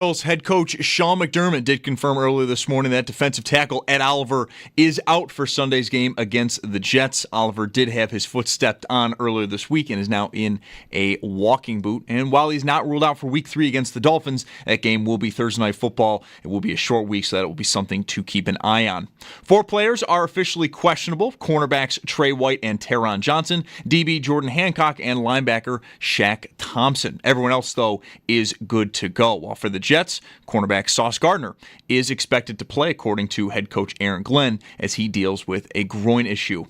Head coach Sean McDermott did confirm earlier this morning that defensive tackle Ed Oliver is out for Sunday's game against the Jets. Oliver did have his foot stepped on earlier this week and is now in a walking boot. And while he's not ruled out for Week 3 against the Dolphins, that game will be Thursday Night Football. It will be a short week, so that will be something to keep an eye on. 4 players are officially questionable: cornerbacks Trey White and Taron Johnson, DB Jordan Hancock, and linebacker Shaq Thompson. Everyone else, though, is good to go. While for the Jets, cornerback Sauce Gardner is expected to play, according to head coach Aaron Glenn, as he deals with a groin issue.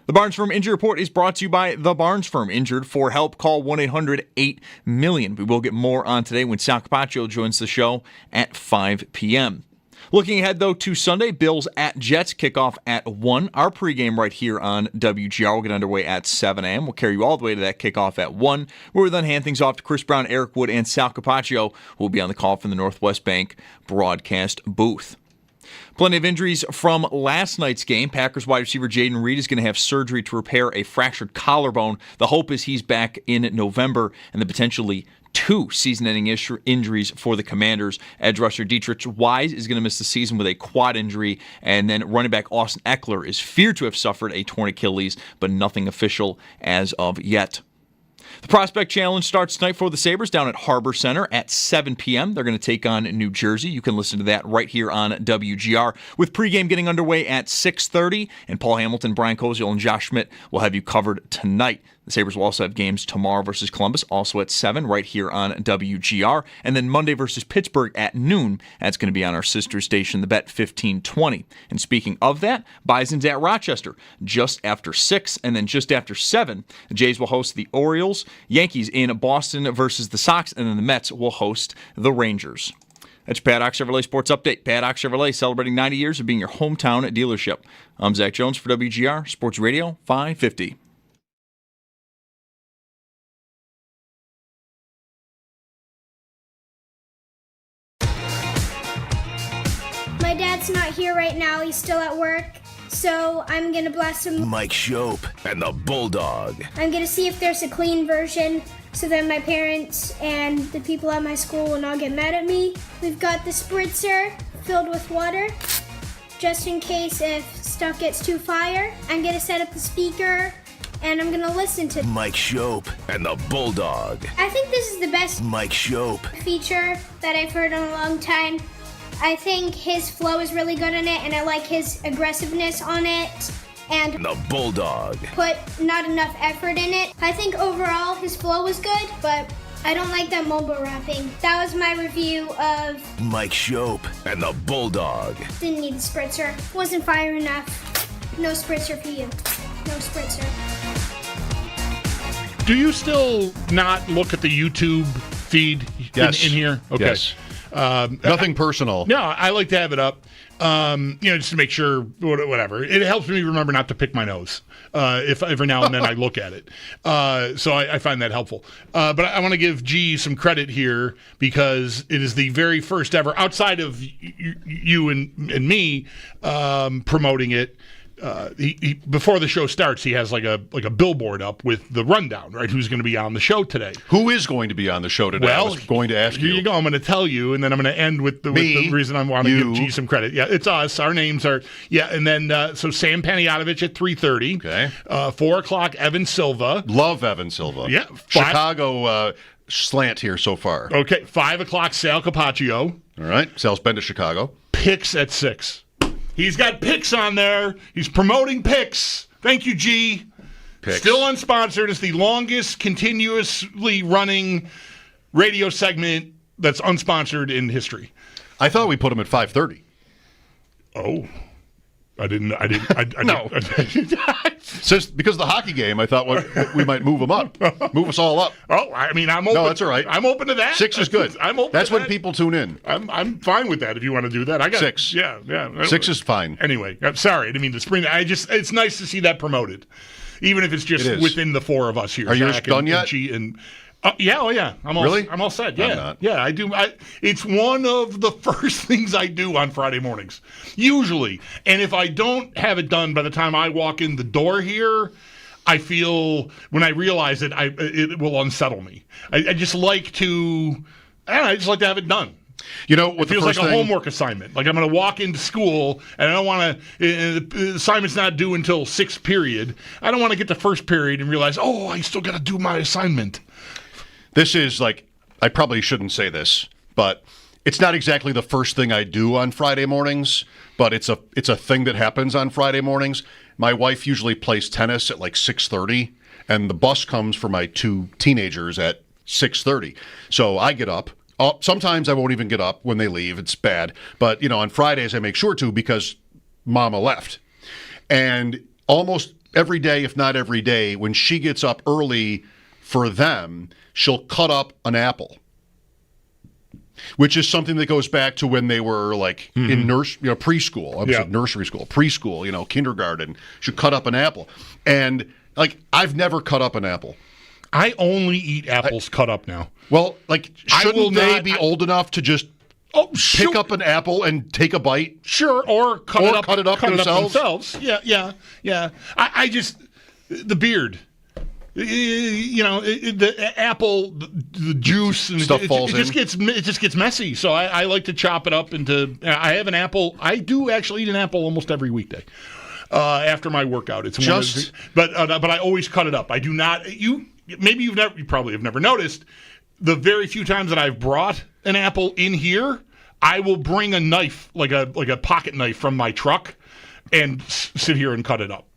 The Barnes Firm Injury Report is brought to you by The Barnes Firm. Injured? For help, call 1-800-8-MILLION. We will get more on today when Sal Capaccio joins the show at 5 p.m. Looking ahead, though, to Sunday, Bills at Jets, kickoff at 1. Our pregame right here on WGR will get underway at 7 a.m. We'll carry you all the way to that kickoff at 1, where we'll then hand things off to Chris Brown, Eric Wood, and Sal Capaccio, who will be on the call from the Northwest Bank broadcast booth. Plenty of injuries from last night's game. Packers wide receiver Jaden Reed is going to have surgery to repair a fractured collarbone. The hope is he's back in November, and the potentially 2 season-ending injuries for the Commanders. Edge rusher Dietrich Wise is going to miss the season with a quad injury, and then running back Austin Eckler is feared to have suffered a torn Achilles, but nothing official as of yet. The Prospect Challenge starts tonight for the Sabres down at Harbor Center at 7 p.m. They're going to take on New Jersey. You can listen to that right here on WGR, with pregame getting underway at 6:30, and Paul Hamilton, Brian Koziel, and Josh Schmidt will have you covered tonight. The Sabres will also have games tomorrow versus Columbus, also at 7, right here on WGR. And then Monday versus Pittsburgh at noon. That's going to be on our sister station, the Bet 1520. And speaking of that, Bison's at Rochester just after 6, and then just after 7, the Jays will host the Orioles, Yankees in Boston versus the Sox, and then the Mets will host the Rangers. That's your Paddock Chevrolet Sports Update. Paddock Chevrolet, celebrating 90 years of being your hometown dealership. I'm Zach Jones for WGR Sports Radio 550. My dad's not here right now. He's still at work. So I'm going to blast him. Mike Schopp and the Bulldog. I'm going to see if there's a clean version so that my parents and the people at my school will not get mad at me. We've got the spritzer filled with water, just in case if stuff gets too fire. I'm going to set up the speaker, and I'm going to listen to Mike Schopp and the Bulldog. I think this is the best Mike Schopp feature that I've heard in a long time. I think his flow is really good in it, and I like his aggressiveness on it. And the Bulldog put not enough effort in it. I think overall his flow was good, but I don't like that mumble rapping. That was my review of Mike Schopp and the Bulldog. Didn't need the spritzer. Wasn't fire enough. No spritzer for you. No spritzer. Do you still not look at the YouTube feed in here? Okay. Yes. Nothing personal. No, I like to have it up, just to make sure, whatever. It helps me remember not to pick my nose if every now and then I look at it. So I find that helpful. But I want to give G some credit here because it is the very first ever, outside of you and me promoting it. He before the show starts, he has like a billboard up with the rundown, right? Who's going to be on the show today? Who is going to be on the show today? Well, I was going to ask you. Here you go. I'm going to tell you, and then I'm going to end with the reason I want to give G some credit. Yeah, it's us. Our names are and then so Sam Panayotovich at 3:30. Okay. 4 o'clock. Evan Silva. Love Evan Silva. Yeah. Chicago slant here so far. Okay. 5 o'clock. Sal Capaccio. All right. Sal's been to Chicago. Picks at 6. He's got picks on there. He's promoting picks. Thank you, G. Picks. Still unsponsored. It's the longest continuously running radio segment that's unsponsored in history. I thought we put him at 5:30. Oh. I didn't. No. Because of the hockey game, I thought we might move him up. Move us all up. Oh, I mean, I'm open. No, that's all right. I'm open to that. 6 is good. I'm open That's to when that. people tune in. I'm fine with that if you want to do that. I got 6. Yeah. 6 is fine. Anyway, I'm sorry. I didn't mean to spring that. It's nice to see that promoted. Even if it's just within the 4 of us here. Are yours done yet? G and yeah. I'm all set. Yeah. I'm not. Yeah, I do. It's one of the first things I do on Friday mornings, usually. And if I don't have it done by the time I walk in the door here, I feel, when I realize it will unsettle me. I just like to have it done. You know what? It feels like a homework assignment. Like I'm going to walk into school and I don't want to. The assignment's not due until sixth period. I don't want to get to first period and realize, oh, I still got to do my assignment. This is like, I probably shouldn't say this, but it's not exactly the first thing I do on Friday mornings, but it's a thing that happens on Friday mornings. My wife usually plays tennis at like 6:30, and the bus comes for my two teenagers at 6:30. So I get up. Sometimes I won't even get up when they leave. It's bad. But, on Fridays I make sure to because Mama left. And almost every day, if not every day, when she gets up early for them, she'll cut up an apple, which is something that goes back to when they were like in preschool. I was at nursery school, preschool, kindergarten. She'll cut up an apple. And like, I've never cut up an apple. I only eat apples cut up now. Well, like, shouldn't they be old enough to just pick up an apple and take a bite? Sure, or cut it up themselves. Yeah. I just, the beard. The apple, the juice, and stuff falls in. It just gets messy. So I like to chop it up into. I have an apple. I do actually eat an apple almost every weekday. After my workout, it's but I always cut it up. I do not. You probably have never noticed. The very few times that I've brought an apple in here, I will bring a knife, like a pocket knife from my truck, and sit here and cut it up.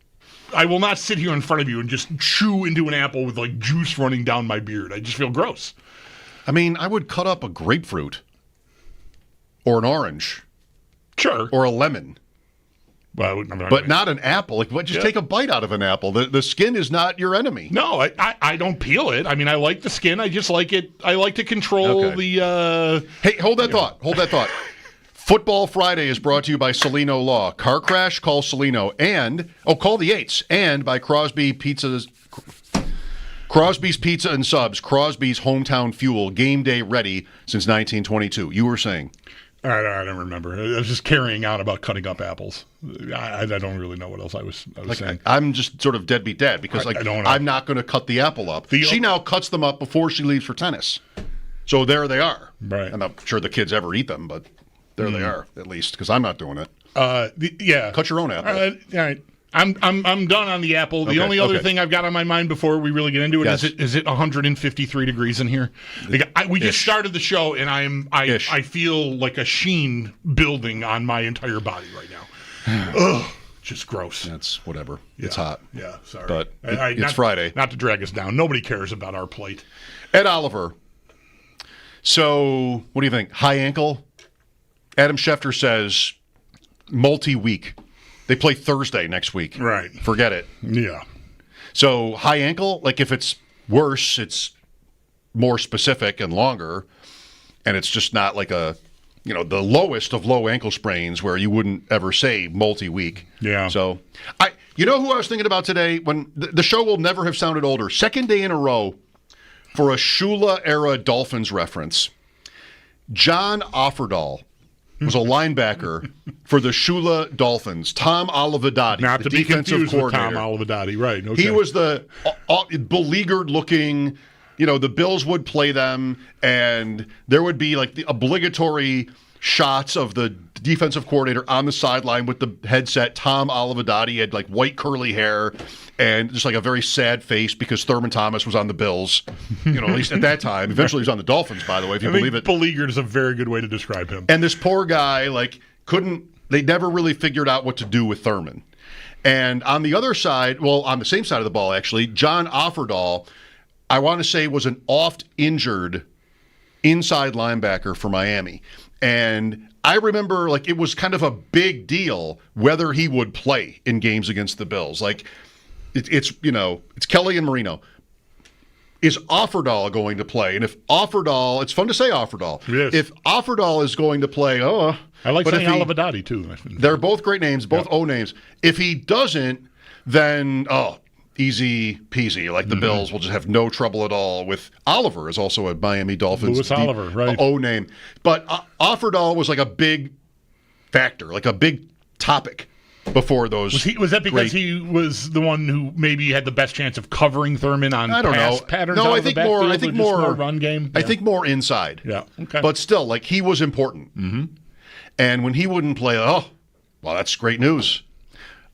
I will not sit here in front of you and just chew into an apple with like juice running down my beard. I just feel gross. I mean, I would cut up a grapefruit or an orange. Sure. Or a lemon. Well, but not an apple. Like, just take a bite out of an apple. The skin is not your enemy. No, I don't peel it. I mean, I like the skin. I just like it. I like to control the. Hey, hold that thought. Hold that thought. Football Friday is brought to you by Celino Law. Car crash? Call Celino. And, call the 8s. And by Crosby's Pizza and Subs. Crosby's Hometown Fuel. Game day ready since 1922. You were saying? I don't remember. I was just carrying on about cutting up apples. I don't really know what else I was saying. I'm just sort of deadbeat dad because I'm not going to cut the apple up. She now cuts them up before she leaves for tennis. So there they are. Right. I'm not sure the kids ever eat them, but there they are, at least, because I'm not doing it. Cut your own apple. All right. I'm done on the apple. The only other thing I've got on my mind before we really get into it is it 153 degrees in here? We just started the show, and I feel like a sheen building on my entire body right now. Ugh, just gross. That's whatever. Yeah. It's hot. Yeah, sorry. But it's Friday. Not to drag us down. Nobody cares about our plate. Ed Oliver. So, what do you think? High ankle? Adam Schefter says multi-week. They play Thursday next week. Right. Forget it. Yeah. So high ankle, like if it's worse, it's more specific and longer, and it's just not like the lowest of low ankle sprains where you wouldn't ever say multi-week. Yeah. So who I was thinking about today, when the show will never have sounded older. Second day in a row for a Shula-era Dolphins reference. John Offerdahl was a linebacker for the Shula Dolphins. Tom Olivedati, not to be confused with Tom Olivedati, right? Okay. He was the beleaguered-looking. The Bills would play them, and there would be like the obligatory shots of the defensive coordinator on the sideline with the headset. Tom Olivedati had like white curly hair and just like a very sad face because Thurman Thomas was on the Bills, at least at that time. Eventually he was on the Dolphins, by the way, if you believe it. Beleaguered is a very good way to describe him. And this poor guy, they never really figured out what to do with Thurman. And on the other side, on the same side of the ball, actually, John Offerdahl, I want to say, was an oft-injured inside linebacker for Miami. And I remember, it was kind of a big deal whether he would play in games against the Bills. It's Kelly and Marino. Is Offerdahl going to play? And if Offerdahl, it's fun to say Offerdahl. Yes. If Offerdahl is going to play, I like saying Olivedati too. They're both great names, both O names. If he doesn't, then easy peasy. The Bills will just have no trouble at all with Oliver is also a Miami Dolphins. Louis Oliver, right? O name. But Offerdahl was a big factor, a big topic before those. Was that because great, he was the one who maybe had the best chance of covering Thurman on I don't pass know. patterns? No, out I of the think more. backfield, I think or just more run game. I think more inside. Yeah. Okay. But still, like, he was important. Mm-hmm. And when he wouldn't play, well, that's great news.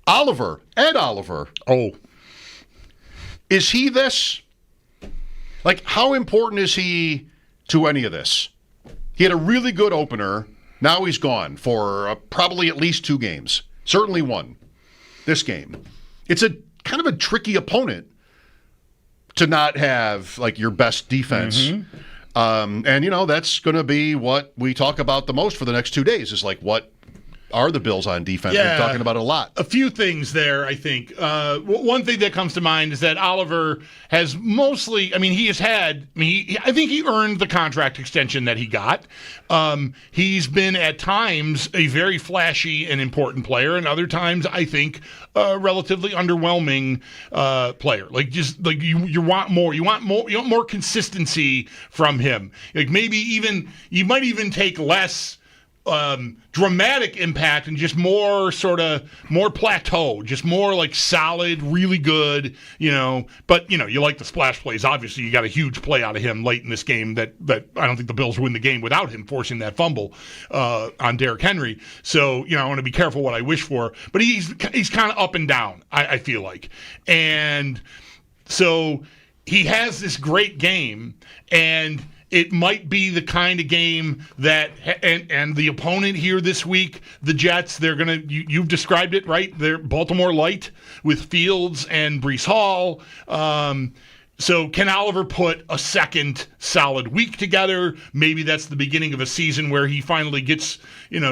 Ed Oliver. Oh, Is he this? Like, how important is he to any of this? He had a really good opener. Now he's gone for probably at least 2 games. Certainly one. This game. It's a kind of a tricky opponent to not have, like, your best defense. Mm-hmm. And, that's going to be what we talk about the most for the next 2 days is, like, what are the Bills on defense? Yeah. We're talking about it a lot. A few things there, I think. One thing that comes to mind is that Oliver has mostly, I think he earned the contract extension that he got. He's been at times a very flashy and important player, and other times, I think, a relatively underwhelming player. You want more. You want more consistency from him. Like maybe even, you might even take less dramatic impact and just more plateau, just more like solid, really good, but you like the splash plays. Obviously you got a huge play out of him late in this game that I don't think the Bills win the game without him forcing that fumble on Derrick Henry. So, I want to be careful what I wish for, but he's kind of up and down, I feel like. And so he has this great game, and it might be the kind of game that, and the opponent here this week, the Jets, they're going to, you've described it, right? They're Baltimore light with Fields and Breece Hall. So can Oliver put a second solid week together? Maybe that's the beginning of a season where he finally gets,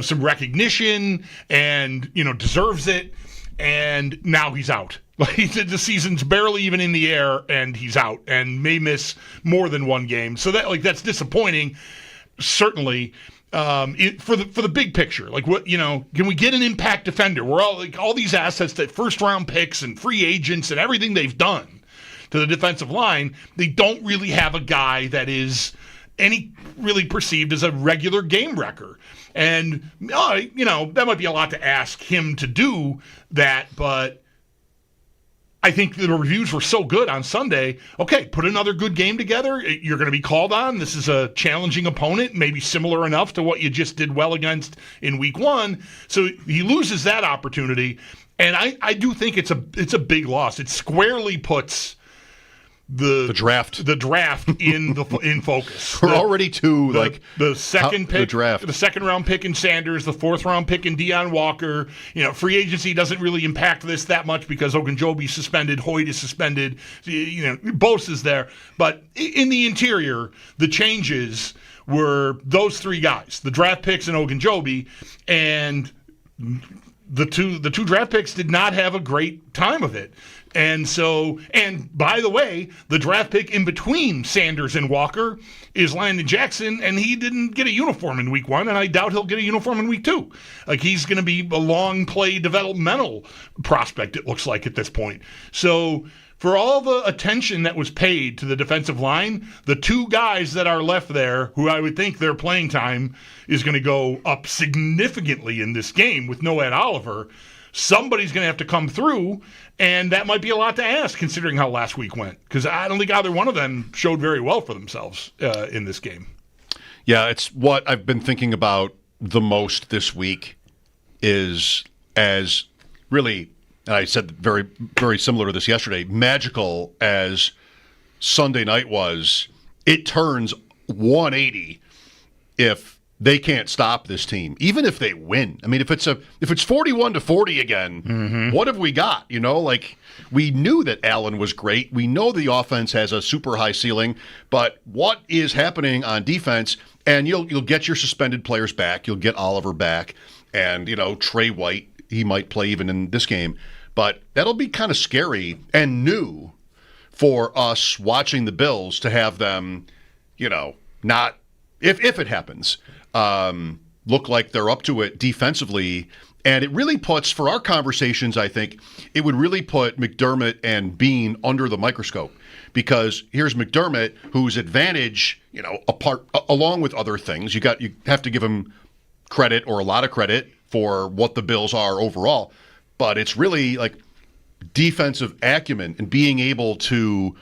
some recognition and, deserves it. And now he's out. The season's barely even in the air, and he's out, and may miss more than one game. So that's disappointing, certainly. For the big picture, can we get an impact defender? We're all these assets, that first round picks and free agents and everything they've done to the defensive line, they don't really have a guy that is any really perceived as a regular game wrecker. And that might be a lot to ask him to do that, but I think the reviews were so good on Sunday. Okay, put another good game together. You're going to be called on. This is a challenging opponent, maybe similar enough to what you just did well against in week 1. So he loses that opportunity, and I do think it's a big loss. It squarely puts the draft in focus. We're already to the second pick, the draft, the second round pick in Sanders, the 4th round pick in Deion Walker. Free agency doesn't really impact this that much because Ogunjobi's suspended, Hoyt is suspended, Bosa's there. But in the interior, the changes were those 3 guys, the draft picks and Ogunjobi, and the two draft picks did not have a great time of it. And by the way, the draft pick in between Sanders and Walker is Landon Jackson, and he didn't get a uniform in week 1, and I doubt he'll get a uniform in week 2. He's going to be a long play developmental prospect, it looks like, at this point. So for all the attention that was paid to the defensive line, the 2 guys that are left there, who I would think their playing time is going to go up significantly in this game with no Ed Oliver, somebody's going to have to come through, and that might be a lot to ask considering how last week went, because I don't think either one of them showed very well for themselves in this game. Yeah, it's what I've been thinking about the most this week is as really, and I said very, very similar to this yesterday, magical as Sunday night was, it turns 180 if they can't stop this team, even if they win. I mean, if it's 41-40 again, What have we got? We knew that Allen was great. We know the offense has a super high ceiling, but what is happening on defense? And you'll get your suspended players back. You'll get Oliver back, and Trey White, he might play even in this game, but that'll be kind of scary and new for us watching the Bills to have them, not if it happens. Look like they're up to it defensively. And it really puts, for our conversations, I think, it would really put McDermott and Bean under the microscope. Because here's McDermott, whose advantage, apart along with other things, you have to give him credit, or a lot of credit, for what the Bills are overall. but it's really like defensive acumen and being able to,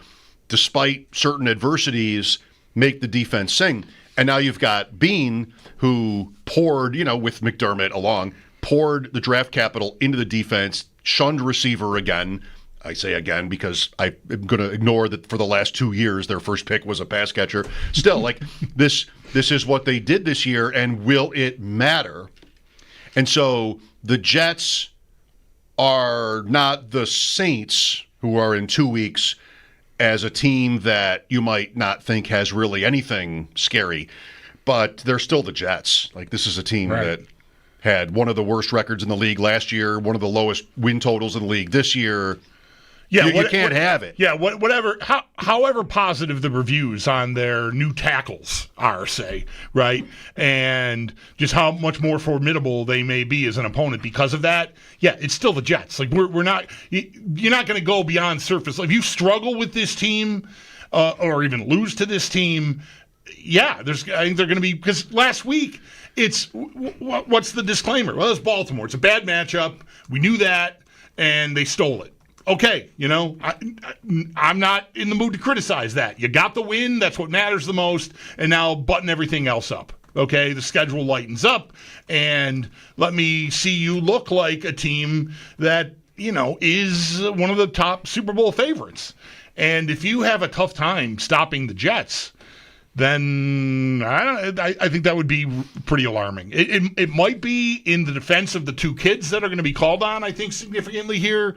despite certain adversities, make the defense sing. And now you've got Bean, who poured, with McDermott along, poured the draft capital into the defense, shunned receiver again. I say again because I'm going to ignore that for the last 2 years their first pick was a pass catcher. Still, like this is what they did this year, and will it matter? And so the Jets are not the Saints, who are in 2 weeks, as a team that you might not think has really anything scary, but they're still the Jets. Like, this is a team that had one of the worst records in the league last year, one of the lowest win totals in the league this year. Yeah, you can't have it. Yeah, however positive the reviews on their new tackles are, say, right? And just how much more formidable they may be as an opponent because of that. Yeah, it's still the Jets. Like, you're not going to go beyond surface. If you struggle with this team or even lose to this team, I think they're going to be, because last week what's the disclaimer? Well, it's Baltimore. It's a bad matchup. We knew that, and they stole it. Okay, I'm not in the mood to criticize that. You got the win. That's what matters the most. And now button everything else up. Okay, the schedule lightens up, and let me see you look like a team that, is one of the top Super Bowl favorites. And if you have a tough time stopping the Jets, then I think that would be pretty alarming. It might be in the defense of the two kids that are going to be called on, I think, significantly here,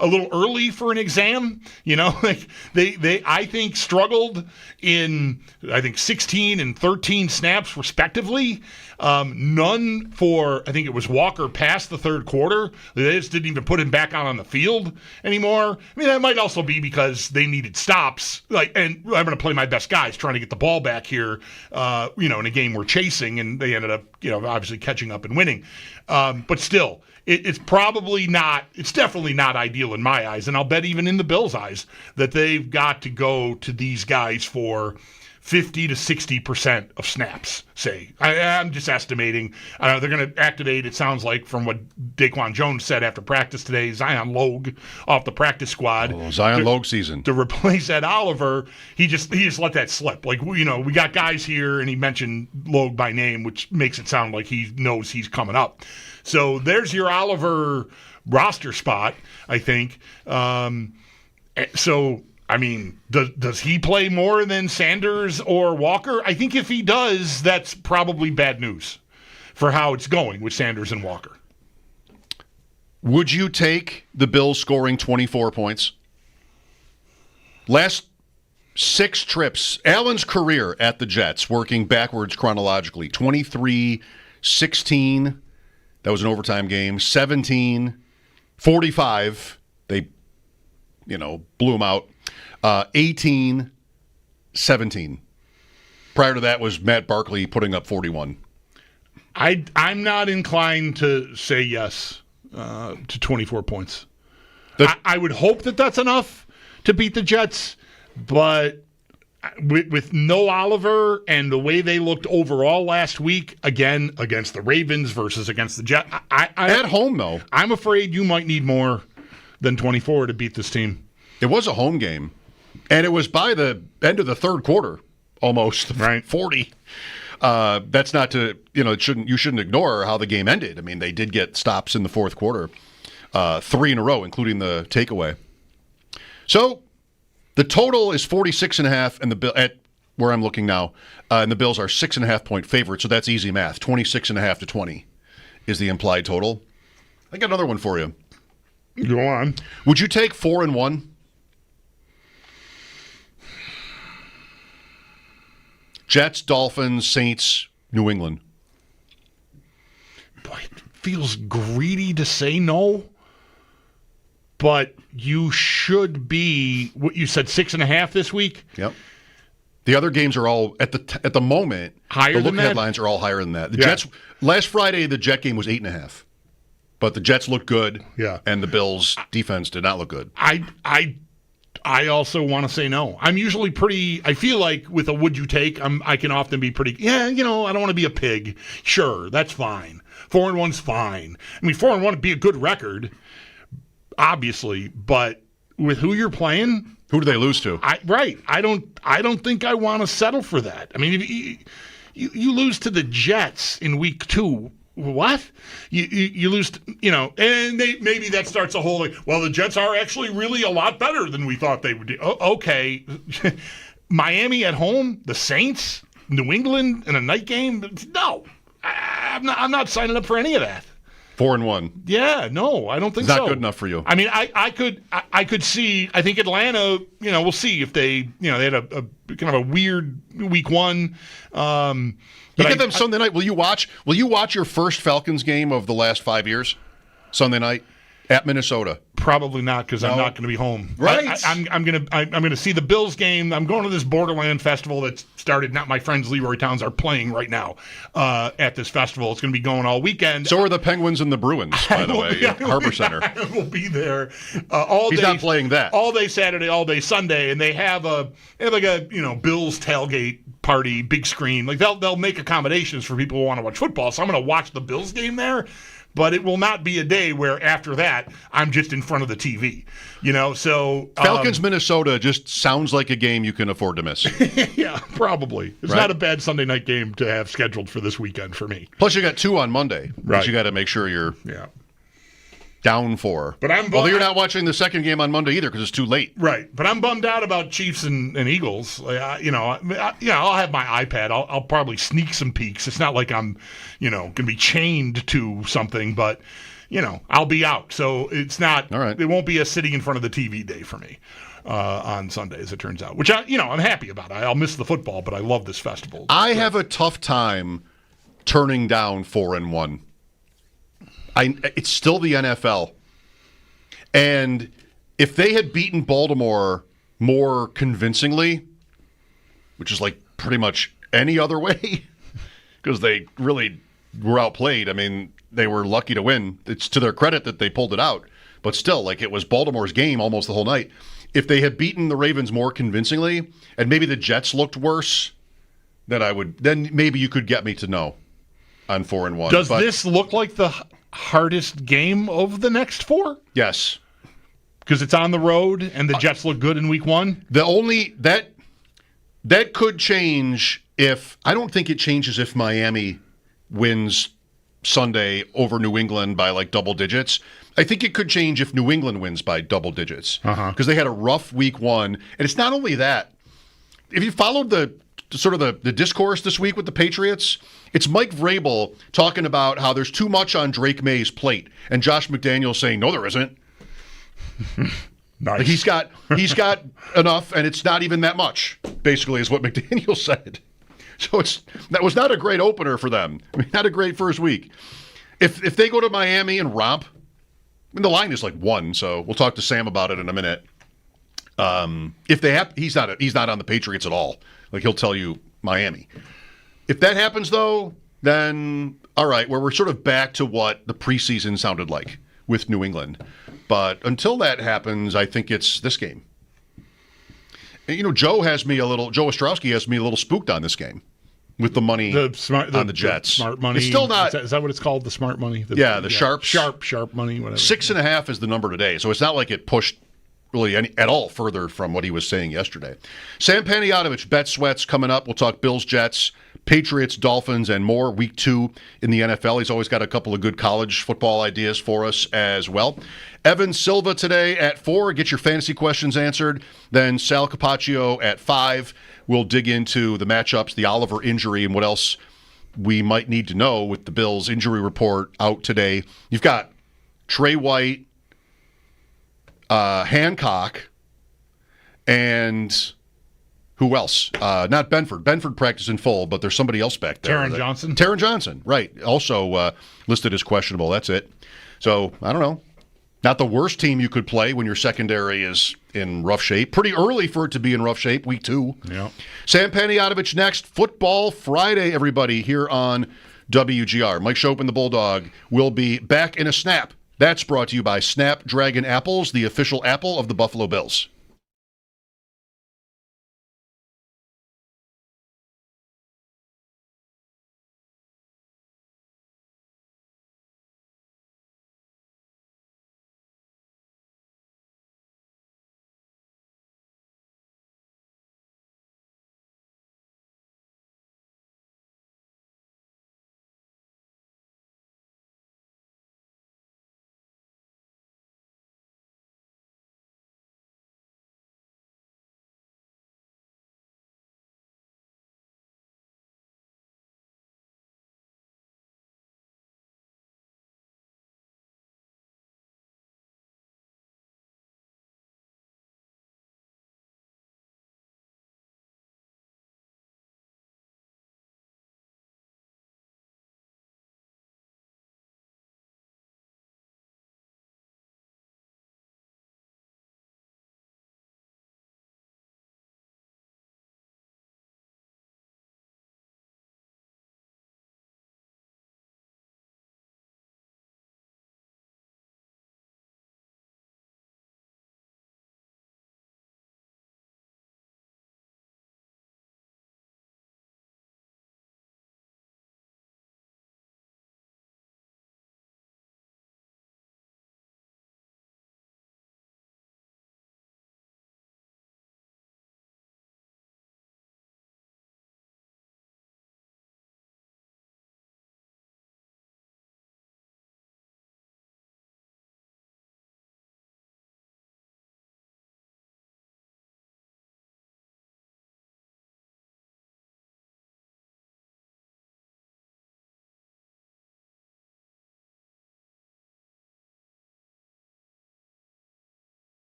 a little early for an exam. Like they I think struggled in 16 and 13 snaps respectively. None for, I think it was Walker past the third quarter. They just didn't even put him back out on the field anymore. I mean, that might also be because they needed stops. And I'm going to play my best guys trying to get the ball back here, in a game we're chasing, and they ended up, obviously catching up and winning. But still, it's definitely not ideal in my eyes, and I'll bet even in the Bills' eyes, that they've got to go to these guys for 50 to 60% of snaps, say. I'm just estimating. They're going to activate, it sounds like, from what Daquan Jones said after practice today, Zion Logue off the practice squad. Oh, Zion Logue season. To replace Ed Oliver. He just let that slip. Like, we got guys here, and he mentioned Logue by name, which makes it sound like he knows he's coming up. So there's your Oliver roster spot, I think. Does he play more than Sanders or Walker? I think if he does, that's probably bad news for how it's going with Sanders and Walker. Would you take the Bills scoring 24 points? Last 6 trips, Allen's career at the Jets, working backwards chronologically, 23, 16, that was an overtime game, 17, 45, they, blew him out. 18, 17. Prior to that was Matt Barkley putting up 41. I'm not inclined to say yes to 24 points. I would hope that that's enough to beat the Jets, but with no Oliver and the way they looked overall last week, again, against the Ravens versus against the Jets. At home, though. I'm afraid you might need more than 24 to beat this team. It was a home game, and it was by the end of the third quarter, almost, right. 40. That's not to, you shouldn't ignore how the game ended. I mean, they did get stops in the fourth quarter, 3 in a row, including the takeaway. So the total is 46.5, and at where I'm looking now, and the Bills are 6.5-point favorites, so that's easy math. 26.5 to 20 is the implied total. I got another one for you. Go on. Would you take 4-1? Jets, Dolphins, Saints, New England. Boy, it feels greedy to say no, but you should be, what you said, 6.5 this week? Yep. The other games are all, at the moment, higher the than that? headlines are all higher than that. The Jets, last Friday, the Jet game was 8.5. But the Jets looked good, and the Bills' defense did not look good. I also want to say no. I'm usually I feel like with a would you take, I can often be pretty, I don't want to be a pig. Sure, that's fine. 4-1's fine. I mean, 4-1 would be a good record, obviously, but with who you're playing, Who do they lose to? I don't think I want to settle for that. I mean, if you lose to the Jets in week 2. What? You lose, and maybe that starts a whole, well, the Jets are actually really a lot better than we thought they would do. Okay. Miami at home, the Saints, New England in a night game? No. I'm not signing up for any of that. 4-1. Yeah, no, I don't think It's so. not good enough for you. I mean, I could see. I think Atlanta. We'll see if they. They had a kind of a weird week 1. You get them Sunday night. Will you watch your first Falcons game of the last 5 years? Sunday night at Minnesota. Probably not, because I'm not going to be home. Right. I'm gonna see the Bills game. I'm going to this Borderland festival that started. Not my friends Leroy Towns are playing right now at this festival. It's going to be going all weekend. So are the Penguins and the Bruins, by the way, at Harbor Center. I will be there all day. He's not playing that. All day Saturday, all day Sunday, and they have a Bills tailgate party, big screen. Like they'll make accommodations for people who want to watch football. So I'm going to watch the Bills game there. But it will not be a day where after that I'm just in front of the TV, So Falcons, Minnesota just sounds like a game you can afford to miss. Yeah, probably. It's not a bad Sunday night game to have scheduled for this weekend for me. Plus, you got 2 on Monday, right? Which you got to make sure you're down for. But although you're not watching the second game on Monday either because it's too late. Right. But I'm bummed out about Chiefs and Eagles. I'll have my iPad. I'll probably sneak some peeks. It's not like I'm, going to be chained to something, but, I'll be out. So it's not. All right. It won't be a sitting in front of the TV day for me on Sunday, as it turns out. Which I'm happy about. I'll miss the football, but I love this festival. I have a tough time turning down 4-1. It's still the NFL. And if they had beaten Baltimore more convincingly, which is like pretty much any other way, because they really were outplayed. I mean, they were lucky to win. It's to their credit that they pulled it out. But still, it was Baltimore's game almost the whole night. If they had beaten the Ravens more convincingly, and maybe the Jets looked worse, then maybe you could get me to no on 4-1. Does this look like the hardest game of the next 4? Yes. Because it's on the road and the Jets look good in week 1? The only that could change if I don't think it changes if Miami wins Sunday over New England by double digits. I think it could change if New England wins by double digits because they had a rough week 1, and it's not only that. If you followed the discourse this week with the Patriots, it's Mike Vrabel talking about how there's too much on Drake May's plate, and Josh McDaniels saying, "No, there isn't." Nice. He's got enough, and it's not even that much. Basically, is what McDaniels said. So that was not a great opener for them. I mean, not a great first week. If they go to Miami and romp, the line is 1. So we'll talk to Sam about it in a minute. If they have, he's not on the Patriots at all. He'll tell you Miami. If that happens, though, then all right, where we're sort of back to what the preseason sounded like with New England. But until that happens, I think it's this game. And, Joe Ostrowski has me a little spooked on this game with the money on the Jets. The smart money. It's still not. Is that what it's called? The smart money? The sharp money, whatever. 6.5 is the number today. So it's not like it pushed really at all further from what he was saying yesterday. Sam Panayotovich, Bet Sweats coming up. We'll talk Bills, Jets, Patriots, Dolphins, and more. Week 2 in the NFL. He's always got a couple of good college football ideas for us as well. Evan Silva today at 4. Get your fantasy questions answered. Then Sal Capaccio at 5. We'll dig into the matchups, the Oliver injury, and what else we might need to know with the Bills injury report out today. You've got Trey White, Hancock, and who else? Not Benford. Benford practiced in full, but there's somebody else back there. Taron Johnson, right. Also listed as questionable. That's it. So, I don't know. Not the worst team you could play when your secondary is in rough shape. Pretty early for it to be in rough shape, week 2. Yeah. Sam Panayotovich next. Football Friday, everybody, here on WGR. Mike Schopp and the Bulldog will be back in a snap. That's brought to you by Snapdragon Apples, the official apple of the Buffalo Bills.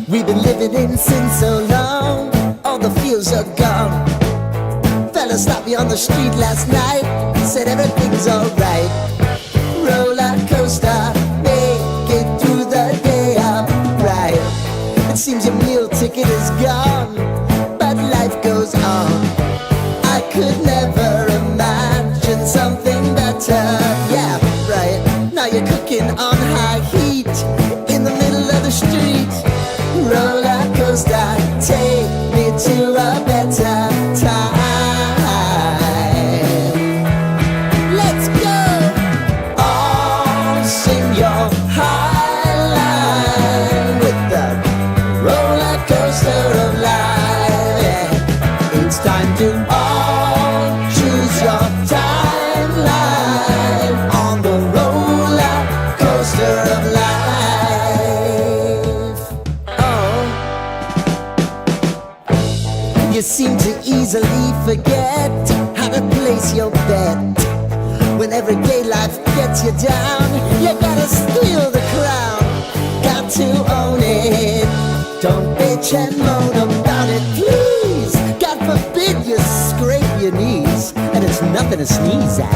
We've been living in sin so long, all the feels are gone. Fella stopped me on the street last night, said everything's alright. Roller coaster, make it through the day alright. It seems your meal ticket is gone, but life goes on. I could never imagine something better. Yeah, right. Now you're cooking on high heat in the middle of the street. Roller coaster, take me to a better time. Let's go! All sing your high line with the roller coaster of life. Yeah. It's time to all choose your timeline on the roller coaster of life. You seem to easily forget how to place your bet. When everyday life gets you down, you gotta steal the crown. Got to own it. Don't bitch and moan about it, please. God forbid you scrape your knees, and it's nothing to sneeze at.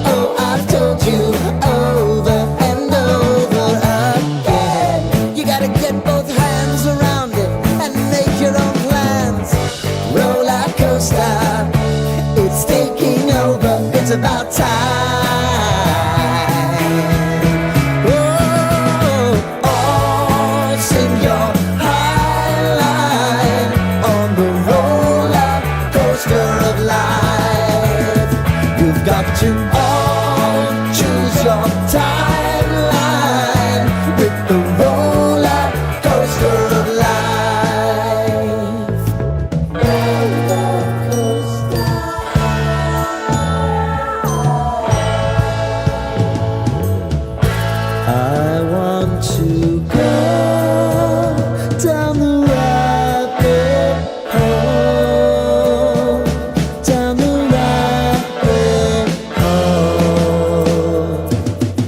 Oh, I've told you over and over again. You gotta get both hands around it and make your own plans. Roller coaster, it's taking over, it's about time. Oh, all sing your high line on the roller coaster of life. You've got to all choose your timeline with the roller coaster of life. Roller coaster. I want to go down the rabbit hole, down the rabbit hole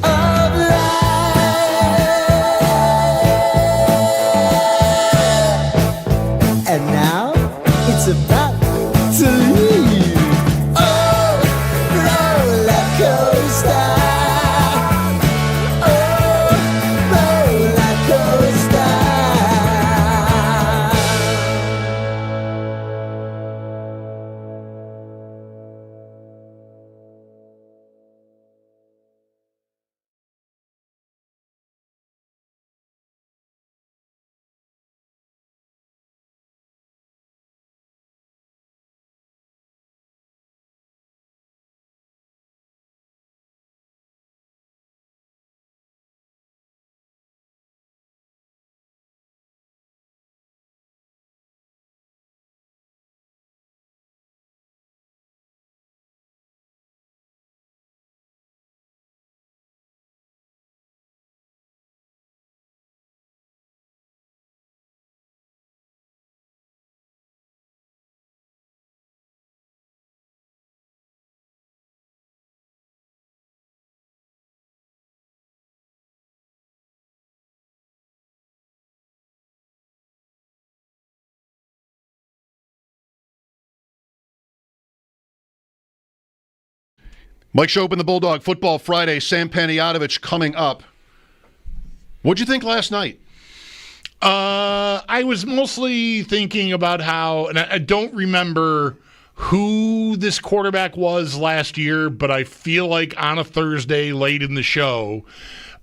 of life. And now it's about to leave. Oh, roller coaster. Oh, roller coaster. Mike Schopp and the Bulldog Football Friday. Sam Panayotovich coming up. What'd you think last night? I was mostly thinking about how, and I don't remember who this quarterback was last year, but I feel like on a Thursday late in the show,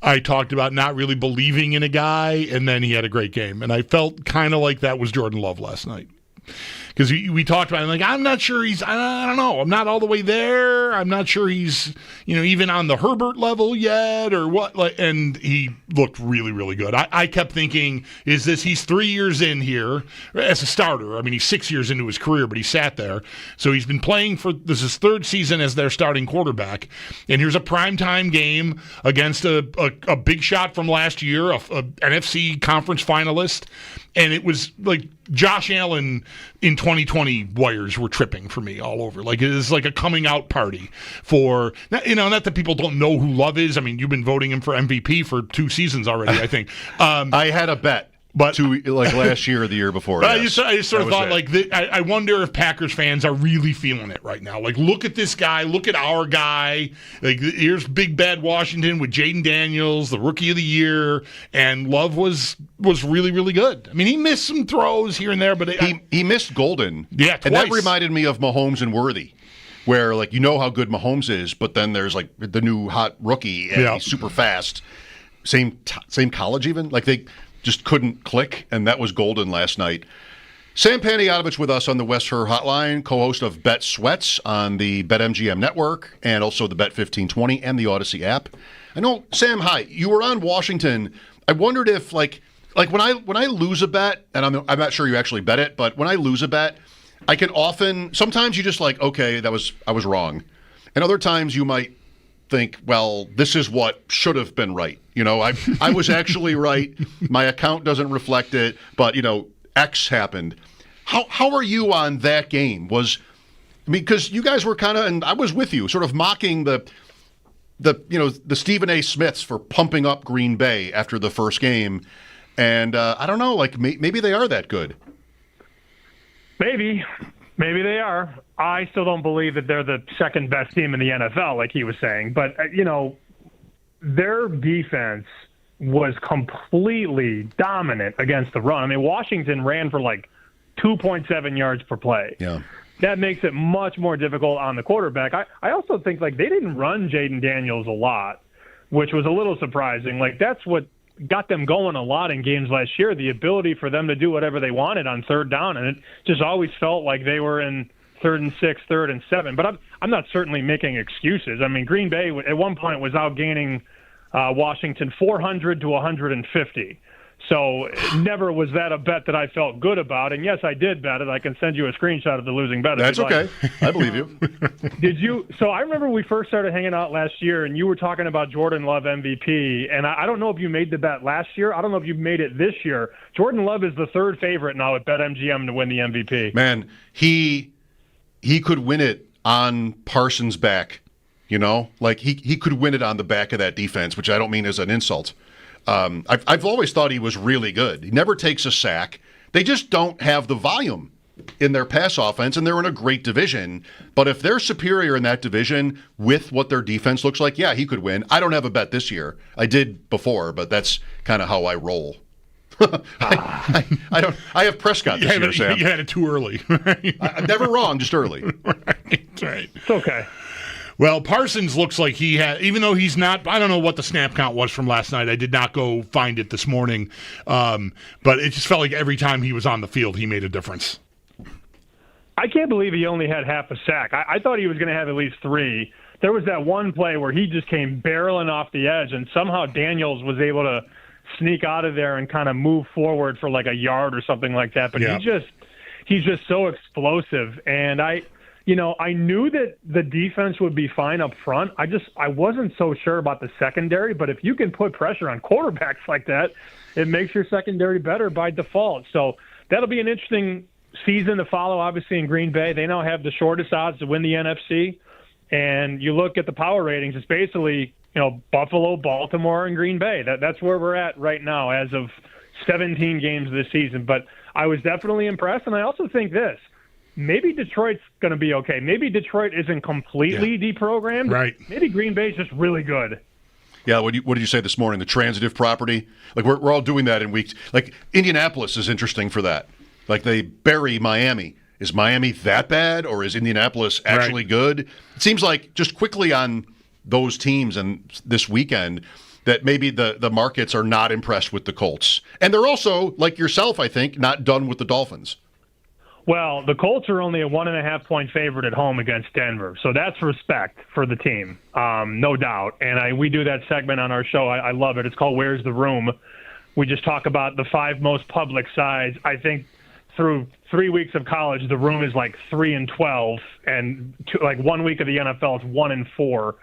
I talked about not really believing in a guy, and then he had a great game. And I felt kind of like that was Jordan Love last night. Because we talked about it, like, I'm not sure I don't know, I'm not all the way there. I'm not sure he's, even on the Herbert level yet or what. And he looked really, really good. I kept thinking, he's 3 years in here as a starter. I mean, he's 6 years into his career, but he sat there. So he's been playing this is his third season as their starting quarterback. And here's a primetime game against a big shot from last year, a NFC conference finalist. And it was like Josh Allen in 2020 wires were tripping for me all over. Like it is like a coming out party for, not that people don't know who Love is. I mean, you've been voting him for MVP for 2 seasons already, I think. I had a bet. But last year or the year before. I just sort of thought I wonder if Packers fans are really feeling it right now. Like, look at this guy, look at our guy. Like, here's Big Bad Washington with Jaden Daniels, the Rookie of the Year, and Love was really, really good. I mean, he missed some throws here and there, but he missed Golden. Yeah, twice. And that reminded me of Mahomes and Worthy, where how good Mahomes is, but then there's the new hot rookie and he's super fast. Same college even. Like they just couldn't click, and that was Golden last night. Sam Panayotovich with us on the West Her Hotline, co-host of Bet Sweats on the BetMGM network and also the Bet 1520 and the Odyssey app. I know, Sam, hi. You were on Washington. I wondered if when I lose a bet, and I'm not sure you actually bet it, but when I lose a bet, I can often sometimes you just okay, I was wrong, and other times you might think, well, this is what should have been right. I was actually right. My account doesn't reflect it, but X happened. How are you on that game? Because you guys were kind of, and I was with you, sort of mocking the Stephen A. Smiths for pumping up Green Bay after the first game, and I don't know, maybe they are that good. Maybe they are. I still don't believe that they're the second best team in the NFL, like he was saying. But, their defense was completely dominant against the run. I mean, Washington ran for 2.7 yards per play. Yeah. That makes it much more difficult on the quarterback. I also think they didn't run Jaden Daniels a lot, which was a little surprising. That's what got them going a lot in games last year, the ability for them to do whatever they wanted on third down. And it just always felt like they were in 3rd and 6, 3rd and 7. But I'm not certainly making excuses. I mean, Green Bay at one point was outgaining Washington 400 to 150. So never was that a bet that I felt good about. And yes, I did bet it. I can send you a screenshot of the losing bet. That's okay. I believe you. Did you? So I remember we first started hanging out last year, and you were talking about Jordan Love MVP. And I don't know if you made the bet last year. I don't know if you made it this year. Jordan Love is the 3rd favorite now at BetMGM to win the MVP. Man, he could win it on Parsons' back. He could win it on the back of that defense, which I don't mean as an insult. I've always thought he was really good. He never takes a sack. They just don't have the volume in their pass offense, and they're in a great division. But if they're superior in that division with what their defense looks like, yeah, he could win. I don't have a bet this year. I did before, but that's kind of how I roll. I have Prescott this year, Sam. You had it too early. I'm never wrong, just early. Right. It's okay. Well, Parsons looks like he had, even though he's not, I don't know what the snap count was from last night. I did not go find it this morning. But it just felt like every time he was on the field, he made a difference. I can't believe he only had half a sack. I thought he was going to have at least 3. There was that one play where he just came barreling off the edge, and somehow Daniels was able to sneak out of there and kind of move forward for a yard or something like that. But he's just so explosive. And I knew that the defense would be fine up front. I wasn't so sure about the secondary, but if you can put pressure on quarterbacks like that, it makes your secondary better by default. So that'll be an interesting season to follow, obviously, in Green Bay. They now have the shortest odds to win the NFC. And you look at the power ratings, it's basically, Buffalo, Baltimore, and Green Bay. That's where we're at right now as of 17 games this season. But I was definitely impressed, and I also think this. Maybe Detroit's going to be okay. Maybe Detroit isn't completely deprogrammed. Right. Maybe Green Bay's just really good. Yeah, what did you say this morning? The transitive property? We're all doing that in weeks. Indianapolis is interesting for that. They bury Miami. Is Miami that bad, or is Indianapolis actually good? It seems like just quickly on those teams and this weekend that maybe the markets are not impressed with the Colts. And they're also, like yourself, I think, not done with the Dolphins. Well, the Colts are only a 1.5-point favorite at home against Denver, so that's respect for the team, no doubt. And we do that segment on our show. I love it. It's called Where's the Room? We just talk about the 5 most public sides. I think through 3 weeks of college, the room is 3-12, and 1 week of the NFL is 1-4.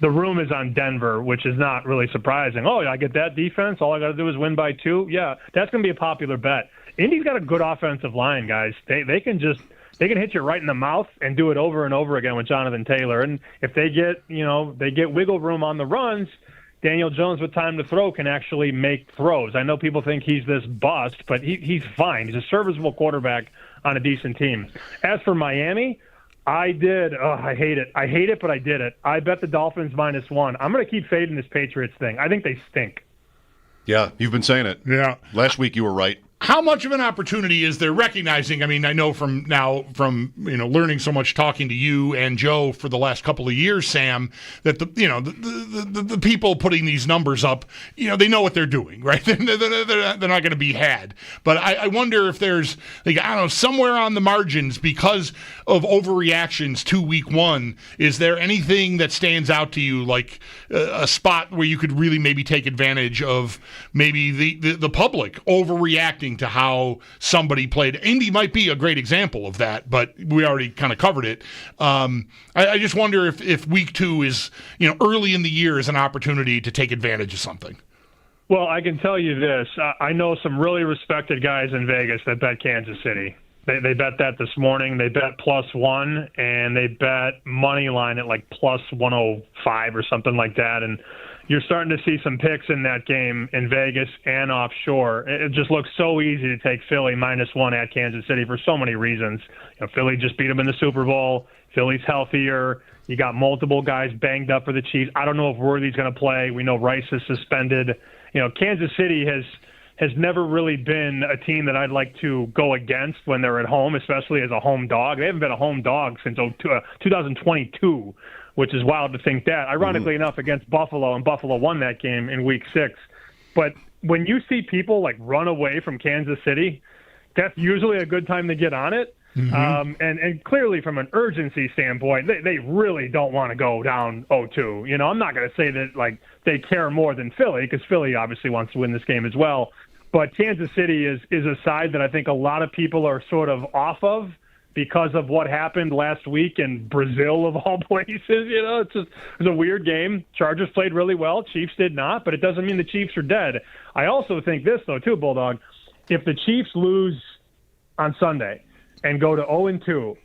the room is on Denver, which is not really surprising. Oh, I get that defense. All I got to do is win by 2. Yeah, that's going to be a popular bet. Indy's got a good offensive line, guys. They can hit you right in the mouth and do it over and over again with Jonathan Taylor. And if they get wiggle room on the runs, Daniel Jones with time to throw can actually make throws. I know people think he's this bust, but he's fine. He's a serviceable quarterback on a decent team. As for Miami, I hate it, but I did it. I bet the Dolphins -1. I'm going to keep fading this Patriots thing. I think they stink. Yeah, you've been saying it. Yeah. Last week you were right. How much of an opportunity is there recognizing? I mean, I know from learning so much talking to you and Joe for the last couple of years, Sam, that the people putting these numbers up, they know what they're doing, right? They're not going to be had. But I wonder if there's, somewhere on the margins because of overreactions to week 1, is there anything that stands out to you, like a spot where you could really maybe take advantage of maybe the public overreacting to how somebody played? Indy might be a great example of that, but we already kind of covered it. I just wonder if week 2 is, early in the year is an opportunity to take advantage of something. Well, I can tell you this. I know some really respected guys in Vegas that bet Kansas City. They bet that this morning. They bet +1, and they bet money line at like +105 or something like that. And you're starting to see some picks in that game in Vegas and offshore. It just looks so easy to take Philly -1 at Kansas City for so many reasons. Philly just beat them in the Super Bowl. Philly's healthier. You got multiple guys banged up for the Chiefs. I don't know if Worthy's going to play. We know Rice is suspended. Kansas City has never really been a team that I'd like to go against when they're at home, especially as a home dog. They haven't been a home dog since 2022. Which is wild to think that. Ironically enough, against Buffalo, and Buffalo won that game in Week 6. But when you see people like run away from Kansas City, that's usually a good time to get on it. And clearly from an urgency standpoint, they really don't want to go down 0-2. I'm not going to say that like they care more than Philly, because Philly obviously wants to win this game as well. But Kansas City is a side that I think a lot of people are sort of off of, because of what happened last week in Brazil, of all places. It was a weird game. Chargers played really well. Chiefs did not, but it doesn't mean the Chiefs are dead. I also think this, though, too, Bulldog. If the Chiefs lose on Sunday and go to 0-2,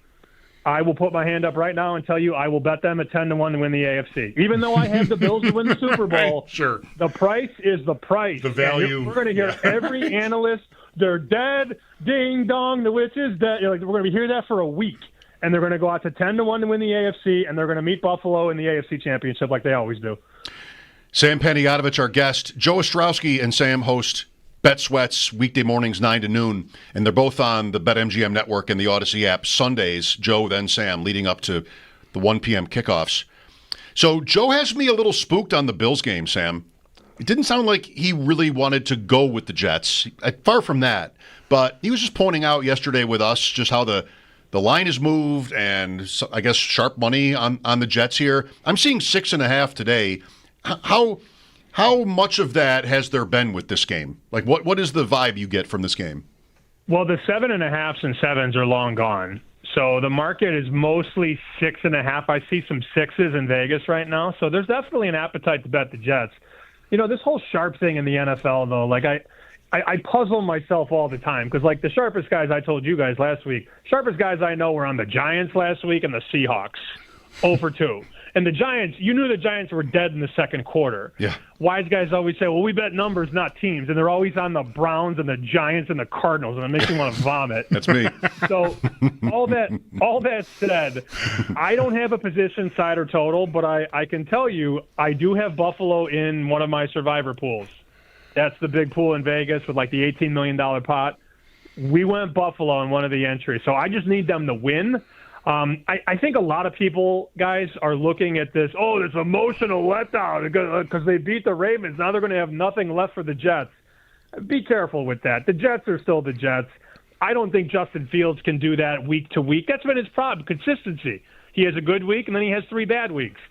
I will put my hand up right now and tell you I will bet them at 10-1 to win the AFC. Even though I have the Bills to win the Super Bowl, sure. The price is the price. The value. We're going to hear every analyst, they're dead, ding dong, the witch is dead. We're going to hear that for a week. And they're going to go out to 10-1 to win the AFC, and they're going to meet Buffalo in the AFC Championship like they always do. Sam Panayotovich, our guest. Joe Ostrowski and Sam host Bet Sweats weekday mornings 9 to noon, and they're both on the BetMGM network and the Odyssey app Sundays, Joe then Sam, leading up to the 1 p.m. kickoffs. So Joe has me a little spooked on the Bills game, Sam. It didn't sound like he really wanted to go with the Jets. Far from that. But he was just pointing out yesterday with us just how the line has moved, and I guess sharp money on the Jets here. I'm seeing 6.5 today. How much of that has there been with this game? Like, what is the vibe you get from this game? Well, the 7.5s and 7s are long gone. So the market is mostly 6.5. I see some 6s in Vegas right now. So there's definitely an appetite to bet the Jets. This whole sharp thing in the NFL, though, like I puzzle myself all the time, because like the sharpest guys I told you guys last week, sharpest guys I know were on the Giants last week and the Seahawks, 0-2. And the Giants, you knew the Giants were dead in the second quarter. Yeah. Wise guys always say, well, we bet numbers, not teams. And they're always on the Browns and the Giants and the Cardinals, and it makes me want to vomit. That's me. So all that said, I don't have a position, side, or total, but I can tell you I do have Buffalo in one of my survivor pools. That's the big pool in Vegas with like the $18 million pot. We went Buffalo in one of the entries. So I just need them to win. I think a lot of people, guys, are looking at this, this emotional letdown because they beat the Ravens. Now they're going to have nothing left for the Jets. Be careful with that. The Jets are still the Jets. I don't think Justin Fields can do that week to week. That's been his problem, consistency. He has a good week, and then he has 3 bad weeks.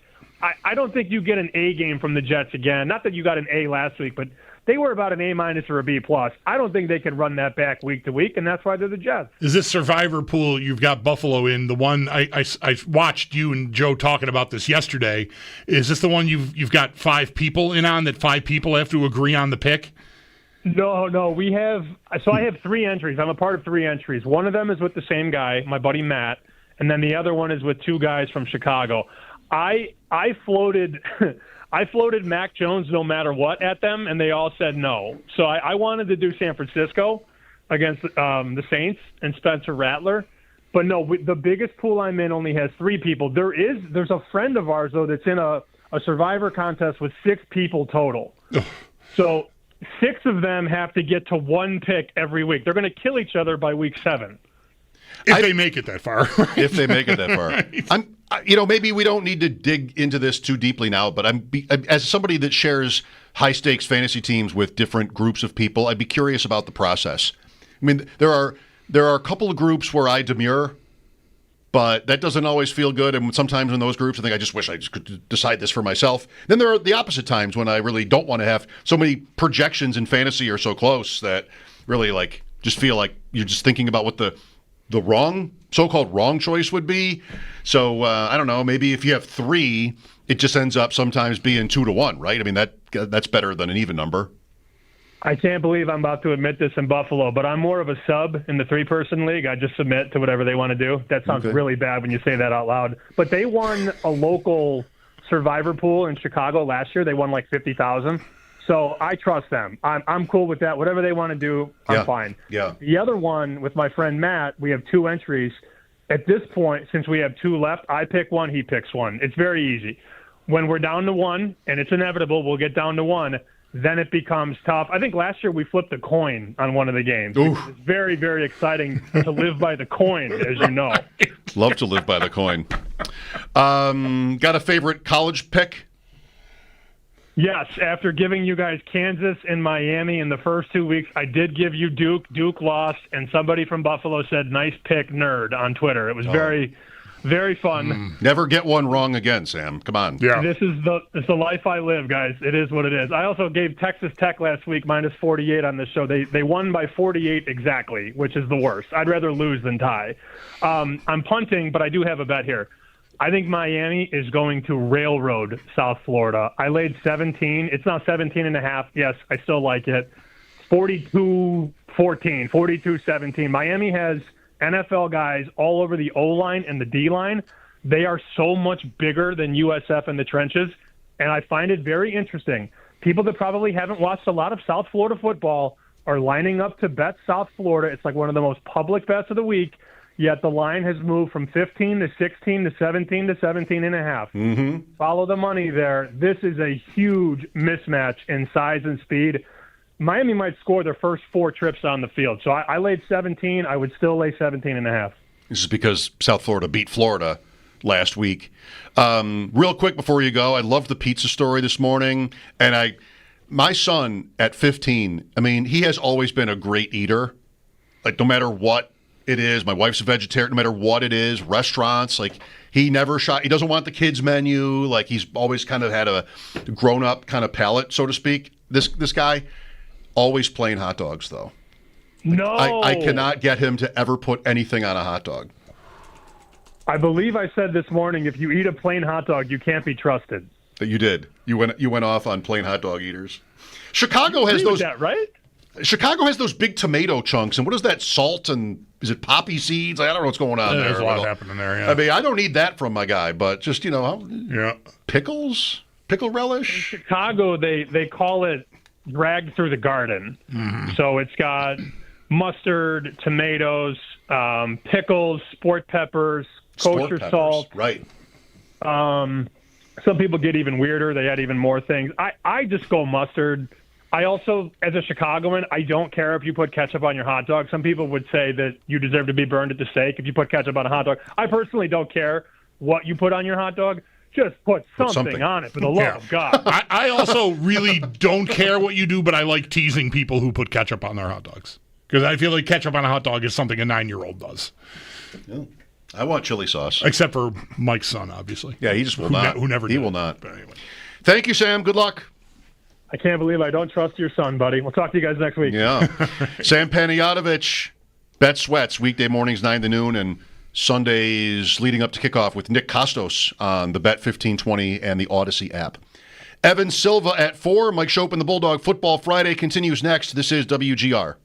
I don't think you get an A game from the Jets again. Not that you got an A last week, but they were about an A- or a B+. I don't think they can run that back week to week, and that's why they're the Jets. Is this survivor pool you've got Buffalo in, the one I watched you and Joe talking about this yesterday, is this the one you've got 5 people in on, that 5 people have to agree on the pick? No, we have – so I have 3 entries. I'm a part of 3 entries. One of them is with the same guy, my buddy Matt, and then the other one is with 2 guys from Chicago. I floated I floated Mac Jones no matter what at them, and they all said no. So I wanted to do San Francisco against the Saints and Spencer Rattler. But no, the biggest pool I'm in only has 3 people. There's a friend of ours, though, that's in a survivor contest with 6 people total. So 6 of them have to get to 1 pick every week. They're going to kill each other by week 7. If they make it that far. If they make it that far. Right. Maybe we don't need to dig into this too deeply now, but as somebody that shares high-stakes fantasy teams with different groups of people, I'd be curious about the process. I mean, there are a couple of groups where I demur, but that doesn't always feel good. And sometimes in those groups, I think I just wish I just could decide this for myself. Then there are the opposite times when I really don't want to have so many projections in fantasy are so close that really just feel like you're just thinking about what the so-called wrong choice would be. So I don't know. Maybe if you have 3, it just ends up sometimes being 2-1, right? I mean that's better than an even number. I can't believe I'm about to admit this in Buffalo, but I'm more of a sub in the 3-person league. I just submit to whatever they want to do. That sounds really bad when you say that out loud. But they won a local survivor pool in Chicago last year. They won like $50,000. So I trust them. I'm cool with that. Whatever they want to do, I'm fine. Yeah. The other one with my friend Matt, we have 2 entries. At this point, since we have 2 left, I pick 1, he picks 1. It's very easy. When we're down to 1, and it's inevitable, we'll get down to 1, then it becomes tough. I think last year we flipped a coin on one of the games. It's very, very exciting to live by the coin, as you know. Love to live by the coin. Got a favorite college pick? Yes, after giving you guys Kansas and Miami in the first 2 weeks, I did give you Duke. Duke lost, and somebody from Buffalo said, "Nice pick, nerd," on Twitter. It was very, very fun. Never get one wrong again, Sam. Come on. Yeah. It's the life I live, guys. It is what it is. I also gave Texas Tech last week minus 48 on this show. They won by 48 exactly, which is the worst. I'd rather lose than tie. I'm punting, but I do have a bet here. I think Miami is going to railroad South Florida. I laid 17. It's now 17.5. Yes, I still like it. 42-14, 42-17. Miami has NFL guys all over the O-line and the D-line. They are so much bigger than USF in the trenches, and I find it very interesting. People that probably haven't watched a lot of South Florida football are lining up to bet South Florida. It's like one of the most public bets of the week. Yet the line has moved from 15 to 16 to 17 to 17.5. Mm-hmm. Follow the money there. This is a huge mismatch in size and speed. Miami might score their first 4 trips on the field. So I laid 17. I would still lay 17.5. This is because South Florida beat Florida last week. Real quick before you go, I loved the pizza story this morning. And my son at 15, I mean, he has always been a great eater. Like no matter what it is, my wife's a vegetarian, no matter what it is, restaurants, like he never he doesn't want the kids menu, like he's always kind of had a grown-up kind of palate, so to speak. This guy, always plain hot dogs, though. No. I cannot get him to ever put anything on a hot dog. I believe I said this morning, if you eat a plain hot dog, you can't be trusted. You did. You went off on plain hot dog eaters. Chicago has those. That, right? Chicago has those big tomato chunks, and what is that? Salt and is it poppy seeds? I don't know what's going on there. There's a lot happening there. Yeah. I mean, I don't need that from my guy, but just pickle relish. In Chicago, they call it dragged through the garden. Mm-hmm. So it's got mustard, tomatoes, pickles, sport peppers, kosher salt. Right. Some people get even weirder. They add even more things. I just go mustard. I also, as a Chicagoan, I don't care if you put ketchup on your hot dog. Some people would say that you deserve to be burned at the stake if you put ketchup on a hot dog. I personally don't care what you put on your hot dog. Just put something on it, for the love of God. I also really don't care what you do, but I like teasing people who put ketchup on their hot dogs. Because I feel like ketchup on a hot dog is something a 9-year-old does. Yeah. I want chili sauce. Except for Mike's son, obviously. Yeah, he just will not. Who never did. He will not. But anyway. Thank you, Sam. Good luck. I can't believe I don't trust your son, buddy. We'll talk to you guys next week. Yeah. Sam Panayotovich, Bet Sweats, weekday mornings 9 to noon, and Sundays leading up to kickoff with Nick Costos on the Bet 1520 and the Odyssey app. Evan Silva at 4. Mike Schopp and the Bulldog Football Friday continues next. This is WGR.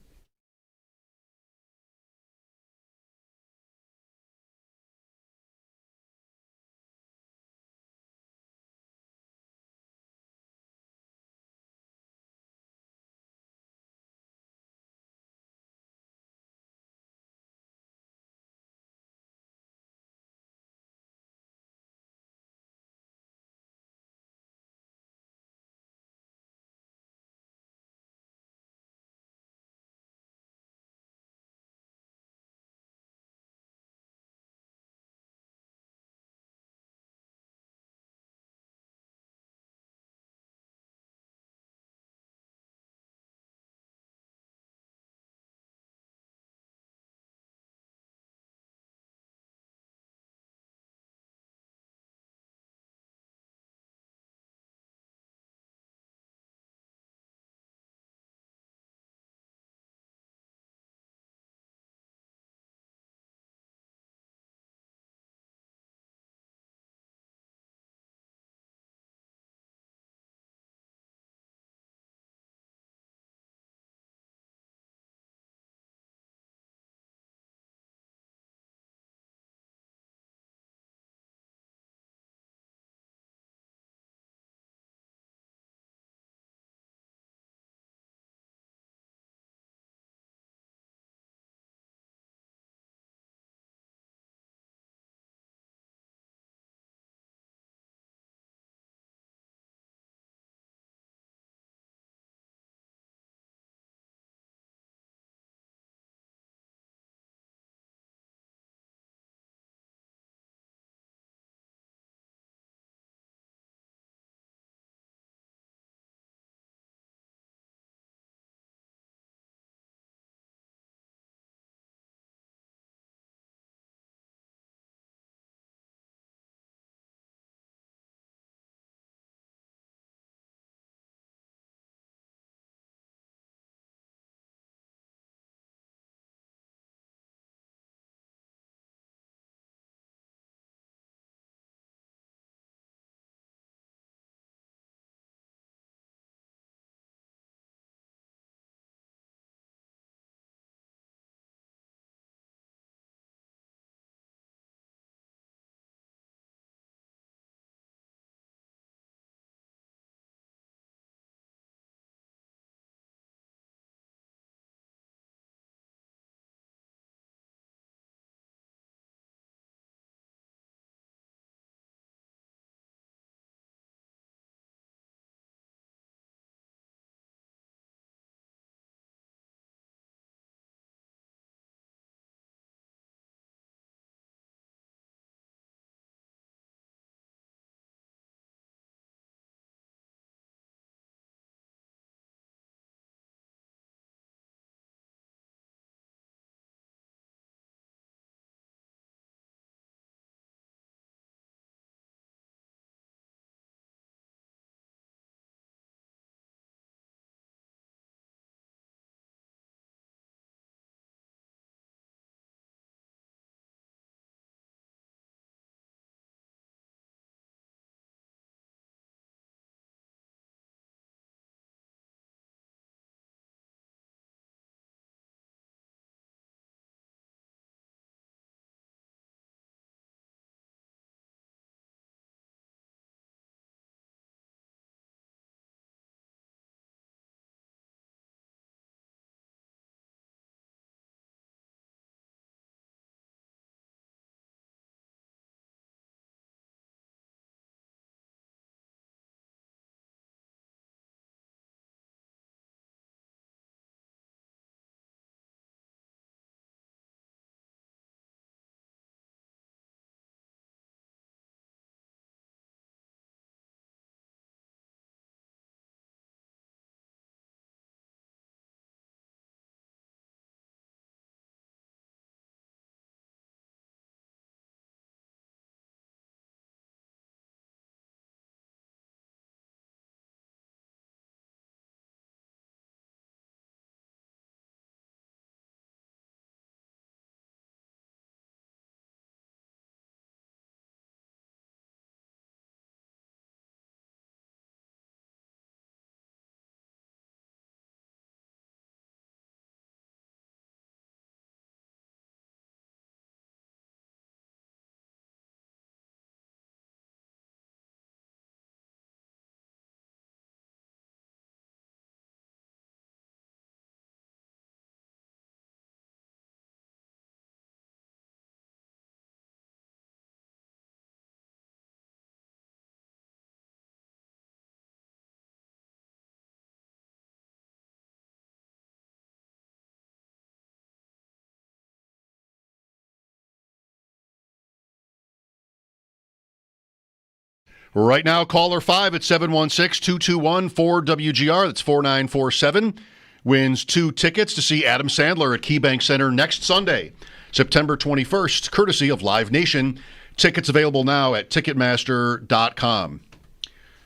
Right now, caller 5 at 716-221-4WGR. That's 4947. Wins 2 tickets to see Adam Sandler at KeyBank Center next Sunday, September 21st, courtesy of Live Nation. Tickets available now at Ticketmaster.com.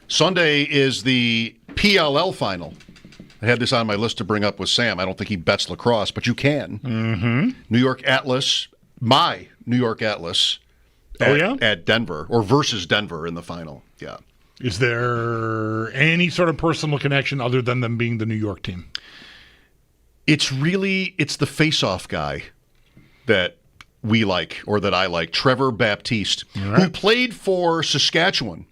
Sunday is the PLL final. I had this on my list to bring up with Sam. I don't think he bets lacrosse, but you can. Mm-hmm. New York Atlas, my New York Atlas. At Denver, or versus Denver in the final. Yeah. Is there any sort of personal connection other than them being the New York team? It's the face-off guy that we like, or that I like, Trevor Baptiste, who played for Saskatchewan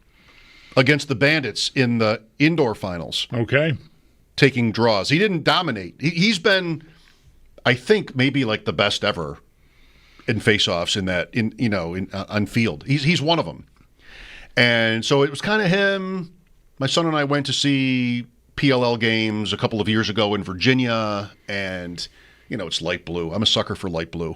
against the Bandits in the indoor finals. Okay. Taking draws. He didn't dominate. He's been, I think, maybe like the best ever in face-offs on field. He's one of them. And so it was kind of him. My son and I went to see PLL games a couple of years ago in Virginia, and, it's light blue. I'm a sucker for light blue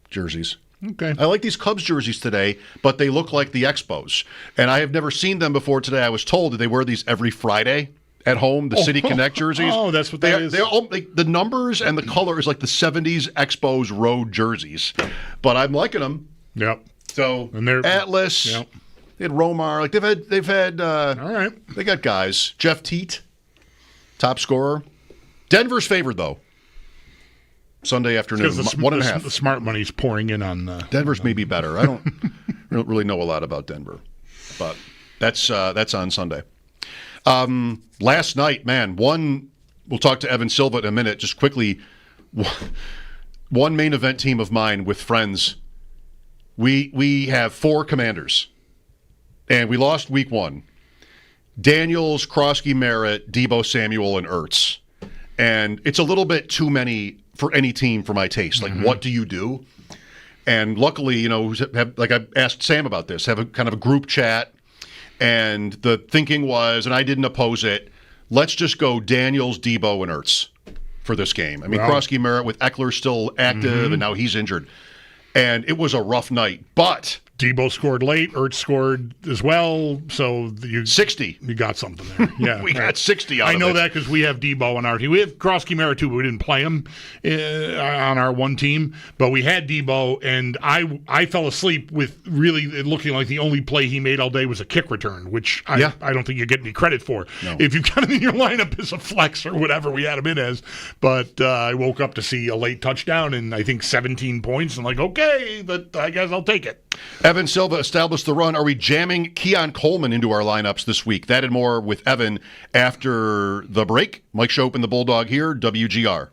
jerseys. Okay. I like these Cubs jerseys today, but they look like the Expos. And I have never seen them before today. I was told that they wear these every Friday at home, the City Connect jerseys. Oh, that's what that is. They're all, the numbers and the color is like the 70s Expos road jerseys. But I'm liking them. Yep. So, and they're Atlas, yep. They had Romar. Like they've had all right. They got guys. Jeff Teat, top scorer. Denver's favored, though. Sunday afternoon, 1.5. The smart money's pouring in on Denver's maybe better. I don't really know a lot about Denver. But that's on Sunday. Last night, man, we'll talk to Evan Silva in a minute. Just quickly, one main event team of mine with friends. We have 4 commanders, and we lost week 1. Daniels, Krosky, Merritt, Debo Samuel, and Ertz. And it's a little bit too many for any team for my taste. Like, what do you do? And luckily, like I asked Sam about this, have a kind of a group chat. And the thinking was, and I didn't oppose it, let's just go Daniels, Debo, and Ertz for this game. I mean, Krosky, Merritt with Eckler still active, and now he's injured. And it was a rough night. But Debo scored late. Ertz scored as well. So 60. You got something there. Yeah, we got 60 out of it. I know that because we have Debo on our team. We have Krosky Merritt too, but we didn't play him on our one team. But we had Debo, and I fell asleep with really looking like the only play he made all day was a kick return, which I don't think you get any credit for. No. If you got him in your lineup as a flex or whatever we had him in as. But I woke up to see a late touchdown and I think 17 points. And like, okay, but I guess I'll take it. Evan Silva established the run. Are we jamming Keon Coleman into our lineups this week? That and more with Evan after the break. Mike Schopp and the Bulldog here, WGR.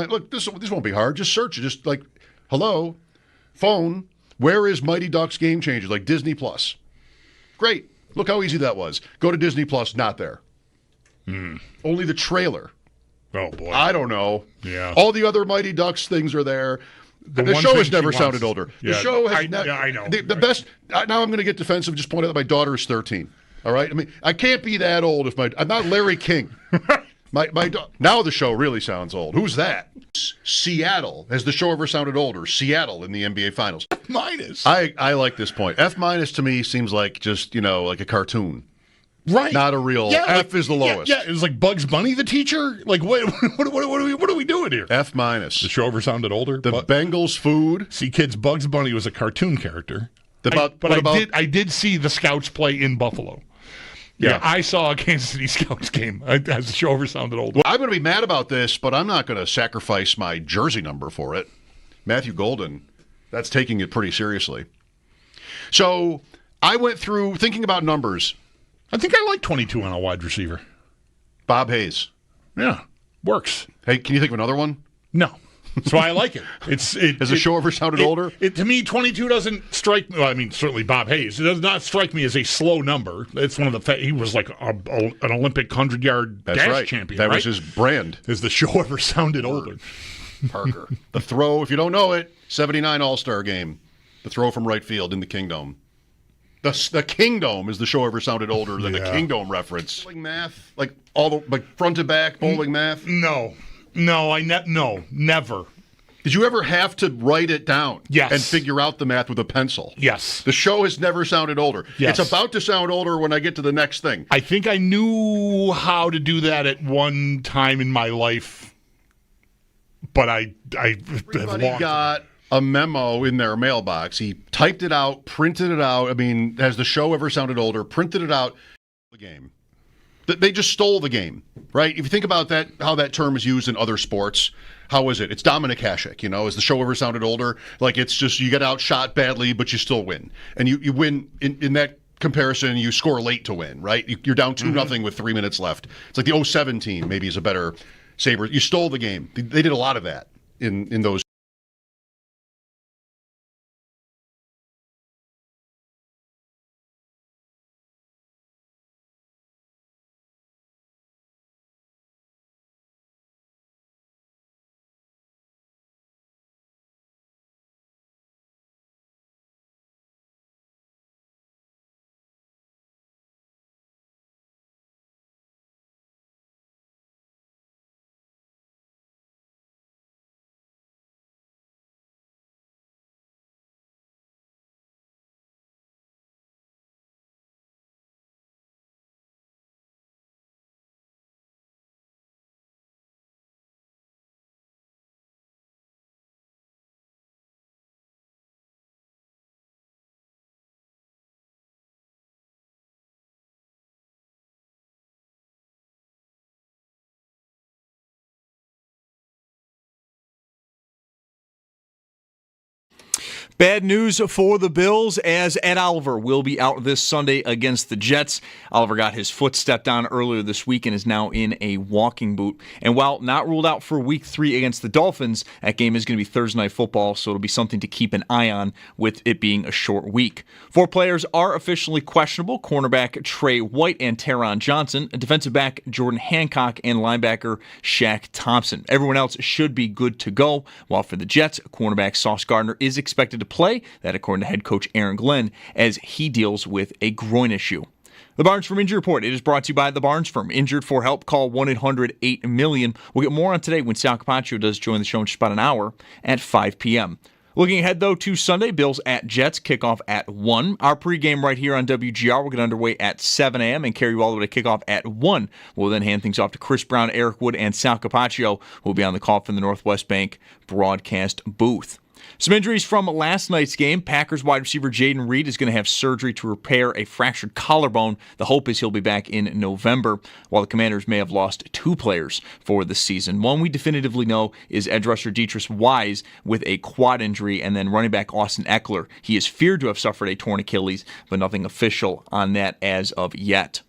look, this won't be hard. Just search it. Just like, hello, phone, where is Mighty Ducks Game Changers? Like Disney Plus. Great. Look how easy that was. Go to Disney Plus, not there. Only the trailer. Oh, boy. I don't know. Yeah. All the other Mighty Ducks things are there. The one show thing has she never wants- sounded older. The Yeah, show has I know. The best. Now I'm going to get defensive. Just point out that my daughter is 13. All right. I mean, I can't be that old if I'm not Larry King. Now the show really sounds old. Who's that? Seattle. Has the show ever sounded older? Seattle in the NBA Finals. Minus. I like this point. F- to me seems like just like a cartoon. Right. Not a real. F is the lowest. Yeah, it was like Bugs Bunny, the teacher. Like, what are we doing here? F-. The show ever sounded older. The Bengals food. See, kids, Bugs Bunny was a cartoon character. I did see the Scouts play in Buffalo. Yeah, I saw a Kansas City Scouts game. Has the show ever sounded older? Well, I'm going to be mad about this, but I'm not going to sacrifice my jersey number for it. Matthew Golden, that's taking it pretty seriously. So I went through thinking about numbers. I think I like 22 on a wide receiver. Bob Hayes. Yeah, works. Hey, can you think of another one? No. That's why I like it. Has the show ever sounded older? To me, 22 doesn't strike me. Well, I mean, certainly Bob Hayes. It does not strike me as a slow number. It's one of the. He was like an Olympic 100-yard dash champion. That right? was his brand. Has the show ever sounded older? Parker. The throw, if you don't know it, 79 All-Star game. The throw from right field in the Kingdome. The Kingdome is the show ever sounded older than the Kingdome reference. Bowling math, like front to back bowling math. No, never. Did you ever have to write it down? Yes. And figure out the math with a pencil? Yes. The show has never sounded older. Yes. It's about to sound older when I get to the next thing. I think I knew how to do that at one time in my life, but I have Everybody lost got a memo in their mailbox. He typed it out, printed it out. I mean, has the show ever sounded older? Printed it out. The game. They just stole the game, right? If you think about that, how that term is used in other sports, how is it? It's Dominic Hasek, Has the show ever sounded older? Like, it's just you get outshot badly, but you still win. And you win in that comparison, you score late to win, right? You're down 2-0 with 3 minutes left. It's like the 07 team maybe is a better Sabres. You stole the game. They did a lot of that in those. Bad news for the Bills as Ed Oliver will be out this Sunday against the Jets. Oliver got his foot stepped on earlier this week and is now in a walking boot. And while not ruled out for Week 3 against the Dolphins, that game is going to be Thursday Night Football, so it'll be something to keep an eye on with it being a short week. 4 players are officially questionable: cornerback Trey White and Taron Johnson, defensive back Jordan Hancock, and linebacker Shaq Thompson. Everyone else should be good to go, while for the Jets, cornerback Sauce Gardner is expected to play, that according to head coach Aaron Glenn, as he deals with a groin issue. The Barnes Firm Injury Report. It is brought to you by the Barnes Firm. Injured for help, call 1-800-8-MILLION. We'll get more on today when Sal Capaccio does join the show in just about an hour at 5 p.m. Looking ahead, though, to Sunday, Bills at Jets, kickoff at 1. Our pregame right here on WGR will get underway at 7 a.m. and carry you all the way to kickoff at 1. We'll then hand things off to Chris Brown, Eric Wood, and Sal Capaccio, who will be on the call from the Northwest Bank broadcast booth. Some injuries from last night's game. Packers wide receiver Jaden Reed is going to have surgery to repair a fractured collarbone. The hope is he'll be back in November, while the Commanders may have lost 2 players for the season. One we definitively know is edge rusher Deatrice Wise with a quad injury, and then running back Austin Eckler. He is feared to have suffered a torn Achilles, but nothing official on that as of yet.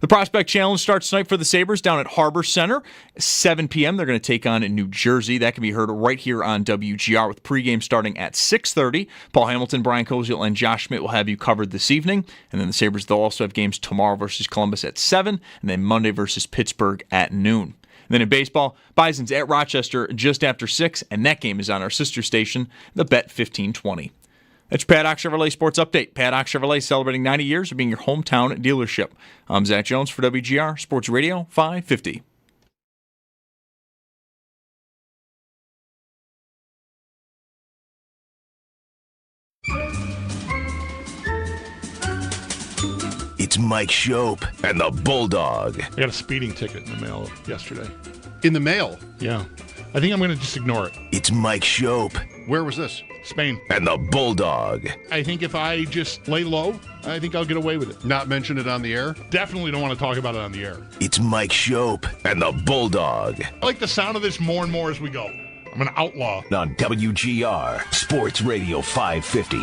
The Prospect Challenge starts tonight for the Sabres down at Harbor Center. 7 p.m. They're going to take on New Jersey. That can be heard right here on WGR with pregame starting at 6:30. Paul Hamilton, Brian Koziel, and Josh Schmidt will have you covered this evening. And then the Sabres, they'll also have games tomorrow versus Columbus at 7, and then Monday versus Pittsburgh at noon. And then in baseball, Bison's at Rochester just after 6, and that game is on our sister station, the Bet 1520. That's your Paddock Chevrolet Sports Update. Paddock Chevrolet celebrating 90 years of being your hometown dealership. I'm Zach Jones for WGR Sports Radio 550. It's Mike Schopp and the Bulldog. I got a speeding ticket in the mail yesterday. In the mail. Yeah. I think I'm going to just ignore it. It's Mike Schopp Where was this? Spain. and the Bulldog. I think if I just lay low, I think I'll get away with it. Not mention it on the air? Definitely don't want to talk about it on the air. It's Mike Schopp and the Bulldog I like the sound of this more and more as we go. I'm an outlaw. on WGR Sports Radio 550.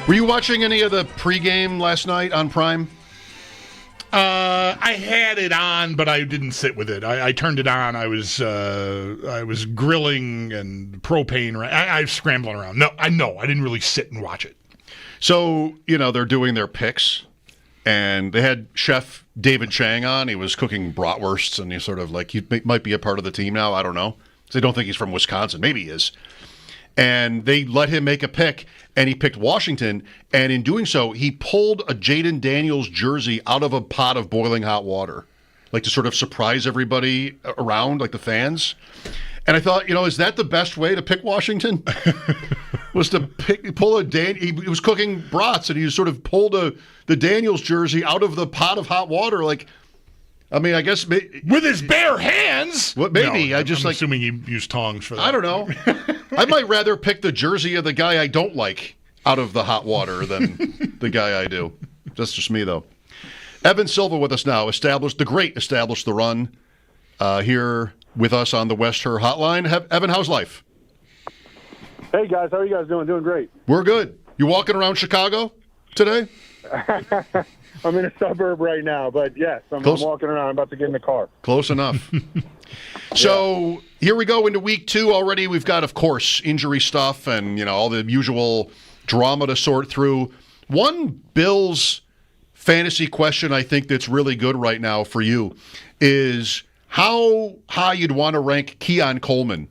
Were you watching any of the pregame last night on Prime? I had it on, but I didn't sit with it. I turned it on. I was grilling and propane. I was scrambling around. No, I didn't really sit and watch it. So, they're doing their picks, and they had Chef David Chang on. He was cooking bratwursts, and he's sort of like, he might be a part of the team now. I don't know. So I don't think he's from Wisconsin. Maybe he is. And they let him make a pick, and he picked Washington. And in doing so, he pulled a Jaden Daniels jersey out of a pot of boiling hot water, like to sort of surprise everybody around, like the fans. And I thought, is that the best way to pick Washington? Was to pull he was cooking brats, and he sort of pulled the Daniels jersey out of the pot of hot water, like. I mean, I guess With his bare hands? What? Maybe. No, I'm assuming he used tongs for that. I don't know. I might rather pick the jersey of the guy I don't like out of the hot water than the guy I do. That's just me, though. Evan Silva with us now. Established the run here with us on the West Her Hotline. Evan, how's life? Hey, guys. How are you guys doing? Doing great. We're good. You walking around Chicago today? I'm in a suburb right now, but yes, I'm walking around. I'm about to get in the car. Close enough. So here we go into week 2 already. We've got, of course, injury stuff and, all the usual drama to sort through. One Bills fantasy question I think that's really good right now for you is how high you'd want to rank Keon Coleman,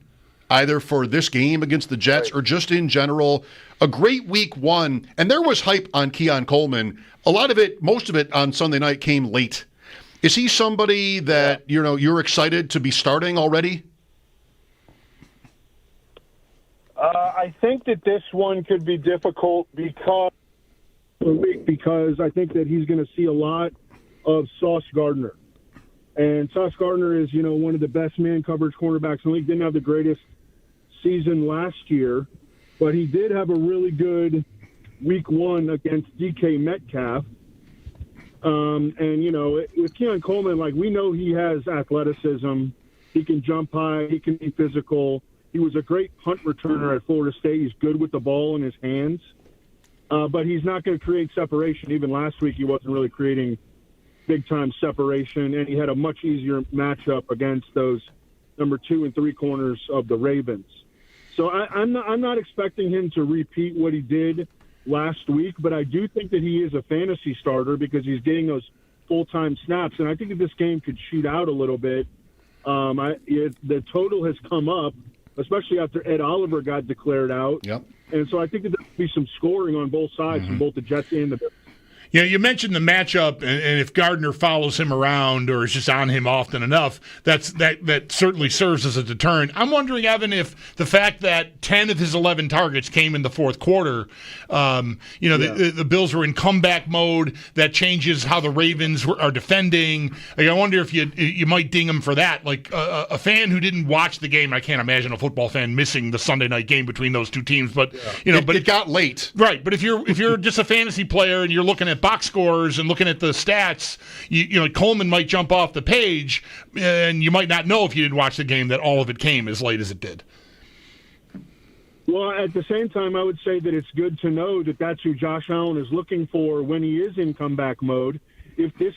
either for this game against the Jets or just in general. A great week 1, and there was hype on Keon Coleman. A lot of it, most of it on Sunday night came late. Is he somebody that, you're excited to be starting already? I think that this one could be difficult because I think that he's going to see a lot of Sauce Gardner. And Sauce Gardner is, one of the best man coverage cornerbacks in the league. Didn't have the greatest season last year, but he did have a really good week 1 against DK Metcalf. With Keon Coleman, we know he has athleticism. He can jump high. He can be physical. He was a great punt returner at Florida State. He's good with the ball in his hands. But he's not going to create separation. Even last week, he wasn't really creating big-time separation, and he had a much easier matchup against those number 2 and 3 corners of the Ravens. So I'm not expecting him to repeat what he did last week, but I do think that he is a fantasy starter because he's getting those full-time snaps, and I think that this game could shoot out a little bit. The total has come up, especially after Ed Oliver got declared out. Yep. And so I think that there will be some scoring on both sides from both the Jets and the Bills. Yeah, you mentioned the matchup, and if Gardner follows him around or is just on him often enough, that certainly serves as a deterrent. I'm wondering, Evan, if the fact that 10 of his 11 targets came in the fourth quarter, the Bills were in comeback mode, that changes how the Ravens are defending. I wonder if you might ding him for that. Like a fan who didn't watch the game, I can't imagine a football fan missing the Sunday night game between those two teams. But it got late, right? But if you're just a fantasy player and you're looking at box scores and looking at the stats, Coleman might jump off the page, and you might not know if you didn't watch the game that all of it came as late as it did. Well, at the same time, I would say that it's good to know that that's who Josh Allen is looking for when he is in comeback mode. If this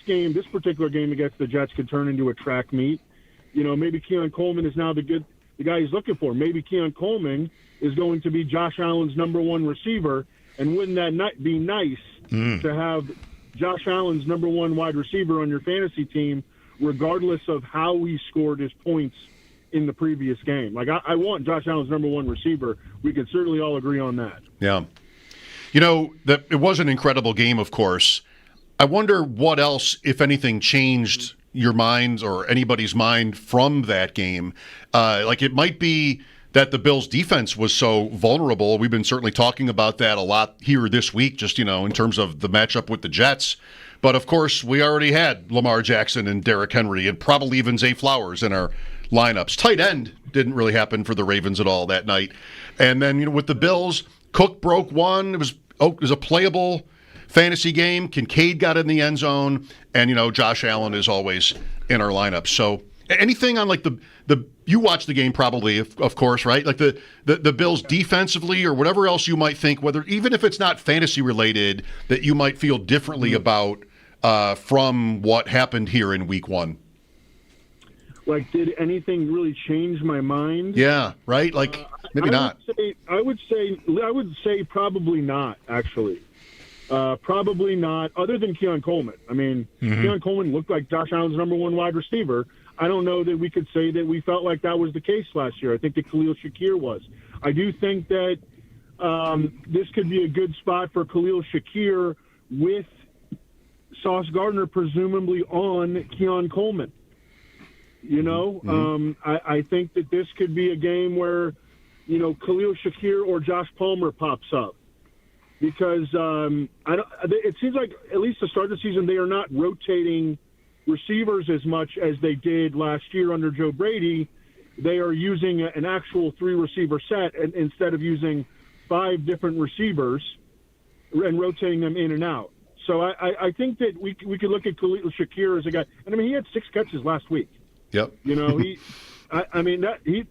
particular game against the Jets could turn into a track meet, maybe Keon Coleman is now the guy he's looking for. Maybe Keon Coleman is going to be Josh Allen's number one receiver, and wouldn't that be nice to have Josh Allen's number one wide receiver on your fantasy team, regardless of how he scored his points in the previous game? Like, I want Josh Allen's number one receiver. We could certainly all agree on that. Yeah. It was an incredible game, of course. I wonder what else, if anything, changed your minds or anybody's mind from that game. It might be that the Bills' defense was so vulnerable. We've been certainly talking about that a lot here this week, just, in terms of the matchup with the Jets. But, of course, we already had Lamar Jackson and Derrick Henry and probably even Zay Flowers in our lineups. Tight end didn't really happen for the Ravens at all that night. And then, with the Bills, Cook broke one. It was a playable fantasy game. Kincaid got in the end zone. And, Josh Allen is always in our lineup. So anything on you watch the game probably, of course, right? Like the Bills defensively or whatever else you might think, whether even if it's not fantasy related, that you might feel differently about from what happened here in Week 1. Like, did anything really change my mind? Yeah, right. Like maybe not. I would say probably not. Actually, probably not. Other than Keon Coleman. I mean, Keon Coleman looked like Josh Allen's number one wide receiver. I don't know that we could say that we felt like that was the case last year. I think that Khalil Shakir was. I do think that this could be a good spot for Khalil Shakir with Sauce Gardner presumably on Keon Coleman. I think that this could be a game where, Khalil Shakir or Josh Palmer pops up. Because it seems like, at least to start the season, they are not rotating receivers as much as they did last year under Joe Brady. They are using an actual 3-receiver set instead of using 5 different receivers and rotating them in and out. So I think that we could look at Khalil Shakir as a guy. And, he had 6 catches last week. Yep.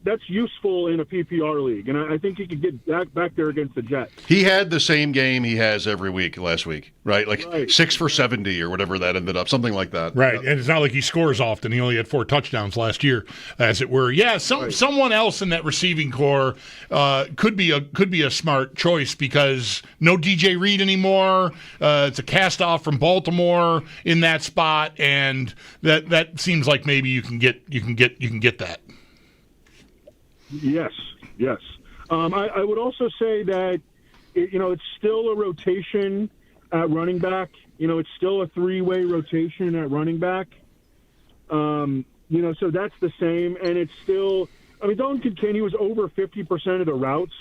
That's useful in a PPR league, and I think he could get back there against the Jets. He had the same game he has every week last week, right? 6 for 70 or whatever that ended up, something like that. Right, and it's not like he scores often. He only had 4 touchdowns last year, as it were. Yeah, someone else in that receiving core could be a smart choice because no DJ Reed anymore. It's a cast off from Baltimore in that spot, and that seems like maybe you can get that. Yes. I would also say that, it's still a rotation at running back. It's still a 3-way rotation at running back. So that's the same. And it's still, Dalton Kincaid was over 50% of the routes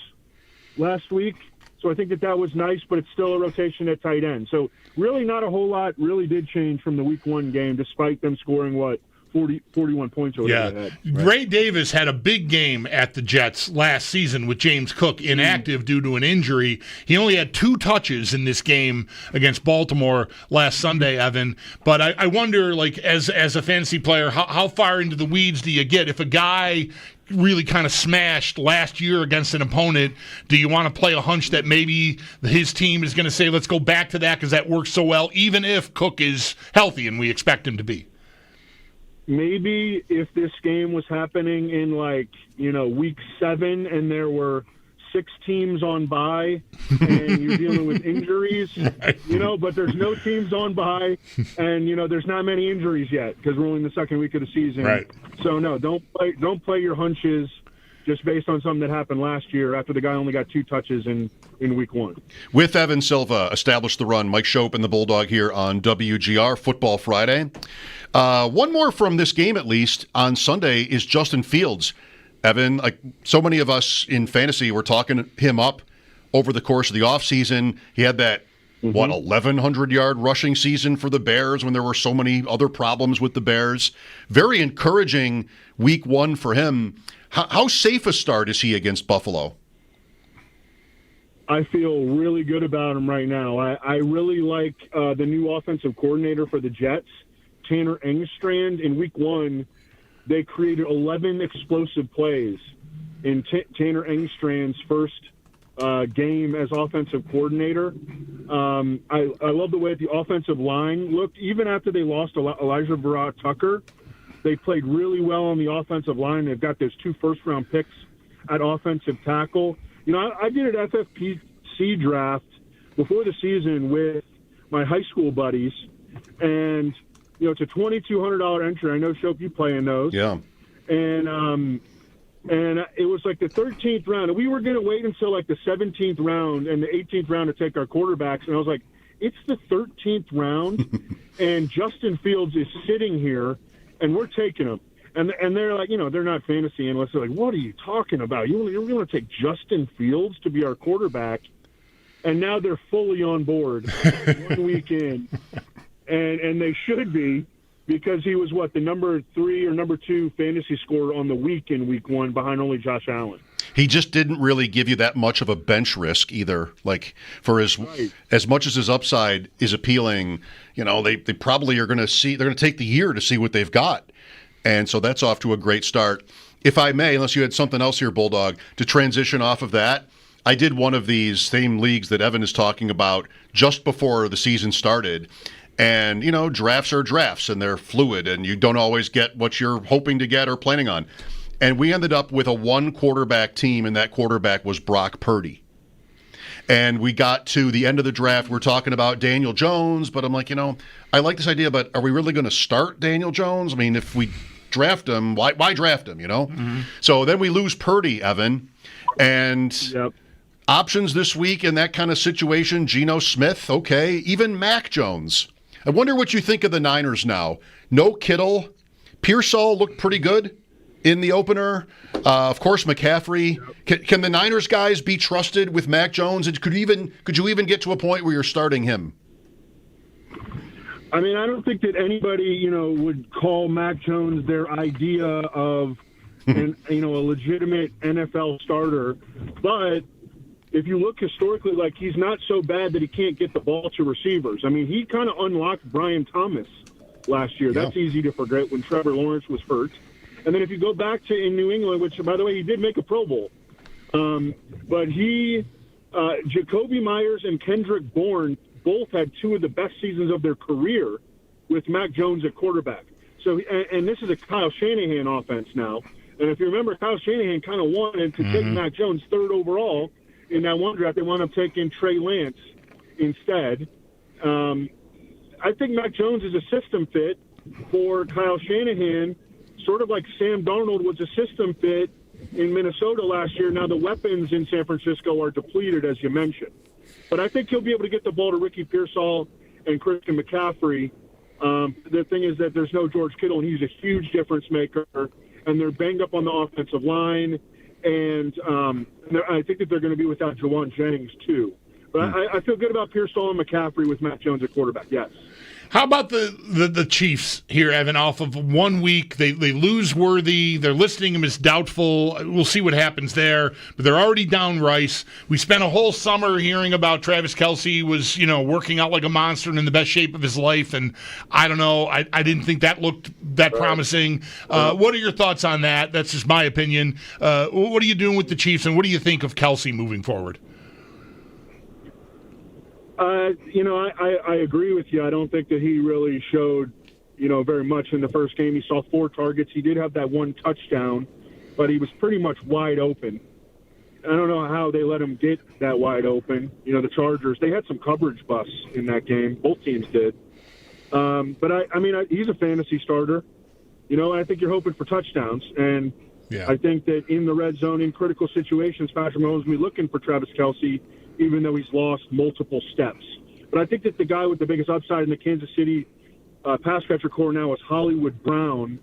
last week. So I think that was nice, but it's still a rotation at tight end. So really not a whole lot really did change from the Week 1 game, despite them scoring, 41 points over their head. Right. Ray Davis had a big game at the Jets last season with James Cook inactive due to an injury. He only had 2 touches in this game against Baltimore last Sunday, Evan. But I wonder, as a fantasy player, how far into the weeds do you get? If a guy really kind of smashed last year against an opponent, do you want to play a hunch that maybe his team is going to say, let's go back to that because that works so well, even if Cook is healthy and we expect him to be? Maybe if this game was happening in Week 7 and there were 6 teams on bye and you're dealing with injuries, but there's no teams on bye and there's not many injuries yet because we're only in the second week of the season. Right. So no, don't play your hunches just based on something that happened last year after the guy only got 2 touches in Week 1. With Evan Silva, Establish the Run, Mike Schopp and the Bulldog here on WGR Football Friday. One more from this game, at least, on Sunday is Justin Fields. Evan, so many of us in fantasy were talking him up over the course of the offseason. He had that, 1,100-yard rushing season for the Bears when there were so many other problems with the Bears. Very encouraging Week 1 for him. How safe a start is he against Buffalo? I feel really good about him right now. I really like the new offensive coordinator for the Jets, Tanner Engstrand. In Week 1, they created 11 explosive plays in Tanner Engstrand's first game as offensive coordinator. I love the way the offensive line looked. Even after they lost Elijah Tucker, they played really well on the offensive line. They've got those 2 first-round picks at offensive tackle. You know, I did an FFPC draft before the season with my high school buddies, and you know, it's a $2,200 entry. I know, Schopp, you play in those. Yeah. And it was like the 13th round, and we were going to wait until like the 17th round and the 18th round to take our quarterbacks. And I was like, it's the 13th round, and Justin Fields is sitting here, and we're taking him. And they're like, you know, they're not fantasy analysts. They're like, what are you talking about? You're going to take Justin Fields to be our quarterback? And now they're fully on board 1 week in. And they should be, because he was, the number 3 or number 2 fantasy scorer on the week in week 1 behind only Josh Allen. He just didn't really give you that much of a bench risk either. Like, for as much as his upside is appealing, you know, they probably are going to see, they're going to take the year to see what they've got. And so that's off to a great start. If I may, unless you had something else here, Bulldog, to transition off of that, I did one of these same leagues that Evan is talking about just before the season started. And, you know, drafts are drafts, and they're fluid, and you don't always get what you're hoping to get or planning on. And we ended up with a 1-quarterback team, and that quarterback was Brock Purdy. And we got to the end of the draft. We're talking about Daniel Jones, but I'm like, you know, I like this idea, but are we really going to start Daniel Jones? I mean, if we draft him, why draft him, you know? Mm-hmm. So then we lose Purdy, Evan, and options this week in that kind of situation, Geno Smith, okay, even Mac Jones. I wonder what you think of the Niners now. No Kittle. Pearsall looked pretty good in the opener. Of course, McCaffrey. Can the Niners guys be trusted with Mac Jones? And could you even get to a point where you're starting him? I mean, I don't think that anybody, you know, would call Mac Jones their idea of, a legitimate NFL starter. But if you look historically, like, he's not so bad that he can't get the ball to receivers. I mean, he kind of unlocked Brian Thomas last year. Yeah. That's easy to forget when Trevor Lawrence was hurt. And then if you go back to in New England, which, by the way, he did make a Pro Bowl, but Jacoby Myers and Kendrick Bourne both had 2 of the best seasons of their career with Mac Jones at quarterback. So, and this is a Kyle Shanahan offense now. And if you remember, Kyle Shanahan kind of wanted to take Mac Jones 3rd overall in that one draft. They wound up taking Trey Lance instead. I think Mac Jones is a system fit for Kyle Shanahan, sort of like Sam Darnold was a system fit in Minnesota last year. Now the weapons in San Francisco are depleted, as you mentioned. But I think he'll be able to get the ball to Ricky Pearsall and Christian McCaffrey. The thing is that there's no George Kittle, and he's a huge difference maker. And they're banged up on the offensive line. And I think that they're going to be without Jawan Jennings, too. But I feel good about Pearsall and McCaffrey with Mac Jones at quarterback, yes. How about the Chiefs here, Evan? Off of 1 week, they lose Worthy. They're listing him as doubtful. We'll see what happens there. But they're already down Rice. We spent a whole summer hearing about Travis Kelce was, working out like a monster and in the best shape of his life. And I don't know. I didn't think that looked that promising. What are your thoughts on that? That's just my opinion. What are you doing with the Chiefs, and what do you think of Kelce moving forward? I agree with you. I don't think that he really showed, very much in the first game. He saw 4 targets. He did have that 1 touchdown, but he was pretty much wide open. I don't know how they let him get that wide open. The Chargers, they had some coverage busts in that game. Both teams did. But he's a fantasy starter. I think you're hoping for touchdowns. And I think that in the red zone, in critical situations, Patrick Mahomes will be looking for Travis Kelce, even though he's lost multiple steps. But I think that the guy with the biggest upside in the Kansas City pass catcher core now is Hollywood Brown.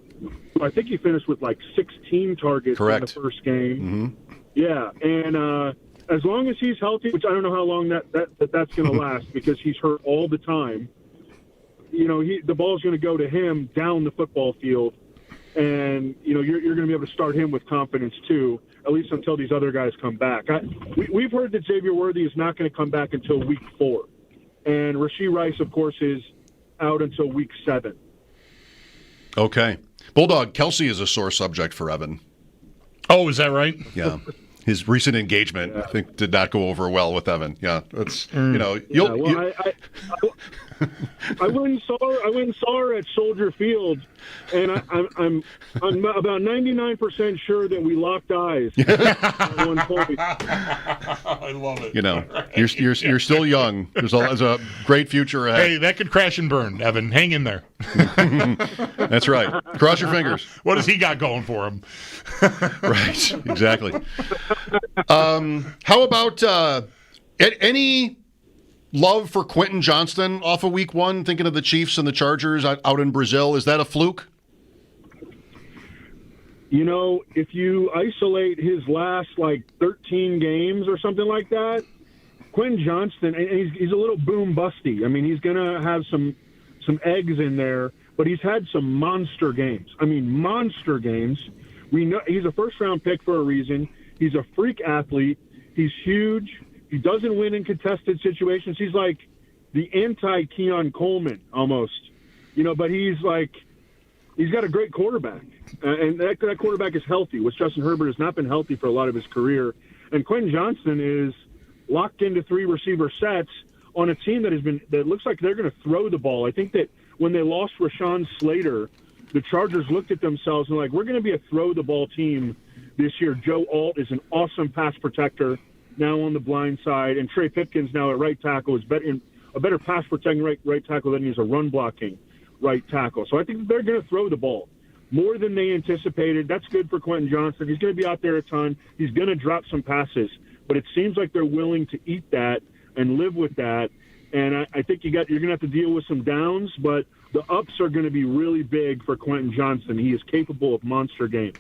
I think he finished with 16 targets in the first game. Mm-hmm. Yeah, and as long as he's healthy, which I don't know how long that's going to last because he's hurt all the time, the ball's going to go to him down the football field. And, you're going to be able to start him with confidence, too, at least until these other guys come back. We've heard that Xavier Worthy is not going to come back until week 4. And Rashee Rice, of course, is out until week 7. Okay. Bulldog, Kelce is a sore subject for Evan. Oh, is that right? Yeah. His recent engagement, I think, did not go over well with Evan. Yeah, that's I went and saw her at Soldier Field, and I'm about 99% sure that we locked eyes at one point. I love it. You're still young. There's a great future ahead. Hey, that could crash and burn, Evan. Hang in there. That's right. Cross your fingers. What has he got going for him? Right. Exactly. How about any love for Quentin Johnston off of week one, thinking of the Chiefs and the Chargers out in Brazil? Is that a fluke? If you isolate his last 13 games or something like that, Quentin Johnston, and he's a little boom busty. I mean, he's going to have some eggs in there, but he's had some monster games. I mean, monster games. We know he's a first-round pick for a reason. He's a freak athlete. He's huge. He doesn't win in contested situations. He's like the anti-Keon Coleman almost, but he's got a great quarterback. And that quarterback is healthy, which Justin Herbert has not been healthy for a lot of his career. And Quentin Johnston is locked into 3 receiver sets on a team that looks like they're going to throw the ball. I think that when they lost Rashawn Slater, the Chargers looked at themselves and we're going to be a throw the ball team this year. Joe Alt is an awesome pass protector now on the blind side, and Trey Pipkins now at right tackle is a better pass protecting right tackle than he's a run blocking right tackle. So I think they're going to throw the ball more than they anticipated. That's good for Quentin Johnston. He's going to be out there a ton. He's going to drop some passes, but it seems like they're willing to eat that and live with that. And I think you're going to have to deal with some downs, but the ups are going to be really big for Quentin Johnston. He is capable of monster games.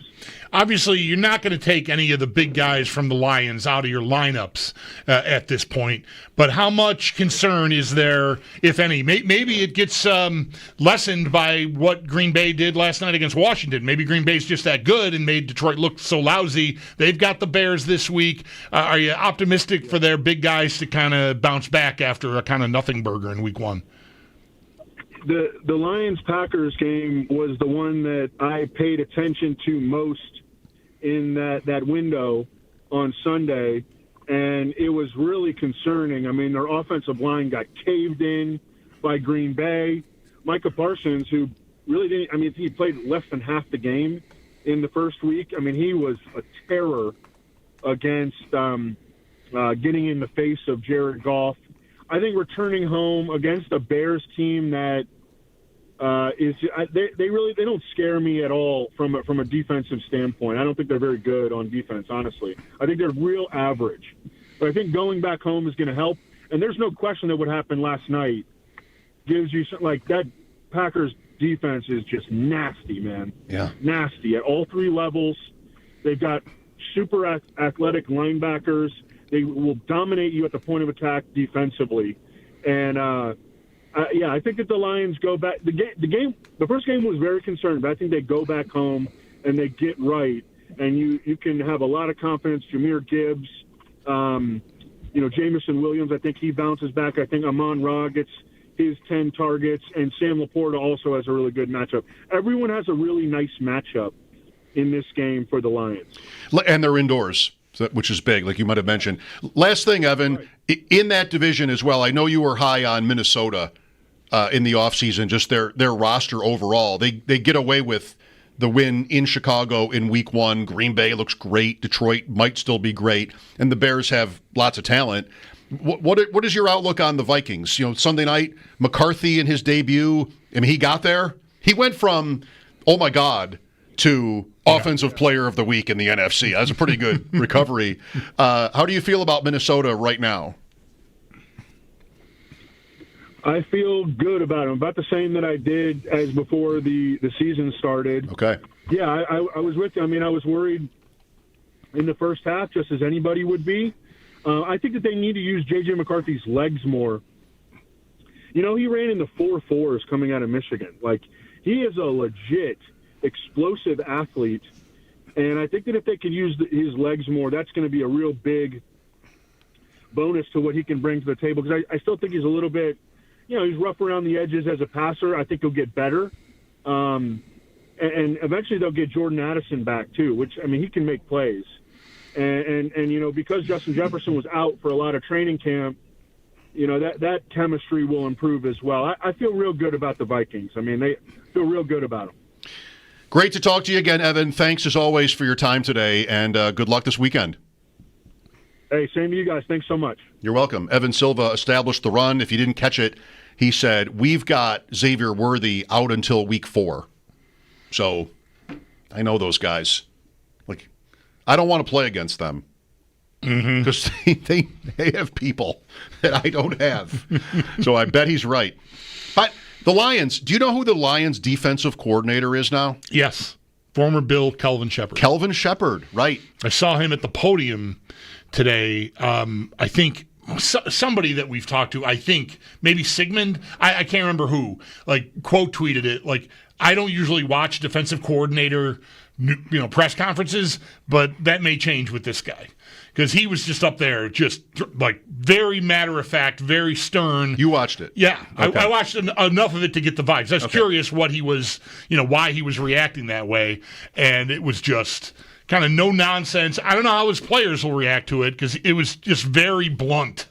Obviously, you're not going to take any of the big guys from the Lions out of your lineups at this point, but how much concern is there, if any? Maybe it gets lessened by what Green Bay did last night against Washington. Maybe Green Bay's just that good and made Detroit look so lousy. They've got the Bears this week. Are you optimistic for their big guys to kind of bounce back after a kind of nothing burger in week one? The Lions-Packers game was the one that I paid attention to most in that window on Sunday, and it was really concerning. I mean, their offensive line got caved in by Green Bay. Micah Parsons, who really didn't – I mean, he played less than half the game in the first week. I mean, he was a terror against getting in the face of Jared Goff. I think returning home against a Bears team that they don't scare me at all from a defensive standpoint. I don't think they're very good on defense, honestly. I think they're real average. But I think going back home is going to help. And there's no question that what happened last night gives you that Packers defense is just nasty, man. Yeah, nasty at all 3 levels. They've got super athletic linebackers. They will dominate you at the point of attack defensively, and I think that the Lions go back. The first game was very concerned, but I think they go back home and they get right, and you can have a lot of confidence. Jahmyr Gibbs, Jamison Williams. I think he bounces back. I think Amon-Ra gets his 10 targets, and Sam Laporta also has a really good matchup. Everyone has a really nice matchup in this game for the Lions, and they're indoors, which is big, like you might have mentioned. Last thing, Evan, in that division as well, I know you were high on Minnesota in the offseason, just their roster overall. They get away with the win in Chicago in week one. Green Bay looks great. Detroit might still be great. And the Bears have lots of talent. What is your outlook on the Vikings? Sunday night, McCarthy in his debut, I mean, he got there. He went from, oh my God, to Offensive Player of the Week in the NFC. That's a pretty good recovery. How do you feel about Minnesota right now? I feel good about them. About the same that I did as before the season started. Okay. Yeah, I was with you. I mean, I was worried in the first half, just as anybody would be. I think that they need to use J.J. McCarthy's legs more. He ran in the 4.4s coming out of Michigan. He is a legit explosive athlete, and I think that if they can use his legs more, that's going to be a real big bonus to what he can bring to the table, because I still think he's a little bit, he's rough around the edges as a passer. I think he'll get better, and and eventually they'll get Jordan Addison back too, which, I mean, he can make plays. And because Justin Jefferson was out for a lot of training camp, that chemistry will improve as well. I feel real good about the Vikings. I mean, they feel real good about them. Great to talk to you again, Evan. Thanks as always for your time today, and good luck this weekend. Hey, same to you guys. Thanks so much. You're welcome. Evan Silva established the run. If you didn't catch it, he said, we've got Xavier Worthy out until week 4. So I know those guys. Like, I don't want to play against them because they have people that I don't have. So I bet he's right. But the Lions, do you know who the Lions defensive coordinator is now? Yes. Former Bill Kelvin Shepard. Kelvin Shepard, right. I saw him at the podium today. I think somebody that we've talked to, I think maybe Sigmund, I can't remember who, quote tweeted it, I don't usually watch defensive coordinator press conferences, but that may change with this guy. Because he was just up there, just very matter of fact, very stern. You watched it? Yeah. Okay. I watched enough of it to get the vibes. I was curious what he was, why he was reacting that way. And it was just kind of no nonsense. I don't know how his players will react to it because it was just very blunt,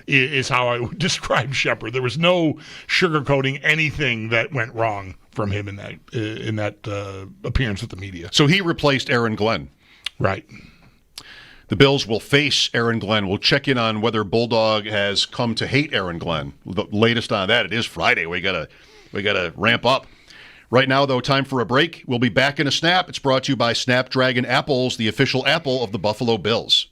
is how I would describe Shepard. There was no sugarcoating anything that went wrong from him in that appearance with the media. So he replaced Aaron Glenn. Right. The Bills will face Aaron Glenn. We'll check in on whether Bulldog has come to hate Aaron Glenn. The latest on that, it is Friday. We gotta ramp up. Right now, though, time for a break. We'll be back in a snap. It's brought to you by Snapdragon Apples, the official apple of the Buffalo Bills.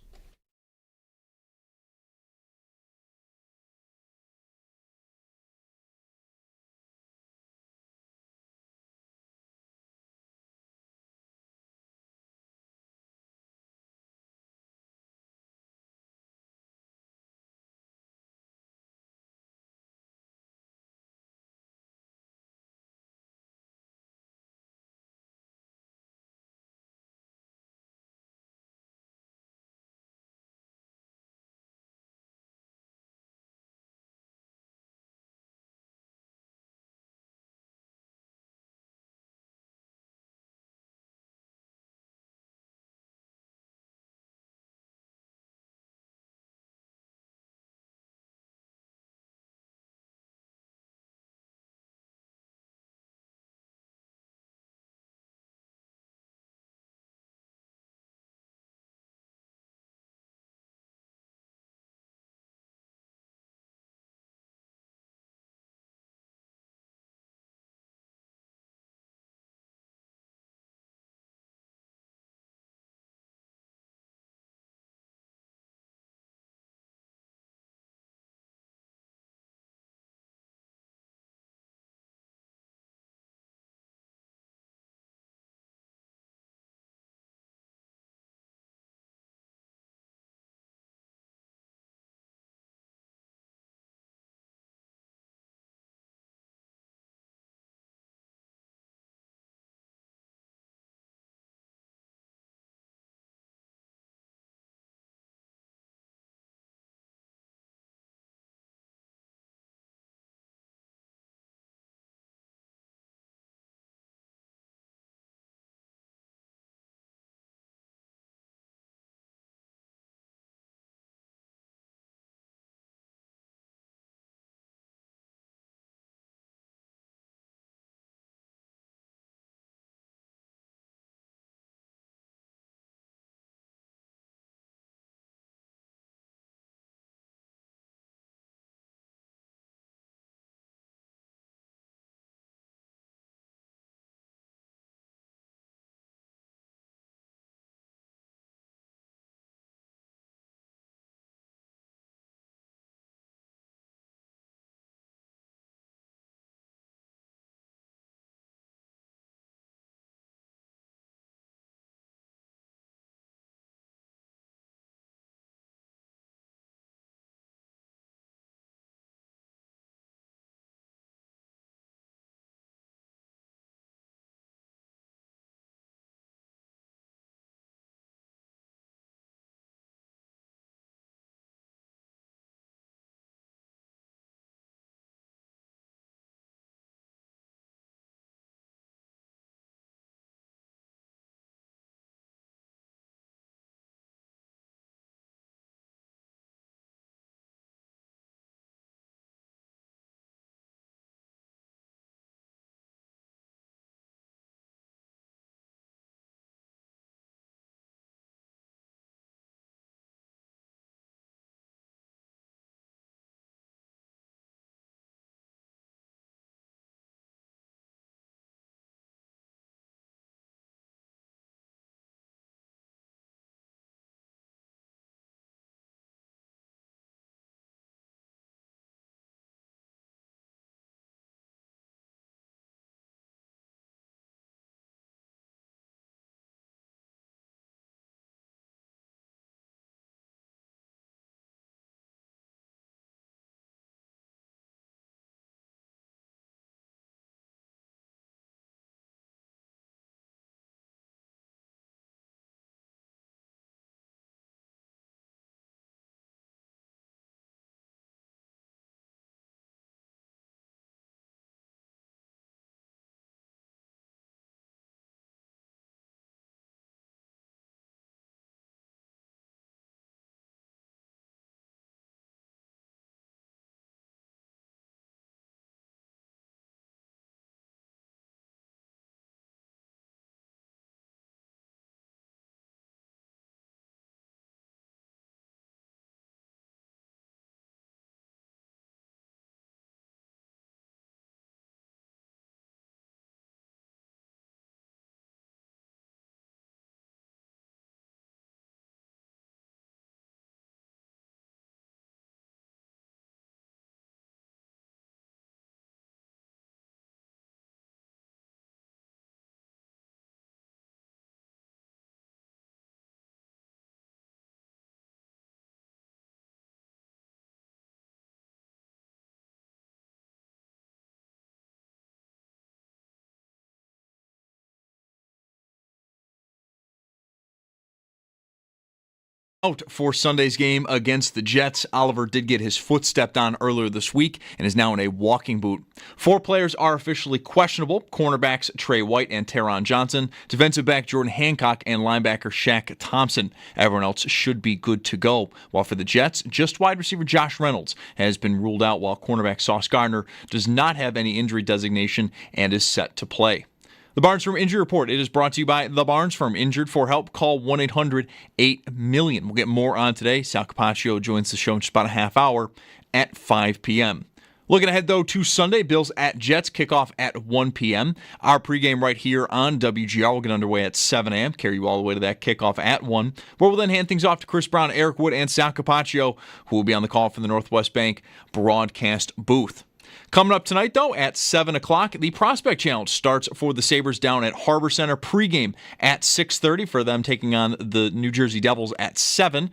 Out for Sunday's game against the Jets. Oliver did get his foot stepped on earlier this week and is now in a walking boot. 4 players are officially questionable: cornerbacks Trey White and Taron Johnson, defensive back Jordan Hancock, and linebacker Shaq Thompson. Everyone else should be good to go. While for the Jets, just wide receiver Josh Reynolds has been ruled out, while cornerback Sauce Gardner does not have any injury designation and is set to play. The Barnes Firm Injury Report. It is brought to you by The Barnes Firm. Injured? For help, call 1-800-8-MILLION. We'll get more on today. Sal Capaccio joins the show in just about a half hour at 5 p.m. Looking ahead, though, to Sunday, Bills at Jets, kickoff at 1 p.m. Our pregame right here on WGR will get underway at 7 a.m., carry you all the way to that kickoff at 1, where we'll then hand things off to Chris Brown, Eric Wood, and Sal Capaccio, who will be on the call from the Northwest Bank broadcast booth. Coming up tonight, though, at 7 o'clock, the Prospect Challenge starts for the Sabres down at Harbor Center. Pregame at 6:30 for them taking on the New Jersey Devils at 7.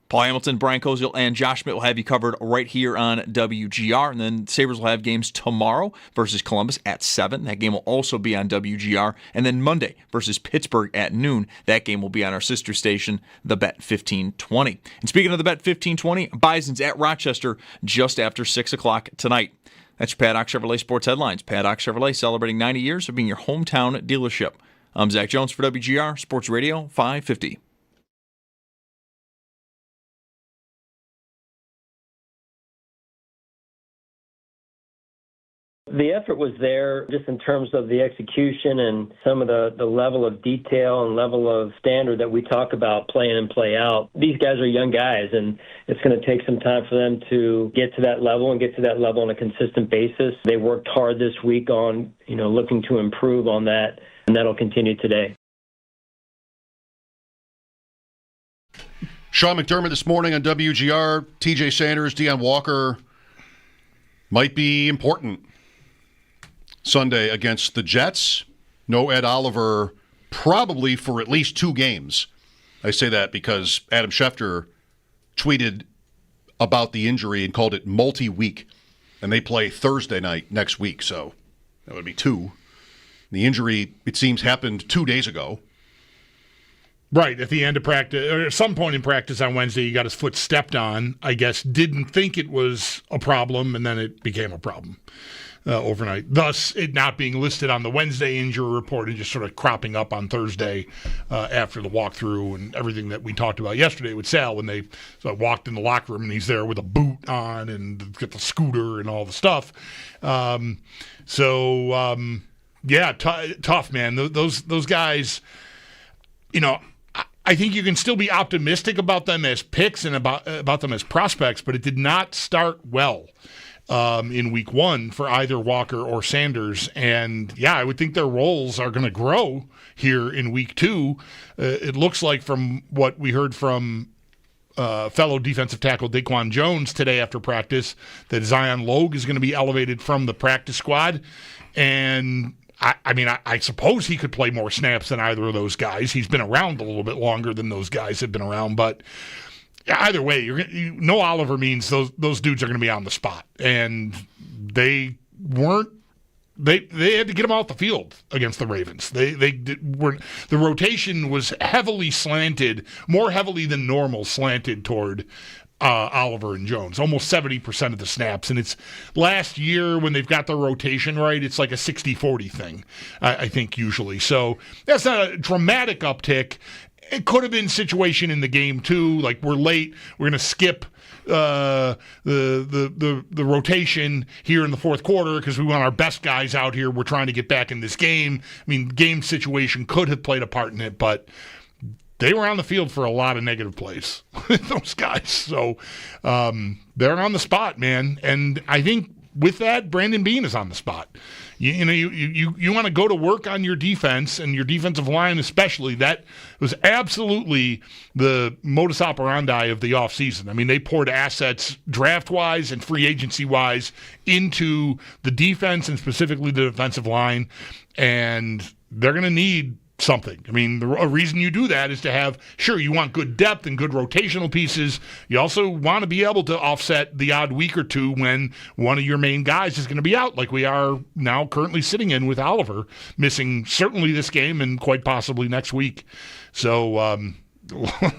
Paul Hamilton, Brian Koziel, and Josh Schmidt will have you covered right here on WGR. And then Sabres will have games tomorrow versus Columbus at 7. That game will also be on WGR. And then Monday versus Pittsburgh at noon. That game will be on our sister station, the Bet 1520. And speaking of the Bet 1520, Bison's at Rochester just after 6 o'clock tonight. That's your Paddock Chevrolet Sports Headlines. Paddock Chevrolet celebrating 90 years of being your hometown dealership. I'm Zach Jones for WGR Sports Radio 550. The effort was there just in terms of the execution and some of the level of detail and level of standard that we talk about play in and play out. These guys are young guys, and it's going to take some time for them to get to that level and get to that level on a consistent basis. They worked hard this week on, looking to improve on that, and that'll continue today. Sean McDermott this morning on WGR. TJ Sanders, Deion Walker might be important Sunday against the Jets. No Ed Oliver probably for at least 2 games. I say that because Adam Schefter tweeted about the injury and called it multi-week. And they play Thursday night next week, so that would be 2. The injury, it seems, happened 2 days ago. Right, at the end of practice, or at some point in practice on Wednesday, he got his foot stepped on. I guess didn't think it was a problem, and then it became a problem overnight. Thus, it not being listed on the Wednesday injury report and just sort of cropping up on Thursday after the walkthrough and everything that we talked about yesterday with Sal when they walked in the locker room and he's there with a boot on and got the scooter and all the stuff. Yeah, tough, man. Those guys, I think you can still be optimistic about them as picks and about them as prospects, but it did not start well in week 1 for either Walker or Sanders. And, yeah, I would think their roles are going to grow here in week 2. It looks like from what we heard from fellow defensive tackle Daquan Jones today after practice that Zion Logue is going to be elevated from the practice squad. And I suppose he could play more snaps than either of those guys. He's been around a little bit longer than those guys have been around. But either way, no Oliver means those dudes are going to be on the spot. And they weren't. They had to get them off the field against the Ravens. The rotation was heavily slanted, more heavily than normal slanted toward Oliver and Jones, almost 70% of the snaps. And it's last year when they've got the rotation right, it's like a 60-40 thing, I think, usually. So that's not a dramatic uptick. It could have been a situation in the game, too, like we're late, we're going to skip the rotation here in the fourth quarter because we want our best guys out here. We're trying to get back in this game. I mean, game situation could have played a part in it, but they were on the field for a lot of negative plays, those guys. So they're on the spot, man. And I think with that, Brandon Beane is on the spot. You want to go to work on your defense and your defensive line especially. That was absolutely the modus operandi of the offseason. I mean, they poured assets draft-wise and free agency-wise into the defense and specifically the defensive line, and they're going to need something. I mean, a reason you do that is to have, sure, you want good depth and good rotational pieces. You also want to be able to offset the odd week or two when one of your main guys is going to be out, like we are now currently sitting in with Oliver, missing certainly this game and quite possibly next week. So,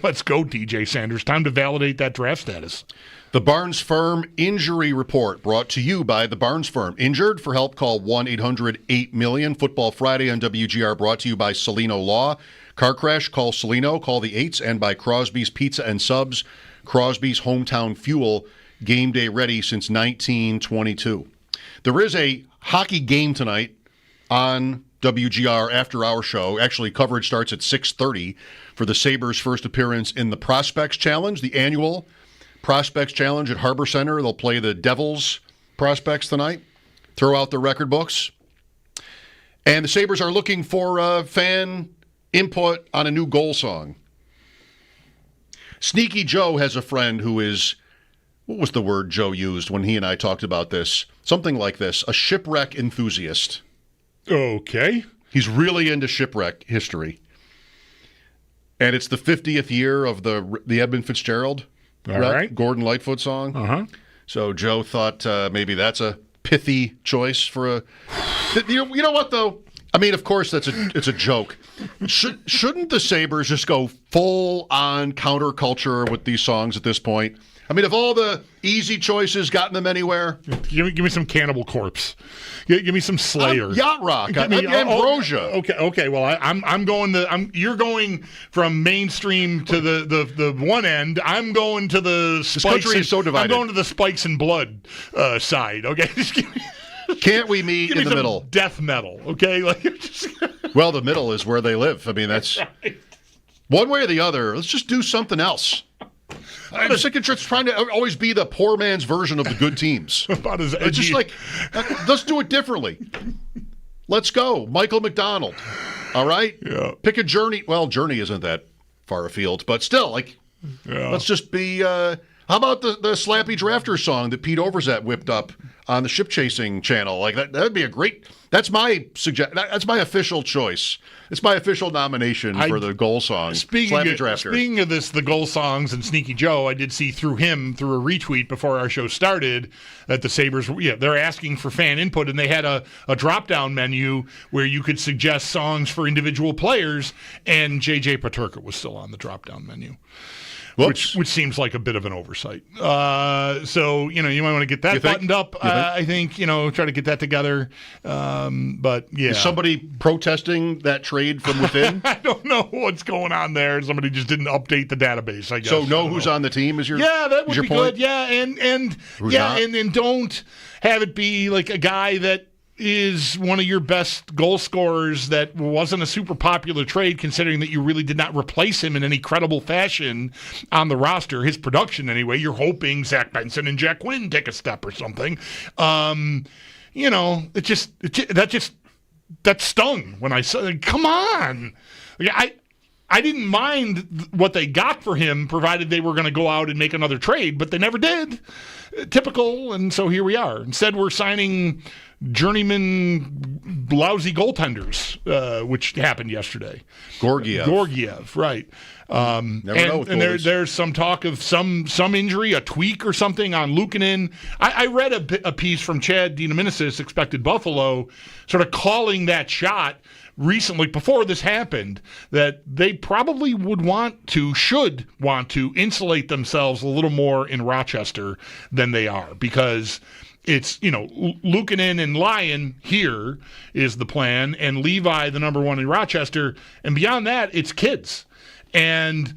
Let's go, DJ Sanders. Time to validate that draft status. The Barnes Firm Injury Report, brought to you by the Barnes Firm. Injured? For help, call 1-800-8-million. Football Friday on WGR, brought to you by Celino Law. Car crash? Call Celino. Call the 8s. And by Crosby's Pizza and Subs. Crosby's Hometown Fuel. Game day ready since 1922. There is a hockey game tonight on WGR after our show. Actually, coverage starts at 6:30 for the Sabres' first appearance in the Prospects Challenge, the annual Prospects Challenge at Harbor Center. They'll play the Devils Prospects tonight, throw out the record books. And the Sabres are looking for fan input on a new goal song. Sneaky Joe has a friend who is, what was the word Joe used when he and I talked about this? Something like this, a shipwreck enthusiast. Okay. He's really into shipwreck history. And it's the 50th year of the Edmund Fitzgerald Gordon Lightfoot song. Uh-huh. So Joe thought maybe that's a pithy choice for a... You know what, though? I mean, of course, it's a joke. Shouldn't the Sabres just go full-on counterculture with these songs at this point? I mean, have all the easy choices gotten them anywhere? Give me some Cannibal Corpse. Give me some Slayer. Yacht Rock. Ambrosia. Okay. Well, I'm going to. You're going from mainstream to the one end. I'm going to the spikes. This country is so divided. I'm going to the Spikes and Blood side. Okay. Can't we meet in the middle? Death metal. Okay. Well, the middle is where they live. I mean, that's one way or the other. Let's just do something else. I'm sick of trying to always be the poor man's version of the good teams. About as edgy. It's just like, let's do it differently. Let's go. Michael McDonald. All right? Yeah. Pick a Journey. Well, Journey isn't that far afield, but still, let's just be, how about the Slappy Drafter song that Pete Overzet whipped up on the Ship Chasing channel? Like, that'd be a great, that's my official choice. It's my official nomination for the goal song. Slappy Drafter. Speaking of this, the goal songs and Sneaky Joe, I did see through a retweet before our show started that the Sabres, they're asking for fan input, and they had a drop-down menu where you could suggest songs for individual players, and J.J. Paterka was still on the drop-down menu. Which seems like a bit of an oversight. So, you might want to get that buttoned up. I think, try to get that together. But, yeah. Is somebody protesting that trade from within? I don't know what's going on there. Somebody just didn't update the database, I guess. So, who's on the team is your that would be point? good. Yeah, and don't have it be like a guy that is one of your best goal scorers that wasn't a super popular trade, considering that you really did not replace him in any credible fashion on the roster. His production, anyway. You're hoping Zach Benson and Jack Quinn take a step or something. That stung when I saw. Come on, I didn't mind what they got for him, provided they were going to go out and make another trade, but they never did. Typical, and so here we are. Instead, we're signing journeyman lousy goaltenders, which happened yesterday. Gorgiev, right. There's some talk of some injury, a tweak or something on Luukkonen. I read a piece from Chad Dinaminis, Expected Buffalo, sort of calling that shot recently, before this happened, that they probably should want to insulate themselves a little more in Rochester than they are, because it's, Luukkonen and Lyon here is the plan, and Levi the number one in Rochester, and beyond that, it's kids. And,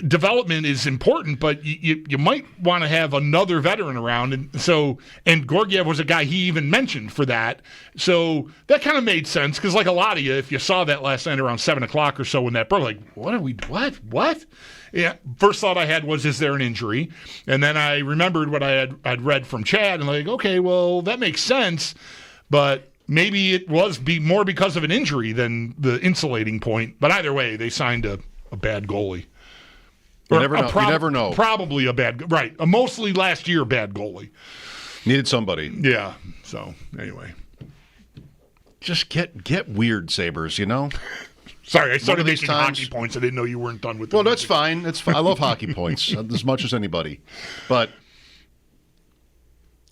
development is important, but you might want to have another veteran around. And Gorgiev was a guy he even mentioned for that. So that kind of made sense, because like a lot of you, if you saw that last night around 7 o'clock or so when that broke, like, what? Yeah. First thought I had was, is there an injury? And then I remembered what I'd read from Chad, and like, okay, well, that makes sense. But maybe it was more because of an injury than the insulating point. But either way, they signed a bad goalie. You never know. Probably a bad, right? A mostly last year bad goalie. Needed somebody. Yeah. So anyway, just get weird, Sabres. Sorry, I started making hockey points. I didn't know you weren't done with them. Well, that's fine. I love hockey points as much as anybody, but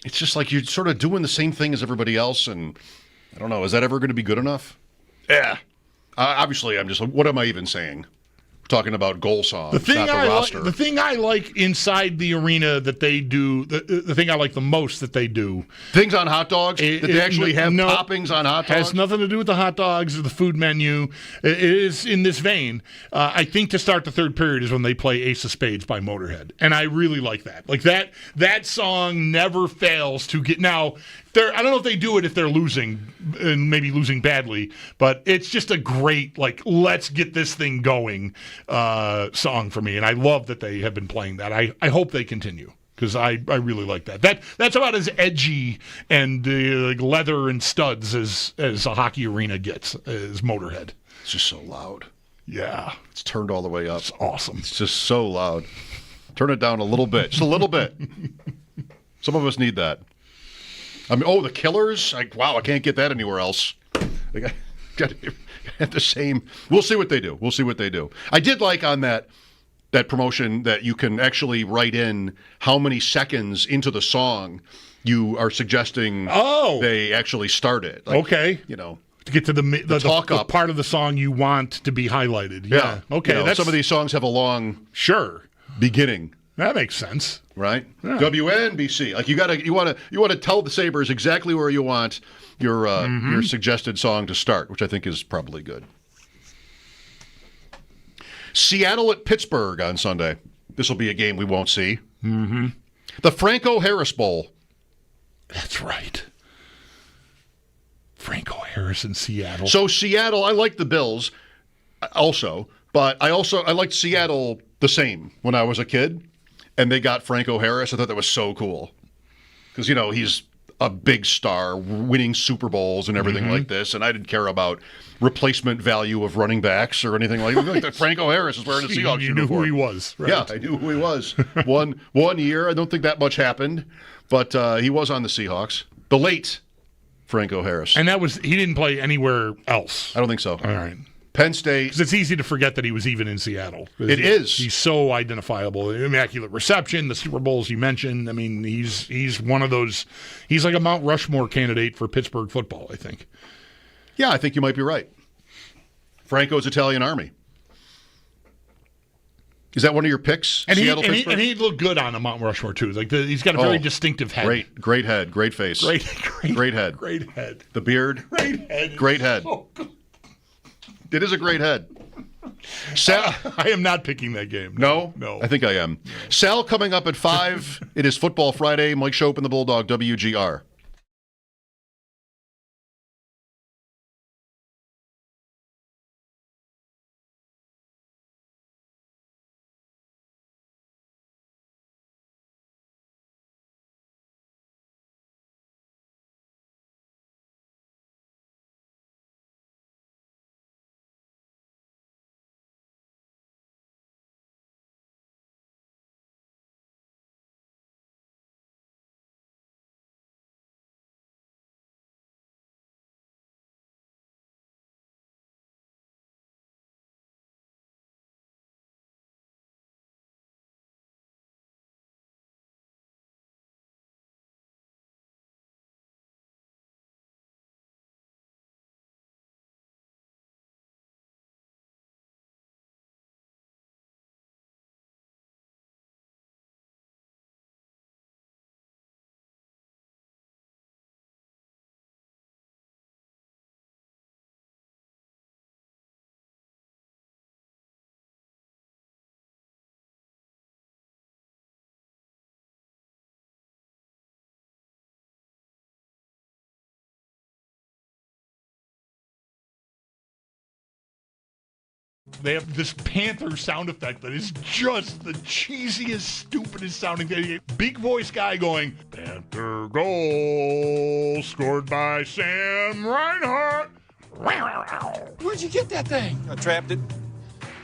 it's just like you're sort of doing the same thing as everybody else, and I don't know. Is that ever going to be good enough? Yeah. Obviously, I'm just. What am I even saying? talking about goal songs, the thing not the roster. The thing I like inside the arena that they do, the thing I like the most that they do. Things on hot dogs? That they actually have toppings on hot dogs? Has nothing to do with the hot dogs or the food menu. It is in this vein. I think to start the third period is when they play Ace of Spades by Motorhead. And I really like that. Like that song never fails to get. Now, I don't know if they do it if they're losing, and maybe losing badly, but it's just a great, like, let's get this thing going song for me. And I love that they have been playing that. I hope they continue, because I really like that. That's about as edgy and like leather and studs as a hockey arena gets, as Motorhead. It's just so loud. Yeah. It's turned all the way up. It's awesome. It's just so loud. Turn it down a little bit. Just a little bit. Some of us need that. I mean, the Killers? Wow, I can't get that anywhere else. I got the same. We'll see what they do. I did like on that promotion that you can actually write in how many seconds into the song you are suggesting they actually started. Like, okay. To get to the part of the song you want to be highlighted. Yeah. Okay. Some of these songs have a long beginning. That makes sense. Right? Yeah. WNBC. Like you want to tell the Sabres exactly where you want your suggested song to start, which I think is probably good. Seattle at Pittsburgh on Sunday. This will be a game we won't see. Mm-hmm. The Franco Harris Bowl. That's right. Franco Harris in Seattle. So Seattle, I like the Bills also, but I liked Seattle the same when I was a kid. And they got Franco Harris. I thought that was so cool. Because, he's a big star, winning Super Bowls and everything like this. And I didn't care about replacement value of running backs or anything like that. Franco Harris is wearing a Seahawks uniform. You knew who he was, right? Yeah, I knew who he was. One year. I don't think that much happened. But he was on the Seahawks. The late Franco Harris. And he didn't play anywhere else. I don't think so. All right. Penn State. Because it's easy to forget that he was even in Seattle. Is. He's so identifiable. Immaculate reception, the Super Bowls you mentioned. I mean, he's one of those. He's like a Mount Rushmore candidate for Pittsburgh football, I think. Yeah, I think you might be right. Franco's Italian Army. Is that one of your picks? And Seattle, Pittsburgh? And he'd look good on a Mount Rushmore, too. Like he's got a very distinctive head. Great head. Great face. Great head. Great head. The beard. Great head. Great head. Oh, God. It is a great head. Sal, I am not picking that game. No? No. I think I am. Yeah. Sal coming up at 5. It is Football Friday. Mike Schopp and the Bulldog, WGR. They have this Panther sound effect that is just the cheesiest, stupidest sounding thing. Big voice guy going, Panther goal scored by Sam Reinhart. Where'd you get that thing? I trapped it.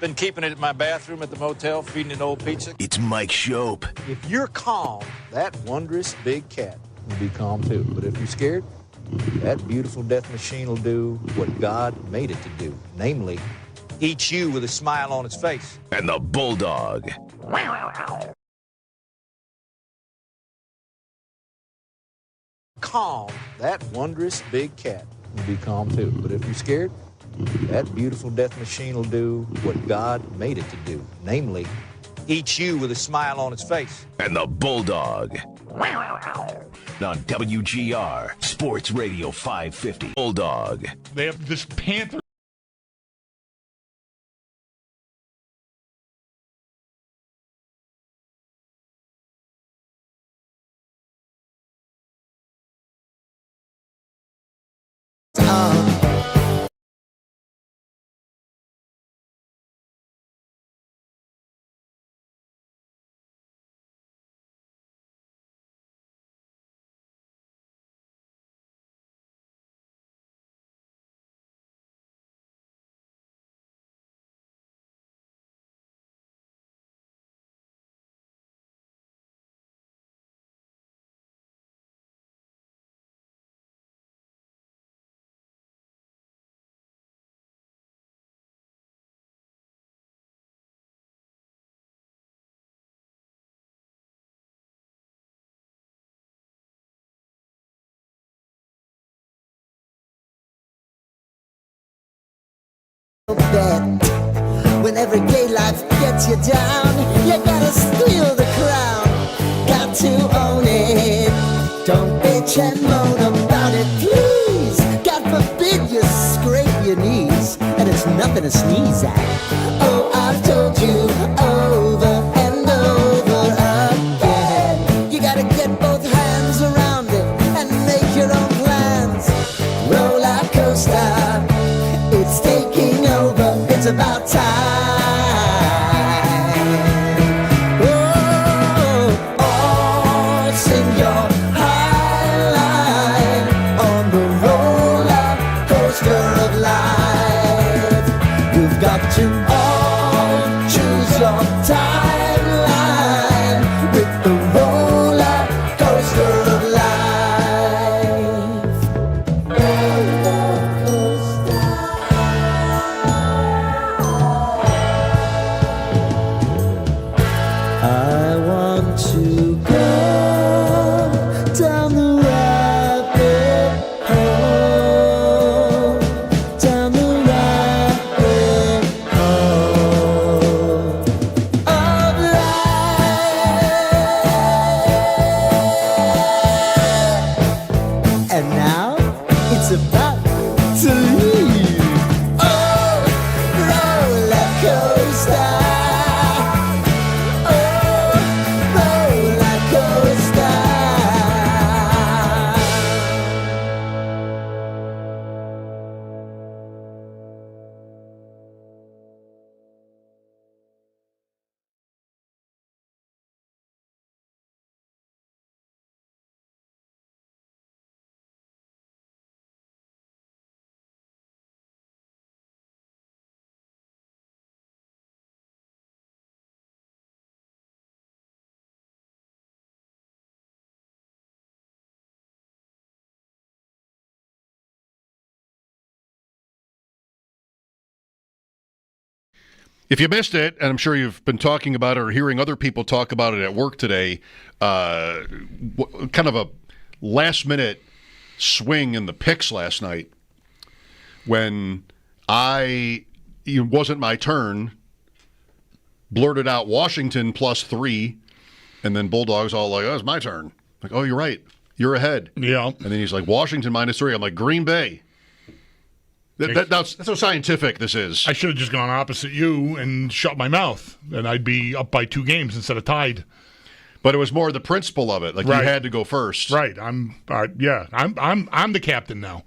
Been keeping it in my bathroom at the motel, feeding it old pizza. It's Mike Schopp. If you're calm, that wondrous big cat will be calm too. But if you're scared, that beautiful death machine will do what God made it to do. Namely, eat you with a smile on its face. And the Bulldog. Calm, that wondrous big cat will be calm too. But if you're scared, That beautiful death machine will do what God made it to do, namely, eat you with a smile on its face. And the Bulldog. On WGR Sports Radio 550. Bulldog. They have this Panther. Bet when everyday life gets you down, you gotta steal the crown, got to own it. Don't bitch and moan about it, please. God forbid you scrape your knees, and it's nothing to sneeze at. Oh, I've told you over and over again, you gotta get both hands around it and make your own plans. Roller coaster, it's taking over, it's about time. Oh, sing your high line on the roller coaster of life. You've got to all choose your timeline with the roller coaster of life. Roller coaster. I want to go down the rabbit hole, down the rabbit hole of life. And now it's about to leave. Oh, roller coaster. If you missed it, and I'm sure you've been talking about it or hearing other people talk about it at work today, kind of a last-minute swing in the picks last night when it wasn't my turn, blurted out Washington +3, and then Bulldog's all like, oh, it's my turn. Like, oh, you're right. You're ahead. Yeah. And then he's like, Washington -3. I'm like, Green Bay. That's how scientific this is. I should have just gone opposite you and shut my mouth, and I'd be up by 2 games instead of tied. But it was more the principle of it. Like, right. You had to go first. Right. I'm the captain now.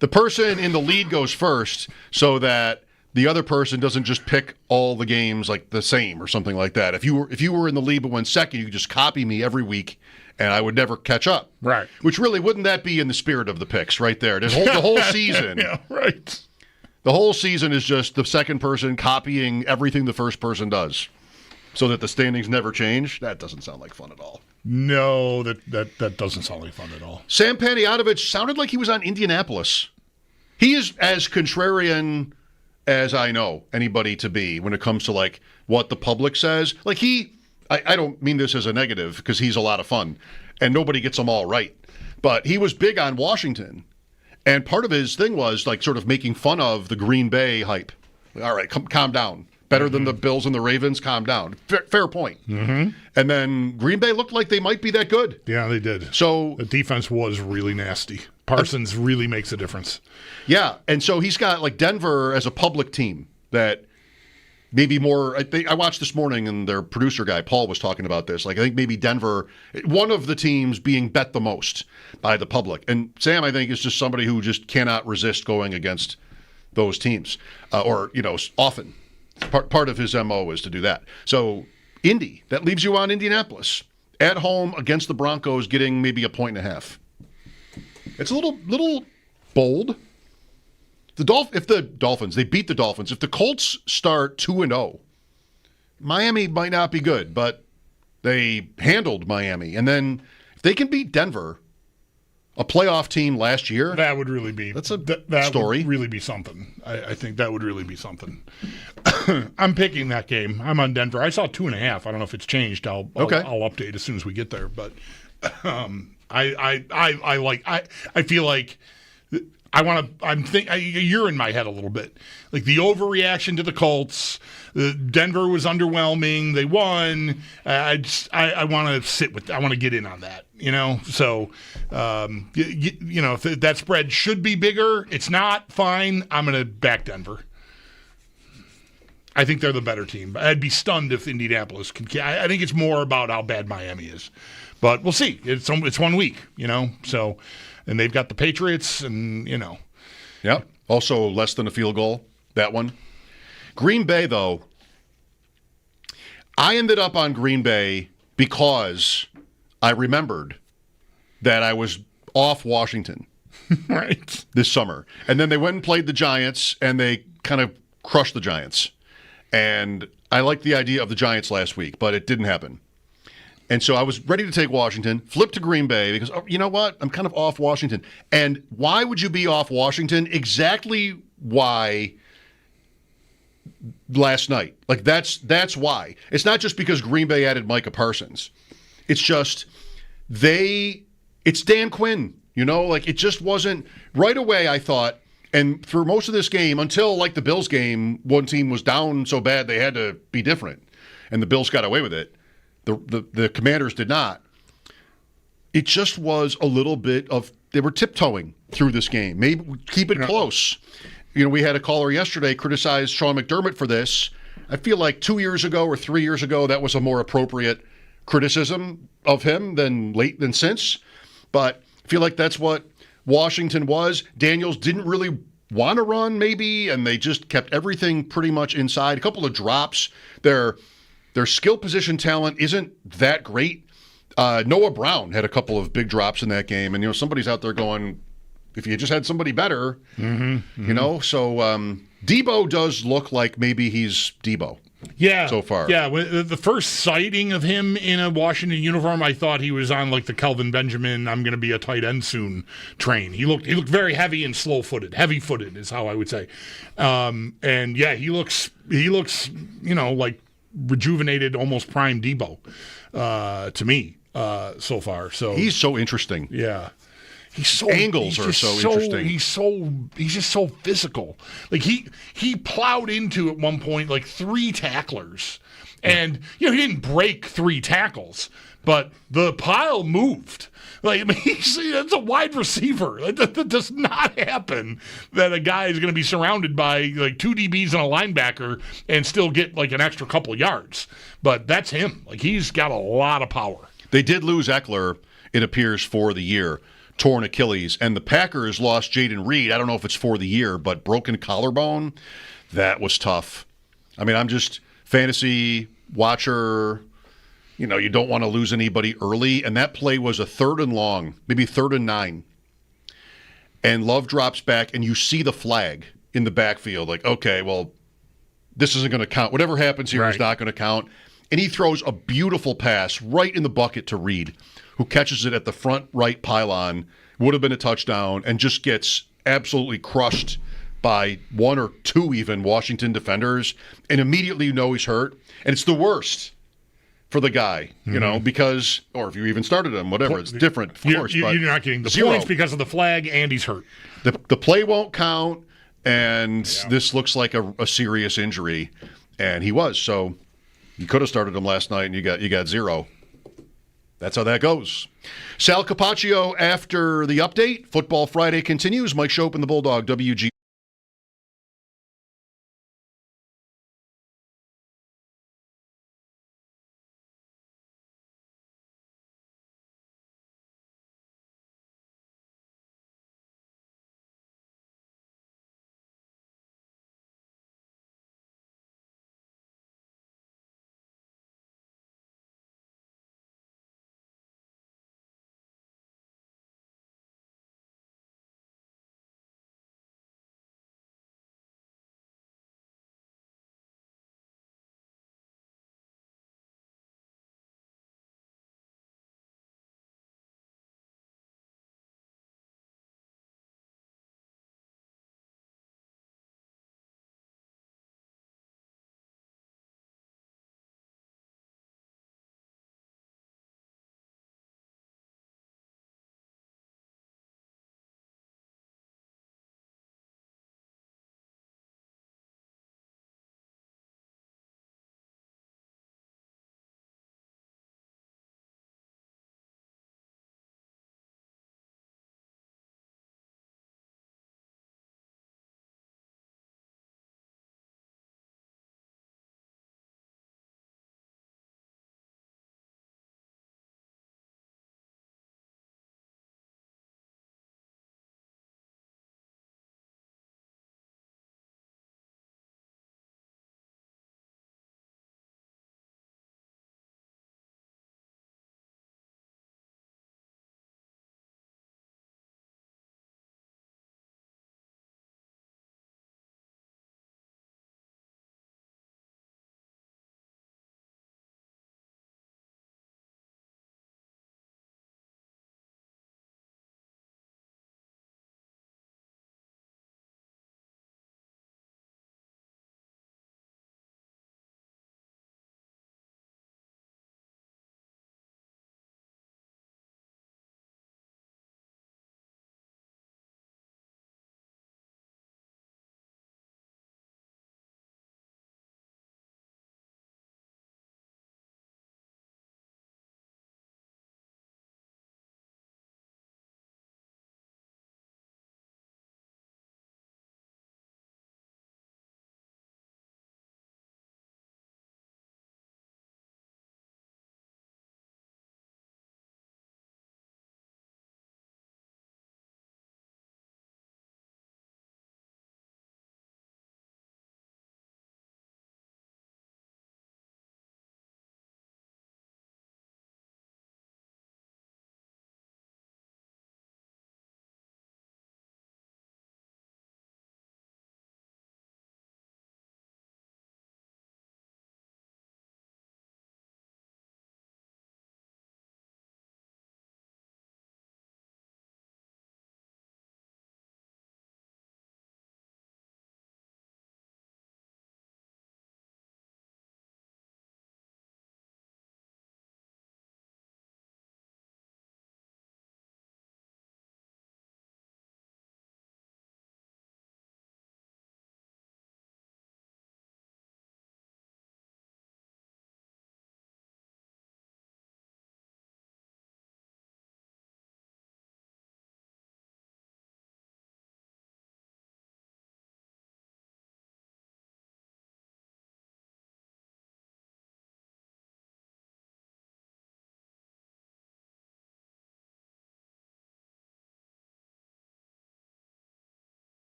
The person in the lead goes first so that the other person doesn't just pick all the games like the same or something like that. If you were in the lead but went second, you could just copy me every week, and I would never catch up. Right. Which really, wouldn't that be in the spirit of the picks right there? The whole season. Yeah, right. The whole season is just the second person copying everything the first person does so that the standings never change. That doesn't sound like fun at all. No, that doesn't sound like fun at all. Sam Panayotovich sounded like he was on Indianapolis. He is as contrarian as I know anybody to be when it comes to like what the public says. Like I don't mean this as a negative because he's a lot of fun and nobody gets them all right. But he was big on Washington. And part of his thing was like sort of making fun of the Green Bay hype. All right, calm down. Better than the Bills and the Ravens, calm down. Fair point. Mm-hmm. And then Green Bay looked like they might be that good. Yeah, they did. So the defense was really nasty. Parsons really makes a difference. Yeah, and so he's got like Denver as a public team that maybe more. I watched this morning, and their producer guy Paul was talking about this. Like I think maybe Denver, one of the teams being bet the most by the public, and Sam I think is just somebody who just cannot resist going against those teams, or often. Part of his MO is to do that. So Indy, that leaves you on Indianapolis at home against the Broncos, getting maybe 1.5. It's a little bold. If the Dolphins, they beat the Dolphins. If the Colts start 2-0, Miami might not be good, but they handled Miami. And then if they can beat Denver, a playoff team last year, that would really be that story. Would really be something. I think that would really be something. I'm picking that game. I'm on Denver. I saw 2.5. I don't know if it's changed. I'll update as soon as we get there. But I feel like you're in my head a little bit. Like the overreaction to the Colts. Denver was underwhelming. They won. I want to sit with. I want to get in on that. So if that spread should be bigger, it's not. Fine. I'm going to back Denver. I think they're the better team. I'd be stunned if Indianapolis can. I think it's more about how bad Miami is, but we'll see. It's 1 week, So, and they've got the Patriots, and Yeah. Also less than a field goal. That one. Green Bay, though. I ended up on Green Bay because I remembered that I was off Washington right this summer, and then they went and played the Giants, and they kind of crushed the Giants. And I liked the idea of the Giants last week, but it didn't happen. And so I was ready to take Washington, flip to Green Bay because, you know what? I'm kind of off Washington. And why would you be off Washington? Exactly why last night. Like, that's why. It's not just because Green Bay added Micah Parsons. It's just it's Dan Quinn, Like, it just wasn't right away, I thought. And for most of this game, until like the Bills game, one team was down so bad they had to be different, and the Bills got away with it. The Commanders did not. It just was a little bit of they were tiptoeing through this game. Maybe keep it close. We had a caller yesterday criticize Sean McDermott for this. I feel like 2 years ago or 3 years ago that was a more appropriate criticism of him than since. But I feel like that's what Washington was. Daniels didn't really want to run, maybe, and they just kept everything pretty much inside. A couple of drops. Their skill position talent isn't that great. Noah Brown had a couple of big drops in that game, and somebody's out there going, if you just had somebody better, So Debo does look like maybe he's Debo. Yeah. So far. Yeah. The first sighting of him in a Washington uniform, I thought he was on like the Kelvin Benjamin, I'm going to be a tight end soon train. He looked very heavy and slow-footed. Heavy-footed is how I would say. And yeah, he looks like rejuvenated, almost prime Debo to me so far. So he's so interesting. Yeah. Angles are so interesting. He's just so physical. Like he plowed into at one point like 3 tacklers, and he didn't break 3 tackles, but the pile moved. Like that's a wide receiver. That does not happen. That a guy is going to be surrounded by like 2 DBs and a linebacker and still get like an extra couple yards. But that's him. Like he's got a lot of power. They did lose Eckler, it appears, for the year. Torn Achilles, and the Packers lost Jaden Reed. I don't know if it's for the year, but broken collarbone, that was tough. I mean, I'm just fantasy watcher. You don't want to lose anybody early, and that play was a 3rd and long, maybe 3rd and 9. And Love drops back, and you see the flag in the backfield. Like, okay, well, this isn't going to count. Whatever happens here is not going to count. And he throws a beautiful pass right in the bucket to Reed, who catches it at the front right pylon, would have been a touchdown, and just gets absolutely crushed by 1 or 2 even Washington defenders, and immediately he's hurt. And it's the worst for the guy, you know, because, or if you even started him, whatever, it's different, of course. But You're not getting the 0. points because of the flag, and he's hurt. The play won't count, and this looks like a serious injury, and he was. So you could have started him last night, and you got 0. That's how that goes. Sal Capaccio after the update. Football Friday continues. Mike Schopp and the Bulldog, WG.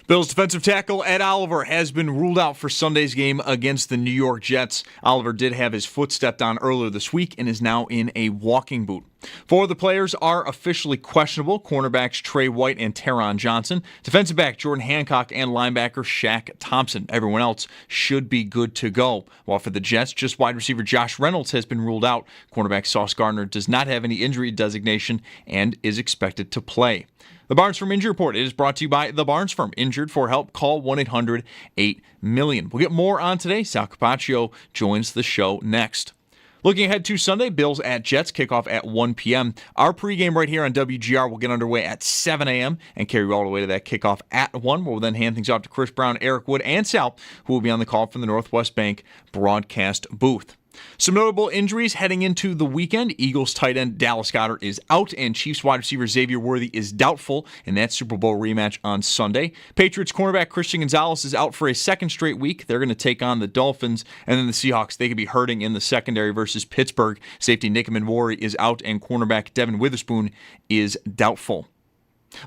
Bills defensive tackle Ed Oliver has been ruled out for Sunday's game against the New York Jets. Oliver did have his foot stepped on earlier this week and is now in a walking boot. Four of the players are officially questionable: cornerbacks Trey White and Taron Johnson, defensive back Jordan Hancock, and linebacker Shaq Thompson. Everyone else should be good to go. While for the Jets, just wide receiver Josh Reynolds has been ruled out. Cornerback Sauce Gardner does not have any injury designation and is expected to play. The Barnes Firm Injury Report is brought to you by The Barnes Firm. Injured for help, call 1-800-8-MILLION. We'll get more on today. Sal Capaccio joins the show next. Looking ahead to Sunday, Bills at Jets, kickoff at 1 p.m. Our pregame right here on WGR will get underway at 7 a.m. and carry all the way to that kickoff at 1. We'll then hand things off to Chris Brown, Eric Wood, and Sal, who will be on the call from the Northwest Bank broadcast booth. Some notable injuries heading into the weekend. Eagles tight end Dallas Goedert is out, and Chiefs wide receiver Xavier Worthy is doubtful in that Super Bowl rematch on Sunday. Patriots cornerback Christian Gonzalez is out for a second straight week. They're going to take on the Dolphins, and then the Seahawks, they could be hurting in the secondary versus Pittsburgh. Safety Nick Manwari is out, and cornerback Devin Witherspoon is doubtful.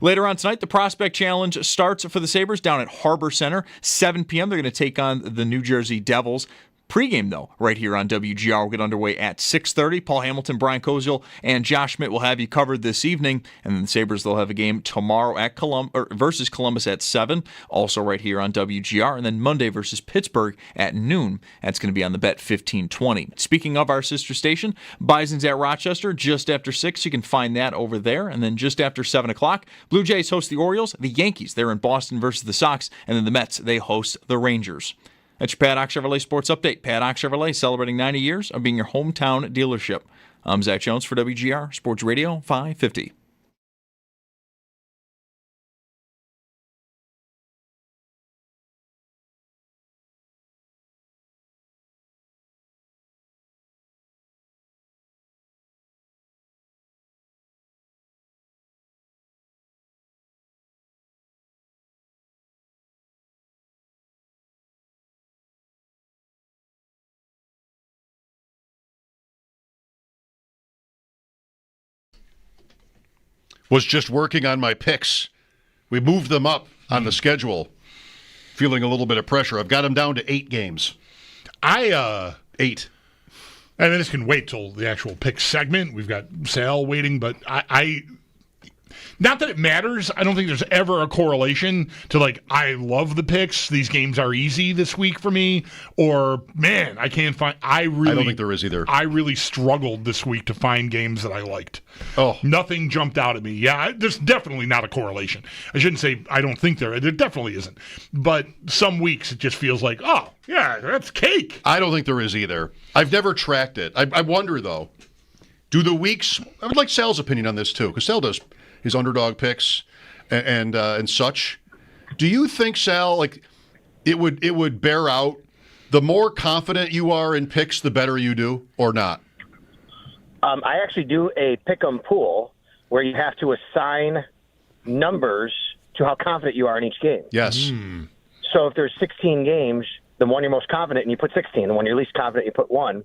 Later on tonight, the Prospect Challenge starts for the Sabres down at Harbor Center. 7 p.m. They're going to take on the New Jersey Devils. Pregame, though, right here on WGR will get underway at 6:30. Paul Hamilton, Brian Koziel, and Josh Schmidt will have you covered this evening. And then the Sabres, they'll have a game tomorrow at versus Columbus at 7, also right here on WGR. And then Monday versus Pittsburgh at noon. That's going to be on the Bet 1520. Speaking of our sister station, Bison's at Rochester just after 6. You can find that over there. And then just after 7 o'clock, Blue Jays host the Orioles. The Yankees, they're in Boston versus the Sox. And then the Mets, they host the Rangers. That's your Paddock Chevrolet Sports Update. Paddock Chevrolet celebrating 90 years of being your hometown dealership. I'm Zach Jones for WGR Sports Radio 550. Was just working on my picks. We moved them up on the schedule. Feeling a little bit of pressure. I've got them down to 8 games. 8. I mean, this can wait till the actual pick segment. We've got Sal waiting, but I not that it matters. I don't think there's ever a correlation to, like, I love the picks. These games are easy this week for me. Or, man, I can't find... I don't think there is either. I really struggled this week to find games that I liked. Oh. Nothing jumped out at me. Yeah, there's definitely not a correlation. I shouldn't say I don't think there definitely isn't. But some weeks it just feels like, oh, yeah, that's cake. I don't think there is either. I've never tracked it. I wonder, though, do the weeks... I would like Sal's opinion on this, too, because Sal does his underdog picks and such. Do you think, Sal, like it would bear out the more confident you are in picks, the better you do, or not? I actually do a pick'em pool where you have to assign numbers to how confident you are in each game. Yes. So if there's 16 games, the one you're most confident in, you put 16. The one you're least confident, you put 1.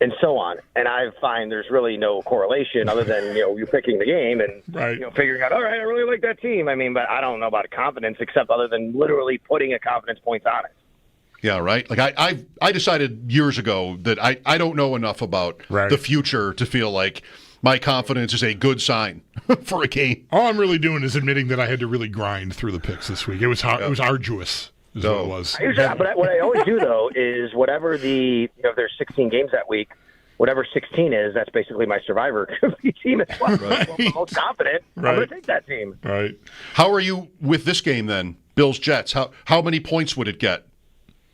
And so on. And I find there's really no correlation other than, you picking the game and, figuring out, all right, I really like that team. I mean, but I don't know about confidence except other than literally putting a confidence points on it. Yeah, right. Like I decided years ago that I don't know enough about the future to feel like my confidence is a good sign for a game. All I'm really doing is admitting that I had to really grind through the picks this week. It was hard, It was arduous. What it was. But what I always do, though, is whatever if there's 16 games that week, whatever 16 is, that's basically my survivor team as well. Right. Well, I'm most confident. I'm going to take that team. Right. How are you with this game then, Bills-Jets? How many points would it get?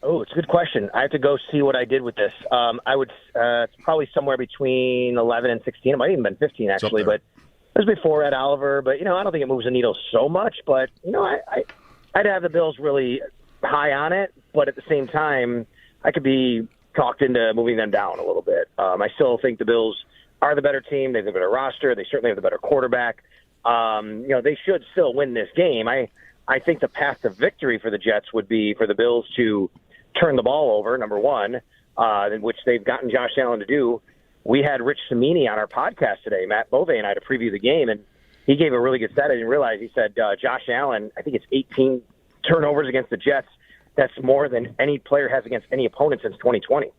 Oh, it's a good question. I have to go see what I did with this. I would it's probably somewhere between 11 and 16. It might even been 15, actually. But it was before Ed Oliver. But, I don't think it moves the needle so much. But, I'd have the Bills really high on it, but at the same time, I could be talked into moving them down a little bit. I still think the Bills are the better team. They have the better roster. They certainly have the better quarterback. They should still win this game. I think the path to victory for the Jets would be for the Bills to turn the ball over, number one, which they've gotten Josh Allen to do. We had Rich Cimini on our podcast today, Matt Bove and I, to preview the game, and he gave a really good stat. I didn't realize. He said Josh Allen, I think it's 18 turnovers against the Jets. That's more than any player has against any opponent since 2020.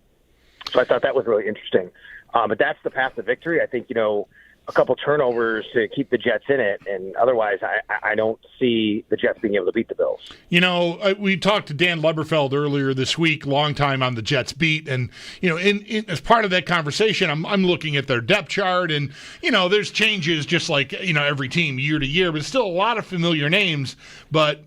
So I thought that was really interesting. But that's the path to victory. I think, a couple turnovers to keep the Jets in it, and otherwise I don't see the Jets being able to beat the Bills. We talked to Dan Leberfeld earlier this week, long time on the Jets beat, and in as part of that conversation, I'm looking at their depth chart, and there's changes just like every team year to year, but still a lot of familiar names. But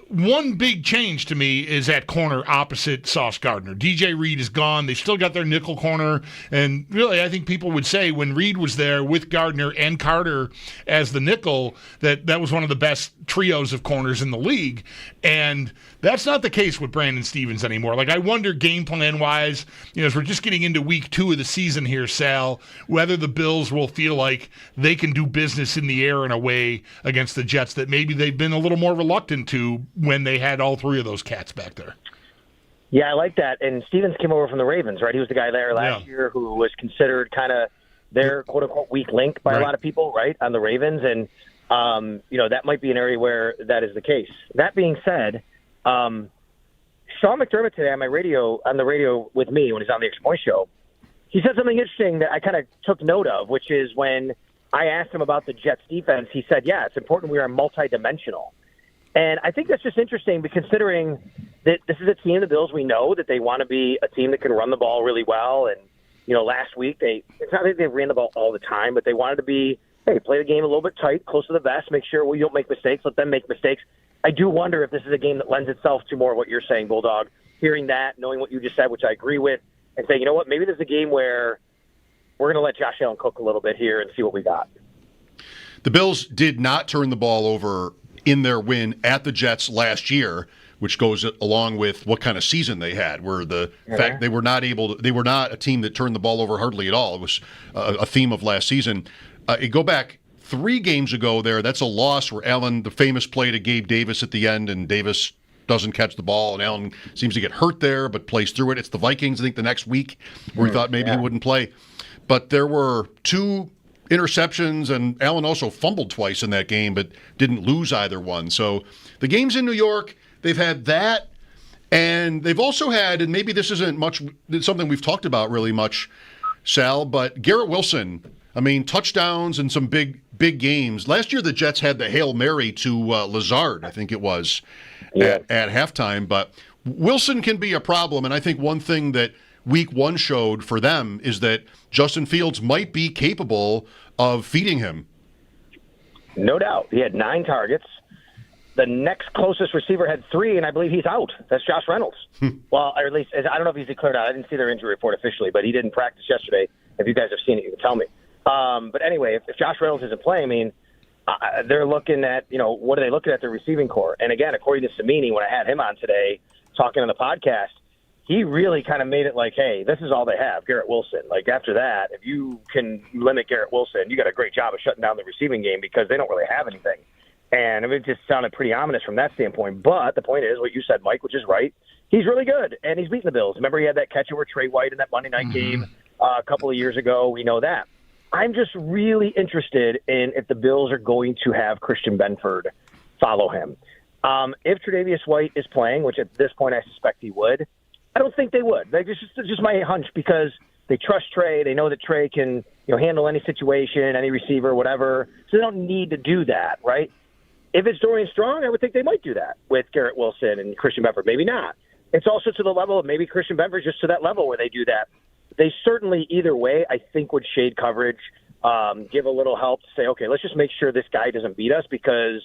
one big change to me is at corner opposite Sauce Gardner. DJ Reed is gone. They still got their nickel corner. And really, I think people would say when Reed was there with Gardner and Carter as the nickel, that was one of the best trios of corners in the league. And that's not the case with Brandon Stevens anymore. Like, I wonder game plan-wise, as we're just getting into week 2 of the season here, Sal, whether the Bills will feel like they can do business in the air in a way against the Jets that maybe they've been a little more reluctant to when they had all 3 of those cats back there. Yeah, I like that. And Stevens came over from the Ravens, right? He was the guy there last year who was considered kind of their quote-unquote weak link by a lot of people, right, on the Ravens. And, that might be an area where that is the case. That being said, Sean McDermott today on the radio with me when he's on the Extra Point Show, he said something interesting that I kind of took note of, which is when I asked him about the Jets defense, he said, yeah, it's important we are multidimensional. And I think that's just interesting, but considering that this is a team, the Bills, we know that they want to be a team that can run the ball really well. And, last week, it's not that they ran the ball all the time, but they wanted to be, play the game a little bit tight, close to the vest, make sure we don't make mistakes, let them make mistakes. I do wonder if this is a game that lends itself to more of what you're saying, Bulldog. Hearing that, knowing what you just said, which I agree with, and saying, you know what, maybe there's a game where we're going to let Josh Allen cook a little bit here and see what we got. The Bills did not turn the ball over in their win at the Jets last year, which goes along with what kind of season they had, where the fact they were not a team that turned the ball over hardly at all. It was a theme of last season. You go back 3 games ago there, that's a loss where Allen, the famous play to Gabe Davis at the end, and Davis doesn't catch the ball, and Allen seems to get hurt there, but plays through it. It's the Vikings, I think, the next week, where he thought maybe he wouldn't play. But there were 2 interceptions, and Allen also fumbled twice in that game, but didn't lose either one. So the games in New York, they've had that, and they've also had, and maybe this isn't much, it's something we've talked about really much, Sal, but Garrett Wilson, touchdowns in some big games. Last year the Jets had the Hail Mary to Lazard, I think it was, at halftime. But Wilson can be a problem, and I think one thing that Week 1 showed for them is that Justin Fields might be capable of feeding him. No doubt. He had 9 targets. The next closest receiver had 3, and I believe he's out. That's Josh Reynolds. Well, or at least, I don't know if he's declared out. I didn't see their injury report officially, but he didn't practice yesterday. If you guys have seen it, you can tell me. But anyway, if Josh Reynolds isn't playing, they're looking at, what are they looking at their receiving core? And again, according to Samini, when I had him on today talking on the podcast, he really kind of made it like, hey, this is all they have, Garrett Wilson. Like, after that, if you can limit Garrett Wilson, you got a great job of shutting down the receiving game because they don't really have anything. And it just sounded pretty ominous from that standpoint. But the point is what you said, Mike, which is right. He's really good, and he's beating the Bills. Remember he had that catch over Trey White in that Monday night game a couple of years ago. We know that. I'm just really interested in if the Bills are going to have Christian Benford follow him. If Tre'Davious White is playing, which at this point I suspect he would, I don't think they would. It's just my hunch because they trust Trey. They know that Trey can handle any situation, any receiver, whatever. So they don't need to do that, right? If it's Dorian Strong, I would think they might do that with Garrett Wilson and Christian Benford. Maybe not. It's also to the level of maybe Christian Benford just to that level where they do that. They certainly, either way, I think would shade coverage, give a little help to say, okay, let's just make sure this guy doesn't beat us because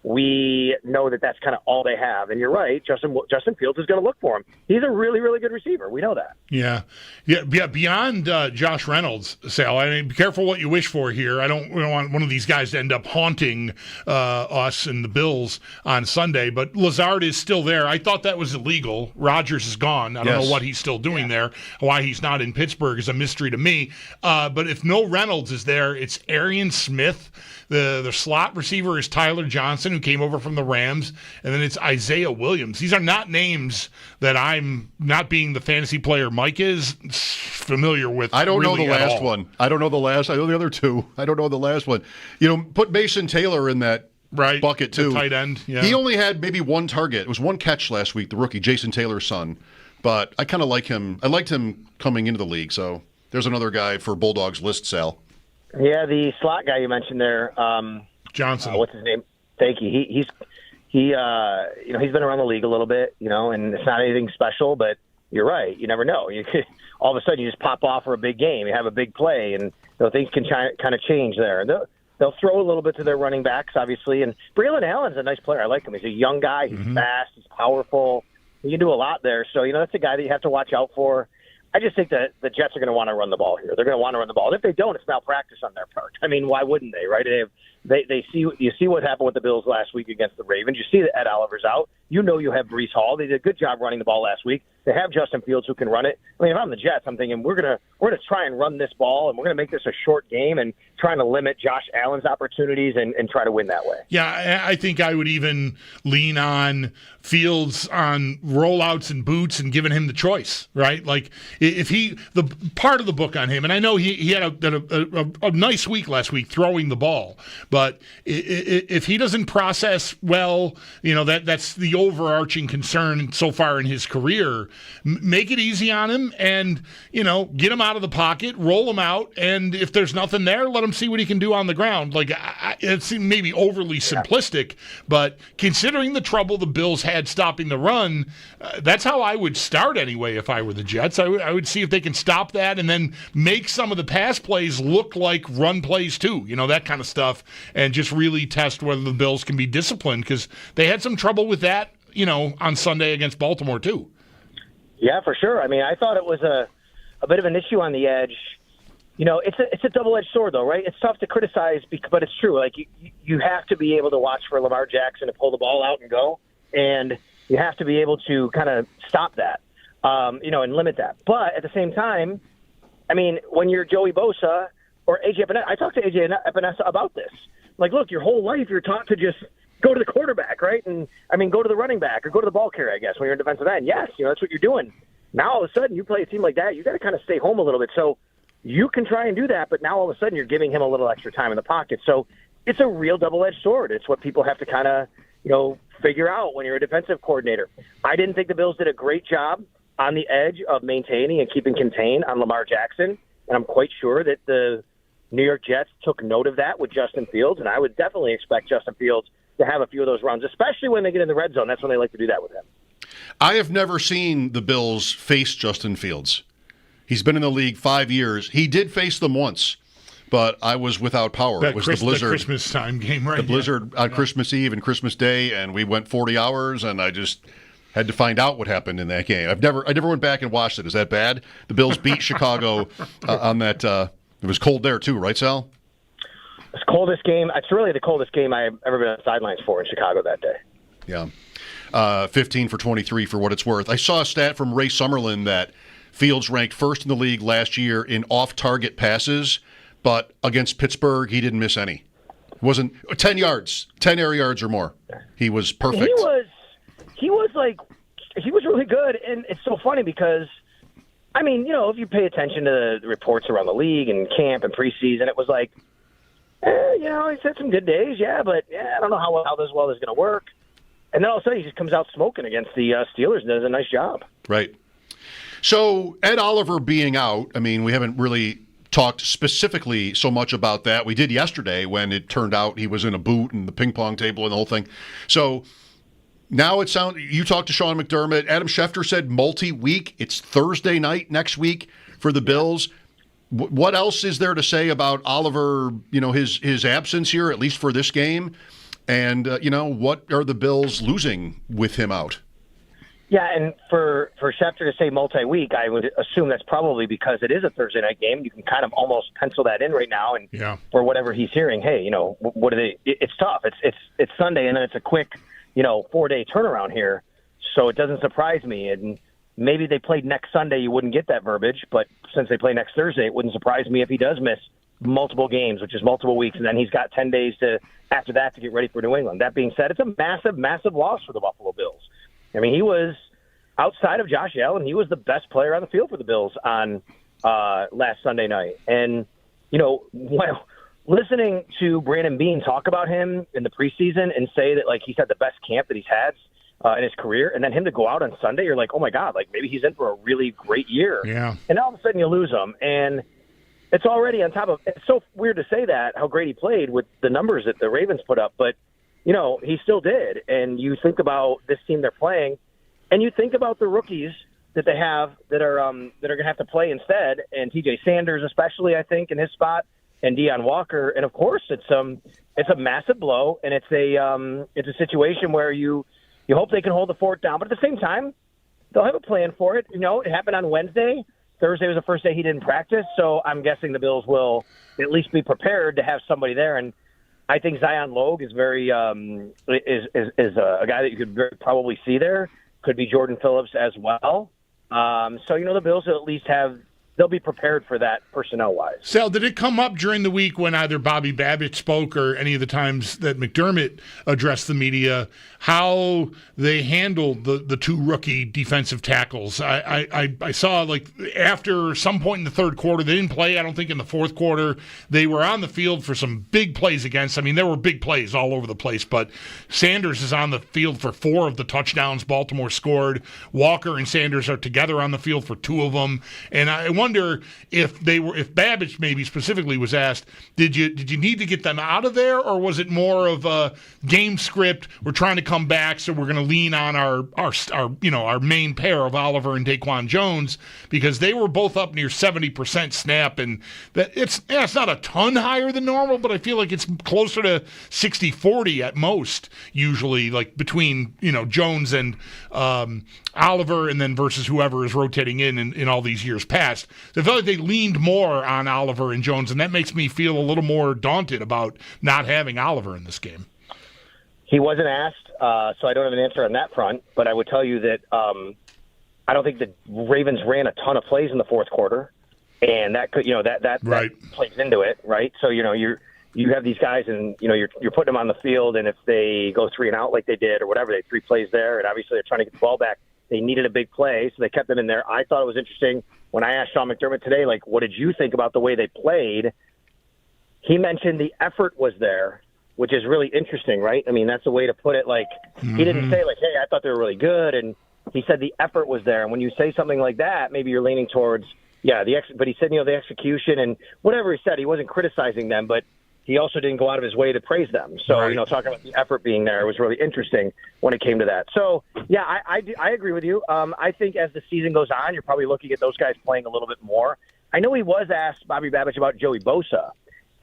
we know that that's kind of all they have. And you're right, Justin Fields is going to look for him. He's a really, really good receiver. We know that. Yeah. Beyond Josh Reynolds, Sal, I mean, be careful what you wish for here. We don't want one of these guys to end up haunting us and the Bills on Sunday. But Lazard is still there. I thought that was illegal. Rodgers is gone. I don't know what he's still doing there. Why he's not in Pittsburgh is a mystery to me. But if no Reynolds is there, it's Arian Smith. The slot receiver is Tyler Johnson, who came over from the Rams, and then it's Isaiah Williams. These are not names that I'm, not being the fantasy player Mike is, familiar with. I don't really know the last one. I don't know the last. I know the other 2. I don't know the last one. Put Mason Taylor in that right? bucket too. The tight end. Yeah. He only had maybe one target. It was one catch last week, the rookie, Jason Taylor's son. But I kind of like him. I liked him coming into the league. So there's another guy for Bulldogs list, Sal. Yeah, the slot guy you mentioned there, Johnson. What's his name? Thank you. He's been around the league a little bit, and it's not anything special, but you're right. You never know. You could, all of a sudden you just pop off for a big game. You have a big play, and things can kind of change there. They'll throw a little bit to their running backs, obviously. And Braylon Allen's a nice player. I like him. He's a young guy. He's fast. He's powerful. He can do a lot there. So, that's a guy that you have to watch out for. I just think that the Jets are going to want to run the ball here. They're going to want to run the ball. And if they don't, it's malpractice on their part. I mean, why wouldn't they, right? You see what happened with the Bills last week against the Ravens. You see that Ed Oliver's out. You have Breece Hall. They did a good job running the ball last week. They have Justin Fields who can run it. I mean, if I'm the Jets, I'm thinking we're gonna try and run this ball, and we're gonna make this a short game and trying to limit Josh Allen's opportunities and try to win that way. Yeah, I think I would even lean on Fields on rollouts and boots and giving him the choice, right? Like if the part of the book on him, and I know he had a nice week last week throwing the ball, but if he doesn't process well, that's the overarching concern so far in his career. Make it easy on him and, get him out of the pocket, roll him out, and if there's nothing there, let him see what he can do on the ground. Like, it's maybe overly simplistic, but considering the trouble the Bills had stopping the run, that's how I would start anyway if I were the Jets. I would see if they can stop that and then make some of the pass plays look like run plays too, that kind of stuff, and just really test whether the Bills can be disciplined, because they had some trouble with that, on Sunday against Baltimore too. Yeah, for sure. I mean, I thought it was a bit of an issue on the edge. It's a double-edged sword, though, right? It's tough to criticize, but it's true. Like, you have to be able to watch for Lamar Jackson to pull the ball out and go, and you have to be able to kind of stop that, and limit that. But at the same time, I mean, when you're Joey Bosa or A.J. Epinesa, I talked to A.J. Epinesa about this. Like, look, your whole life you're taught to just go to the quarterback, right? And, go to the running back or go to the ball carrier, I guess, when you're a defensive end. Yes, that's what you're doing. Now, all of a sudden, you play a team like that, you got to kind of stay home a little bit. So you can try and do that, but now all of a sudden you're giving him a little extra time in the pocket. So it's a real double-edged sword. It's what people have to kind of, figure out when you're a defensive coordinator. I didn't think the Bills did a great job on the edge of maintaining and keeping contained on Lamar Jackson, and I'm quite sure that the New York Jets took note of that with Justin Fields, and I would definitely expect Justin Fields to have a few of those runs, especially when they get in the red zone. That's when they like to do that with him. I have never seen the Bills face Justin Fields. He's been in the league 5 years. He did face them once, but I was without power. It was the blizzard. The Christmas time game, right? The blizzard on Christmas Eve and Christmas Day, and we went 40 hours, and I just had to find out what happened in that game. I never went back and watched it. Is that bad? The Bills beat Chicago on that. It was cold there too, right, Sal? It's the coldest game. It's really the coldest game I've ever been on the sidelines for in Chicago that day. Yeah. 15 for 23 for what it's worth. I saw a stat from Ray Summerlin that Fields ranked first in the league last year in off-target passes, but against Pittsburgh, he didn't miss any. It wasn't 10 yards, 10 air yards or more. He was perfect. He was really good, and it's so funny because, if you pay attention to the reports around the league and camp and preseason, it was like, he's had some good days, but I don't know how this is going to work. And then all of a sudden he just comes out smoking against the Steelers and does a nice job. Right. So Ed Oliver being out, we haven't really talked specifically so much about that. We did yesterday when it turned out he was in a boot and the ping pong table and the whole thing. So now you talked to Sean McDermott. Adam Schefter said multi-week. It's Thursday night next week for the Bills. What else is there to say about Oliver, his absence here, at least for this game? And, what are the Bills losing with him out? Yeah, and for Schefter to say multi-week, I would assume that's probably because it is a Thursday night game. You can kind of almost pencil that in right now, and for whatever he's hearing, hey, what are they? It's tough. It's Sunday, and then it's a quick, 4-day turnaround here, so it doesn't surprise me. And maybe they played next Sunday, you wouldn't get that verbiage, but since they play next Thursday, it wouldn't surprise me if he does miss multiple games, which is multiple weeks, and then he's got 10 days after that to get ready for New England. That being said, it's a massive, massive loss for the Buffalo Bills. He was, outside of Josh Allen, he was the best player on the field for the Bills on last Sunday night. And, listening to Brandon Beane talk about him in the preseason and say that, like, he's had the best camp that he's had in his career, and then him to go out on Sunday, you're like, oh, my God, like, maybe he's in for a really great year. Yeah. And all of a sudden you lose him. And it's already on top of – it's so weird to say that, how great he played with the numbers that the Ravens put up. But, you know, he still did. And you think about this team they're playing, and you think about the rookies that they have that are going to have to play instead, and T.J. Sanders especially, I think, in his spot, and Deion Walker. And, of course, it's a massive blow, and it's a situation where you hope they can hold the fort down. But at the same time, they'll have a plan for it. You know, it happened on Wednesday. Thursday was the first day he didn't practice, so I'm guessing the Bills will at least be prepared to have somebody there. And I think Zion Logue is very is a guy that you could probably see there. Could be Jordan Phillips as well. So, you know, the Bills will at least they'll be prepared for that personnel-wise. Sal, did it come up during the week when either Bobby Babbitt spoke or any of the times that McDermott addressed the media how they handled the two rookie defensive tackles? I saw, like, after some point in the third quarter, they didn't play, I don't think, in the fourth quarter. They were on the field for some big plays against. I mean, there were big plays all over the place, but Sanders is on the field for 4 of the touchdowns Baltimore scored. Walker and Sanders are together on the field for 2 of them. And I wonder if Babbage maybe specifically was asked, did you need to get them out of there, or was it more of a game script? We're trying to come back, so we're going to lean on our main pair of Oliver and Daquan Jones, because they were both up near 70% snap, and that it's not a ton higher than normal, but I feel like it's closer to 60-40 at most usually, like between Jones and Oliver, and then versus whoever is rotating in all these years past. So I felt like they leaned more on Oliver and Jones, and that makes me feel a little more daunted about not having Oliver in this game. He wasn't asked, so I don't have an answer on that front, but I would tell you that I don't think the Ravens ran a ton of plays in the fourth quarter, and that could, that plays into it, right? So, you have these guys, and you're putting them on the field, and if they go 3 and out like they did or whatever, they had 3 plays there, and obviously they're trying to get the ball back. They needed a big play, so they kept them in there. I thought it was interesting when I asked Sean McDermott today, like, what did you think about the way they played? He mentioned the effort was there, which is really interesting, right? I mean, that's a way to put it. Like, He didn't say, like, hey, I thought they were really good, and he said the effort was there. And when you say something like that, maybe you're leaning towards, but he said, the execution and whatever he said, he wasn't criticizing them, but he also didn't go out of his way to praise them. So, talking about the effort being there was really interesting when it came to that. So, I agree with you. I think as the season goes on, you're probably looking at those guys playing a little bit more. I know he was asked, Bobby Babbage, about Joey Bosa,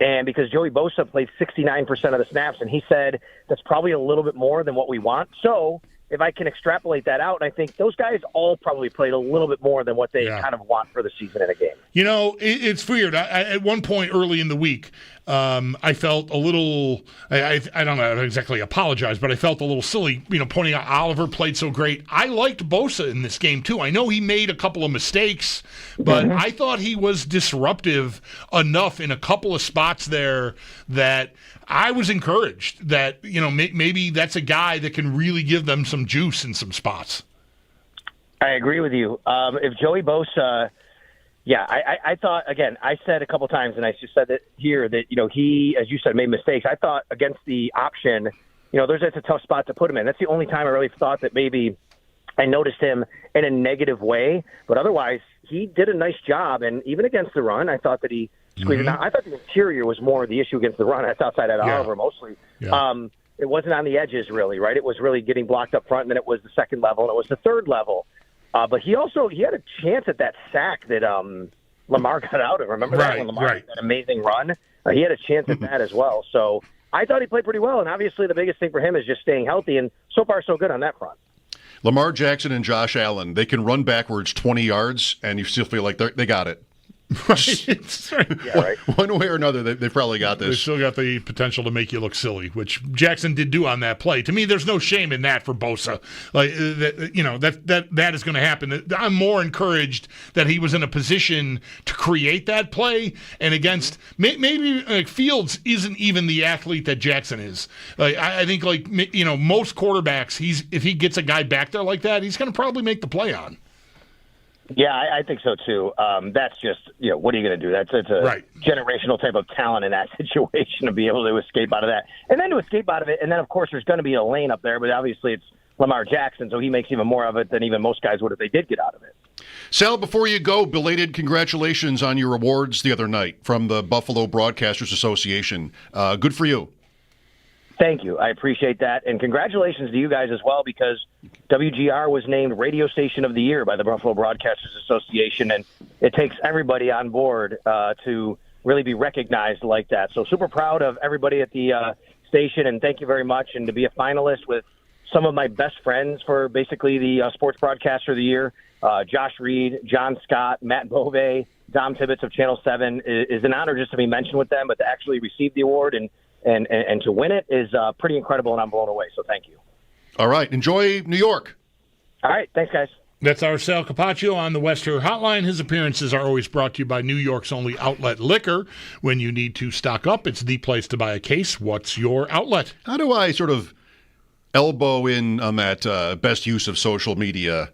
and because Joey Bosa played 69% of the snaps, and he said that's probably a little bit more than what we want. So if I can extrapolate that out, I think those guys all probably played a little bit more than what they kind of want for the season in a game. It's weird. At one point early in the week, I felt a little, I don't know exactly apologize, but I felt a little silly, pointing out Oliver played so great. I liked Bosa in this game, too. I know he made a couple of mistakes, but I thought he was disruptive enough in a couple of spots there that I was encouraged that, maybe that's a guy that can really give them some juice in some spots. I agree with you. If Joey Bosa, I thought, again, I said a couple times, and I just said it here, that, he, as you said, made mistakes. I thought against the option, that's a tough spot to put him in. That's the only time I really thought that maybe I noticed him in a negative way. But otherwise, he did a nice job. And even against the run, I thought that he squeezed it out. I thought the interior was more the issue against the run. That's outside at Oliver mostly. Yeah. It wasn't on the edges, really, right? It was really getting blocked up front, and then it was the second level, and it was the third level. But he had a chance at that sack that Lamar got out of. Remember that when Lamar had that amazing run? He had a chance at that as well. So I thought he played pretty well, and obviously the biggest thing for him is just staying healthy, and so far so good on that front. Lamar Jackson and Josh Allen, they can run backwards 20 yards, and you still feel like they got it. Right. One way or another, they probably got this. They still got the potential to make you look silly, which Jackson did do on that play. To me, there's no shame in that for Bosa. Like that is going to happen. I'm more encouraged that he was in a position to create that play, and against maybe Fields isn't even the athlete that Jackson is. I think most quarterbacks, if he gets a guy back there like that, he's going to probably make the play on. Yeah, I think so too. That's just, what are you going to do? It's a generational type of talent in that situation to be able to escape out of that. And then to escape out of it, and then, of course, there's going to be a lane up there, but obviously it's Lamar Jackson, so he makes even more of it than even most guys would if they did get out of it. Sal, before you go, belated congratulations on your awards the other night from the Buffalo Broadcasters Association. Good for you. Thank you. I appreciate that. And congratulations to you guys as well, because WGR was named Radio Station of the Year by the Buffalo Broadcasters Association, and it takes everybody on board to really be recognized like that. So super proud of everybody at the station, and thank you very much. And to be a finalist with some of my best friends for basically the Sports Broadcaster of the Year, Josh Reed, John Scott, Matt Bove, Dom Tibbetts of Channel 7, is an honor just to be mentioned with them, but to actually receive the award and to win it is pretty incredible, and I'm blown away. So thank you. All right. Enjoy New York. All right. Thanks, guys. That's our Sal Capaccio on the Wester Hotline. His appearances are always brought to you by New York's only outlet liquor. When you need to stock up, it's the place to buy a case. What's your outlet? How do I sort of elbow in on that best use of social media?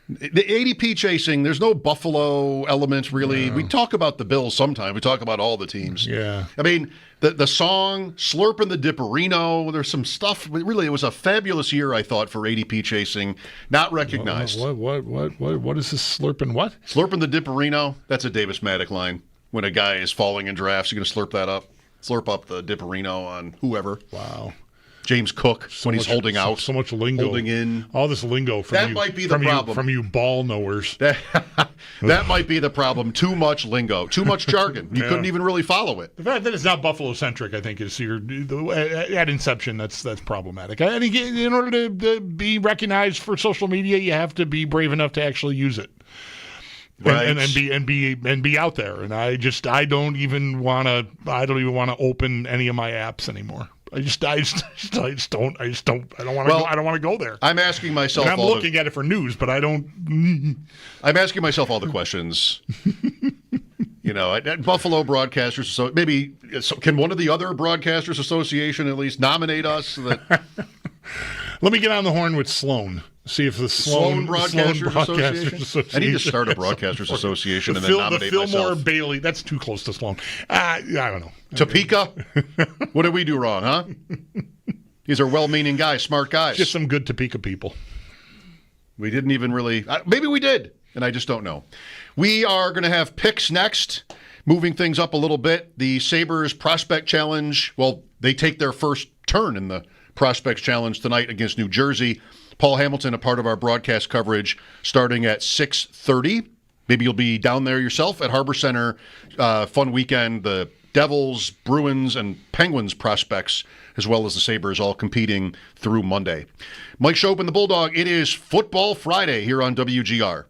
The ADP chasing, there's no Buffalo element, really. No. We talk about the Bills sometimes. We talk about all the teams. Yeah. I mean, the song, Slurpin' the Dipperino, there's some stuff. Really, it was a fabulous year, I thought, for ADP chasing. Not recognized. What is this Slurpin' what? Slurpin' the Dipperino. That's a Davis Maddock line. When a guy is falling in drafts, you're going to slurp that up. Slurp up the Dipperino on whoever. Wow. James Cook, when he's holding out. So much lingo. Holding in. All this lingo from that you. Might be the problem. From you ball knowers. That might be the problem. Too much lingo. Too much jargon. You couldn't even really follow it. The fact that it's not Buffalo-centric, I think, is at inception, that's problematic. I think in order to be recognized for social media, you have to be brave enough to actually use it. Right. And be out there. And I don't even want to open any of my apps anymore. I don't want to go there. I'm asking myself. And I'm looking at it for news, but I don't. I'm asking myself all the questions. At Buffalo Broadcasters, so maybe can one of the other Broadcasters Association at least nominate us? So that... Let me get on the horn with Sloan. See if the Sloan Broadcasters Association. I need to start a Broadcasters Association and then nominate myself. The Fillmore Bailey. That's too close to Sloan. I don't know. Topeka? What did we do wrong, huh? These are well-meaning guys, smart guys. Just some good Topeka people. We didn't even really. Maybe we did, and I just don't know. We are going to have picks next, moving things up a little bit. The Sabres Prospect Challenge, well, they take their first turn in the Prospects Challenge tonight against New Jersey. Paul Hamilton, a part of our broadcast coverage, starting at 6:30. Maybe you'll be down there yourself at Harbor Center. Fun weekend. The Devils, Bruins, and Penguins prospects, as well as the Sabres, all competing through Monday. Mike Schopp and the Bulldog. It is Football Friday here on WGR.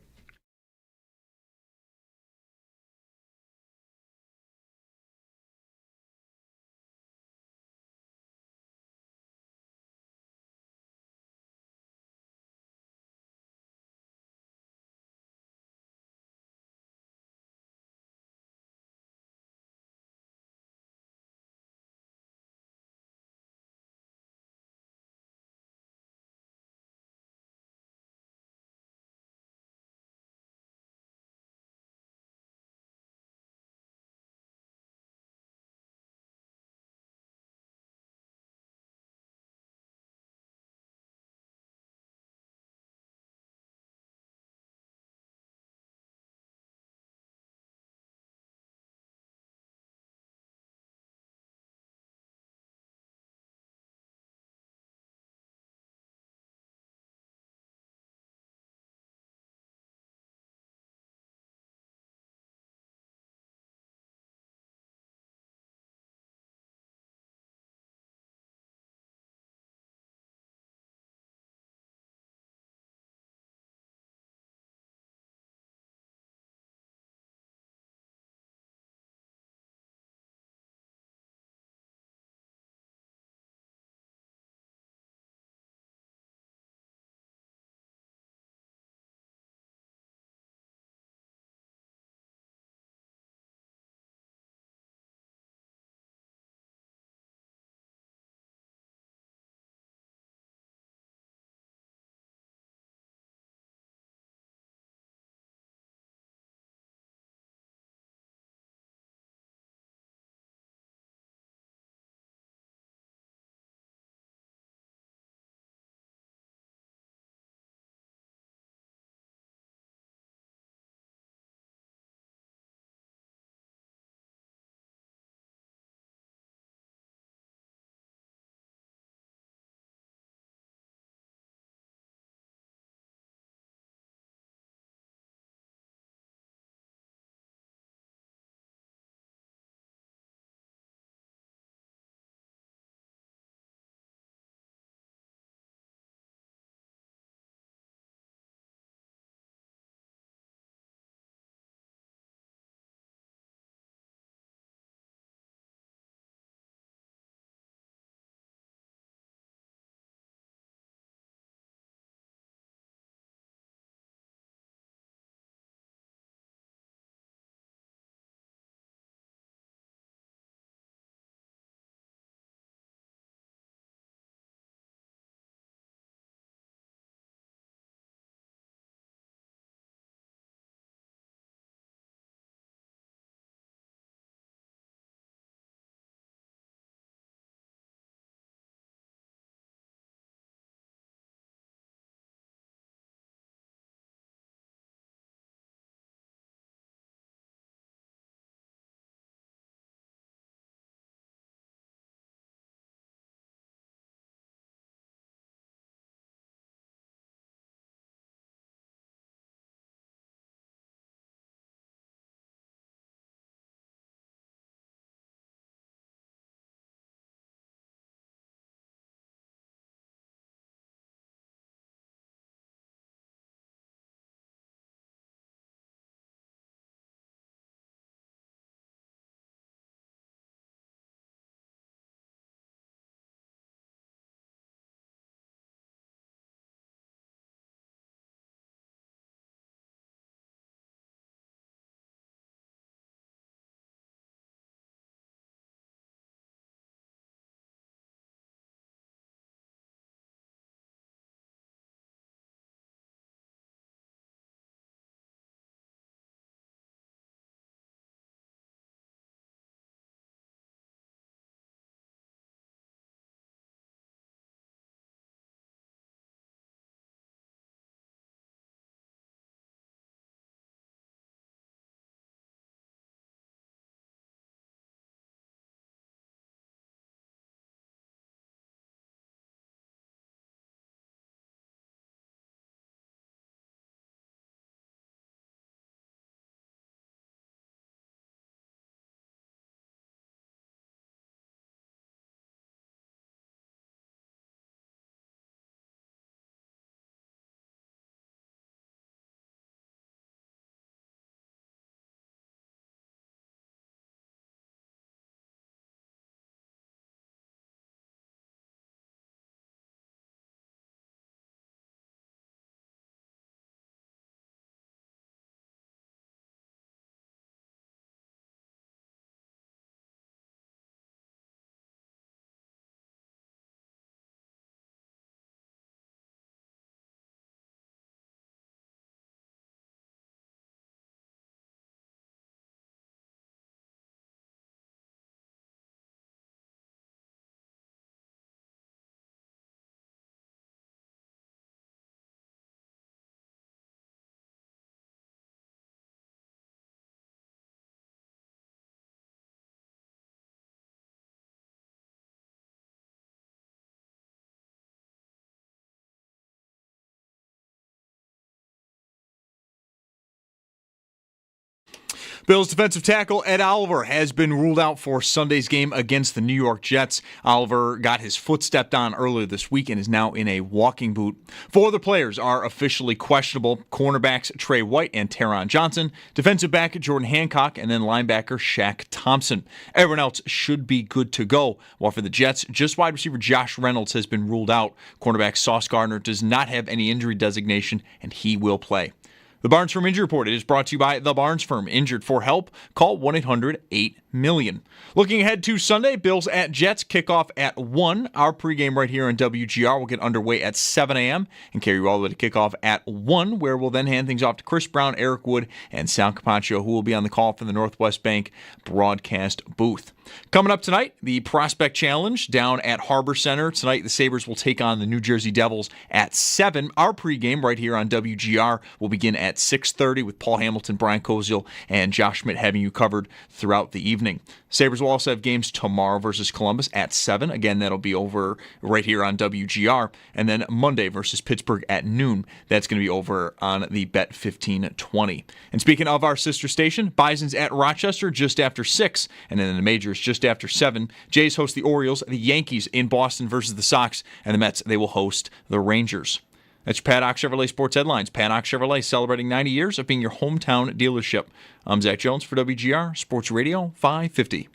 Bills defensive tackle Ed Oliver has been ruled out for Sunday's game against the New York Jets. Oliver got his foot stepped on earlier this week and is now in a walking boot. 4 other players are officially questionable: cornerbacks Trey White and Taron Johnson, defensive back Jordan Hancock, and then linebacker Shaq Thompson. Everyone else should be good to go. While for the Jets, just wide receiver Josh Reynolds has been ruled out. Cornerback Sauce Gardner does not have any injury designation, and he will play. The Barnes Firm Injury Report is brought to you by The Barnes Firm. Injured for help? Call 1-800-8-MILLION. Looking ahead to Sunday, Bills at Jets kickoff at 1. Our pregame right here on WGR will get underway at 7 a.m. and carry you all the way to kickoff at 1, where we'll then hand things off to Chris Brown, Eric Wood, and Sal Capaccio, who will be on the call from the Northwest Bank broadcast booth. Coming up tonight, the Prospect Challenge down at Harbor Center. Tonight, the Sabres will take on the New Jersey Devils at 7. Our pregame right here on WGR will begin at 6:30 with Paul Hamilton, Brian Koziel, and Josh Schmidt having you covered throughout the evening. Sabres will also have games tomorrow versus Columbus at 7. Again, that'll be over right here on WGR. And then Monday versus Pittsburgh at noon. That's going to be over on the Bet 1520. And speaking of our sister station, Bison's at Rochester just after 6. And then in the majors just after 7. Jays host the Orioles, the Yankees in Boston versus the Sox, and the Mets, they will host the Rangers. That's your Paddock Chevrolet Sports Headlines. Paddock Chevrolet celebrating 90 years of being your hometown dealership. I'm Zach Jones for WGR Sports Radio 550.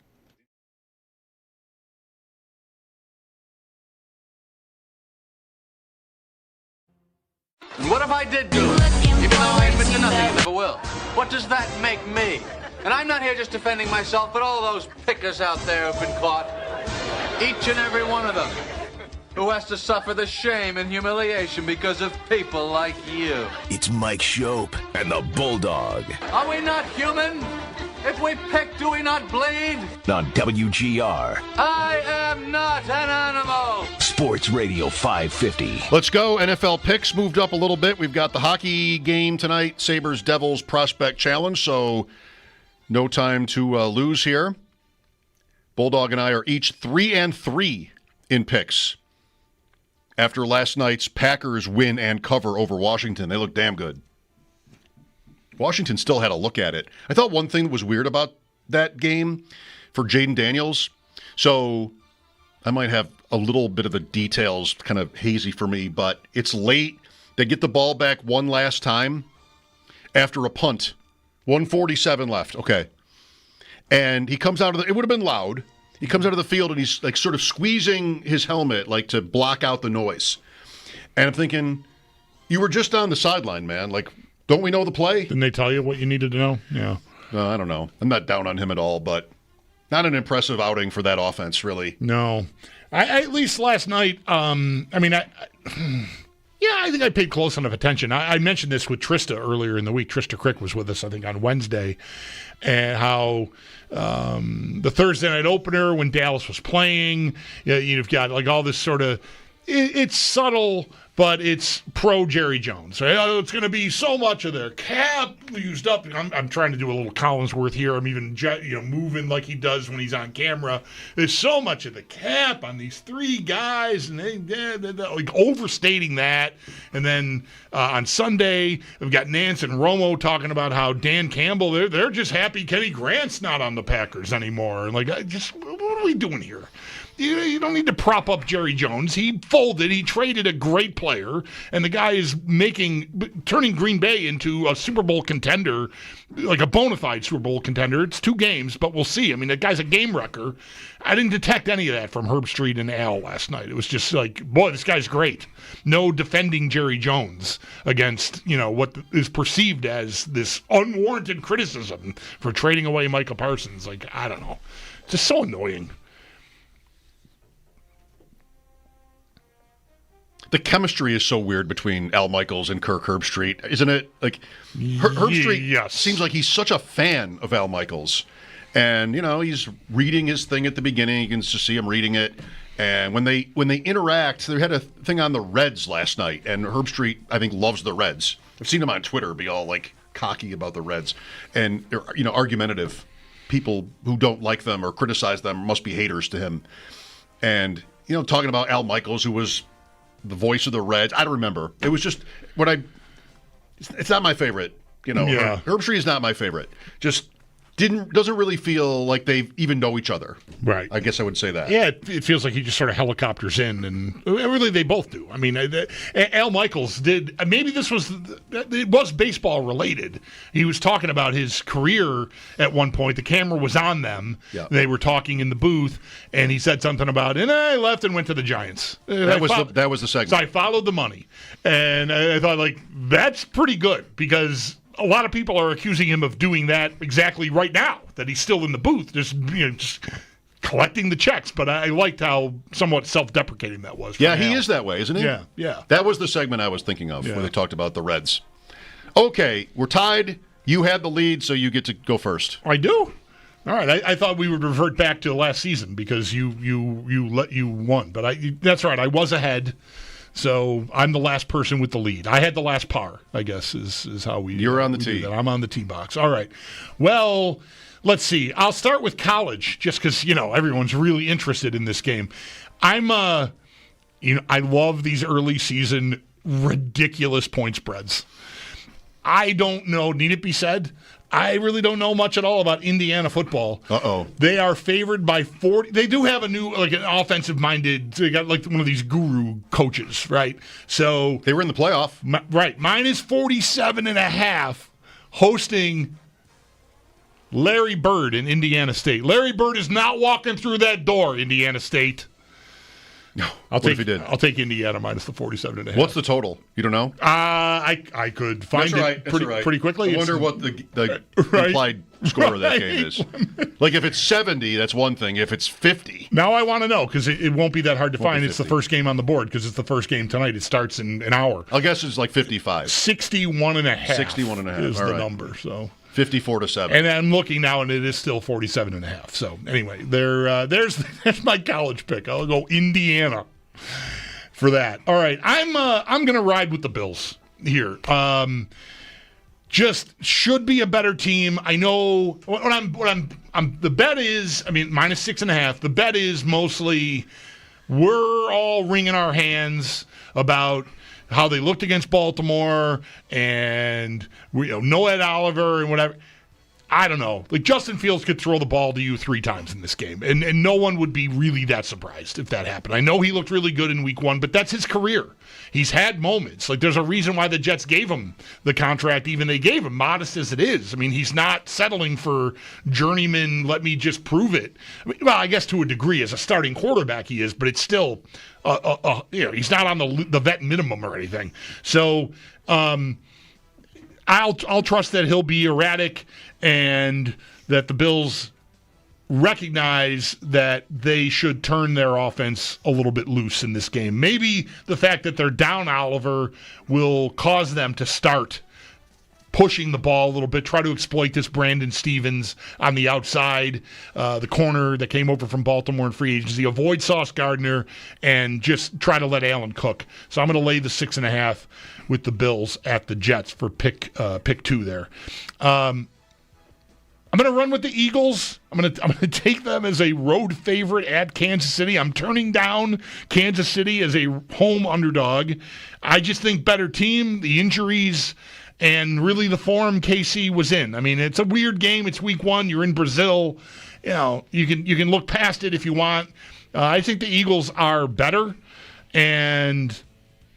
And what if I did do it? Even though I admit to nothing, never will. What does that make me? And I'm not here just defending myself, but all those pickers out there who've been caught. Each and every one of them. Who has to suffer the shame and humiliation because of people like you. It's Mike Schopp and the Bulldog. Are we not human? If we pick, do we not bleed? On WGR. I am not an animal. Sports Radio 550. Let's go. NFL picks moved up a little bit. We've got the hockey game tonight, Sabres Devils Prospect Challenge, so no time to lose here. Bulldog and I are each 3-3 in picks. After last night's Packers win and cover over Washington, they look damn good. Washington still had a look at it. I thought one thing that was weird about that game for Jaden Daniels, so I might have a little bit of the details kind of hazy for me, but it's late. They get the ball back one last time after a punt. 1:47 left. Okay. And he comes out of it would have been loud. He comes out of the field and he's like sort of squeezing his helmet like to block out the noise. And I'm thinking, you were just on the sideline, man. Like, don't we know the play? Didn't they tell you what you needed to know? Yeah. I don't know. I'm not down on him at all, but not an impressive outing for that offense, really. No. I at least last night, I think I paid close enough attention. I mentioned this with Trista earlier in the week. Trista Crick was with us, I think, on Wednesday, and how the Thursday night opener when Dallas was playing, you've got like all this sort of, it's subtle, but it's pro Jerry Jones. Right? It's going to be so much of their cap used up. I'm trying to do a little Collinsworth here. I'm even moving like he does when he's on camera. There's so much of the cap on these 3 guys, and they're like overstating that. And then on Sunday, we've got Nance and Romo talking about how Dan Campbell, they're just happy Kenny Grant's not on the Packers anymore. And like, what are we doing here? You don't need to prop up Jerry Jones. He folded. He traded a great player, and the guy is turning Green Bay into a Super Bowl contender, like a bona fide Super Bowl contender. It's 2 games, but we'll see. I mean, the guy's a game wrecker. I didn't detect any of that from Herb Street and Al last night. It was just like, boy, this guy's great. No defending Jerry Jones against, what is perceived as this unwarranted criticism for trading away Micah Parsons. Like, I don't know. Just so annoying. The chemistry is so weird between Al Michaels and Kirk Herbstreit, isn't it? Like, Herbstreit seems like he's such a fan of Al Michaels. And, he's reading his thing at the beginning. You can just see him reading it. And when they interact, they had a thing on the Reds last night. And Herbstreit, I think, loves the Reds. I've seen him on Twitter be all, like, cocky about the Reds. And, argumentative. People who don't like them or criticize them must be haters to him. And, talking about Al Michaels, who was the voice of the Reds. I don't remember. It was just it's not my favorite. Yeah. Herbstreit is not my favorite. Just doesn't really feel like they even know each other. Right. I guess I would say that. Yeah, it feels like he just sort of helicopters in, and really they both do. I mean, Al Michaels did. Maybe it was baseball related. He was talking about his career at one point. The camera was on them. Yeah. They were talking in the booth, and he said something about, and I left and went to the Giants. That was the segment. So I followed the money, and I thought, like, that's pretty good, because a lot of people are accusing him of doing that exactly right now, that he's still in the booth, just collecting the checks. But I liked how somewhat self-deprecating that was. Yeah, he is that way, isn't he? Yeah. That was the segment I was thinking of when they talked about the Reds. Okay, we're tied. You had the lead, so you get to go first. I do. All right. I thought we would revert back to last season because you won, but that's right. I was ahead. So I'm the last person with the lead. I had the last par, I guess, is how we. You're on the tee. I'm on the tee box. All right. Well, let's see. I'll start with college, just because everyone's really interested in this game. I love these early season ridiculous point spreads. I don't know. Need it be said? I really don't know much at all about Indiana football. Uh-oh. They are favored by 40. They do have an offensive-minded, they got like one of these guru coaches, right? So they were in the playoff. Right. Minus 47.5 hosting Larry Bird in Indiana State. Larry Bird is not walking through that door, Indiana State. No. What if he did? I'll take Indiana minus the 47.5. What's the total? You don't know? I could find it pretty quickly. I wonder what the implied score of that game is. Like if it's 70, that's one thing. If it's 50. Now I want to know, because it won't be that hard to find. It's the first game on the board, because it's the first game tonight. It starts in an hour. I guess it's like 55. 61.5. 61.5 is the number. So 54-7. And I'm looking now, and it is still 47.5. So anyway, there's my college pick. I'll go Indiana for that. All right, I'm gonna ride with the Bills here. Just should be a better team. I know what I'm. The bet is, minus 6.5. The bet is mostly we're all wringing our hands about how they looked against Baltimore, and no Ed Oliver and whatever. I don't know. Like, Justin Fields could throw the ball to you 3 times in this game, and no one would be really that surprised if that happened. I know he looked really good in week 1, but that's his career. He's had moments. Like, there's a reason why the Jets gave him the contract even they gave him, modest as it is. He's not settling for journeyman, let me just prove it. Well, I guess to a degree, as a starting quarterback he is, but it's still, he's not on the vet minimum or anything. So, I'll trust that he'll be erratic and that the Bills recognize that they should turn their offense a little bit loose in this game. Maybe the fact that they're down Oliver will cause them to start pushing the ball a little bit, try to exploit this Brandon Stevens on the outside, the corner that came over from Baltimore in free agency, avoid Sauce Gardner, and just try to let Allen cook. So I'm going to lay the 6.5 with the Bills at the Jets for pick 2 there. I'm going to run with the Eagles. I'm going to take them as a road favorite at Kansas City. I'm turning down Kansas City as a home underdog. I just think better team, the injuries, and really the form KC was in. It's a weird game. It's week 1. You're in Brazil. You can look past it if you want. I think the Eagles are better, and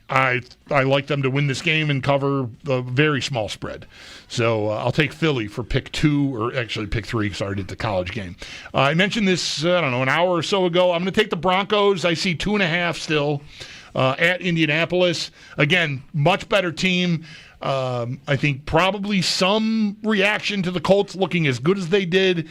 I like them to win this game and cover the very small spread. So I'll take Philly for pick 2, or actually pick 3 because I already did the college game. I mentioned this, an hour or so ago. I'm going to take the Broncos. I see 2.5 still at Indianapolis. Again, much better team. I think probably some reaction to the Colts looking as good as they did.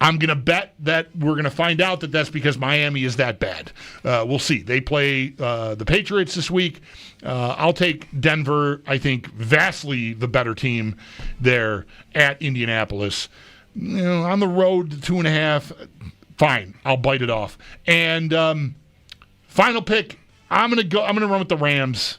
I'm going to bet that we're going to find out that that's because Miami is that bad. We'll see. They play the Patriots this week. I'll take Denver. I think vastly the better team there at Indianapolis. On the road to 2.5, fine. I'll bite it off. And final pick, I'm going to run with the Rams.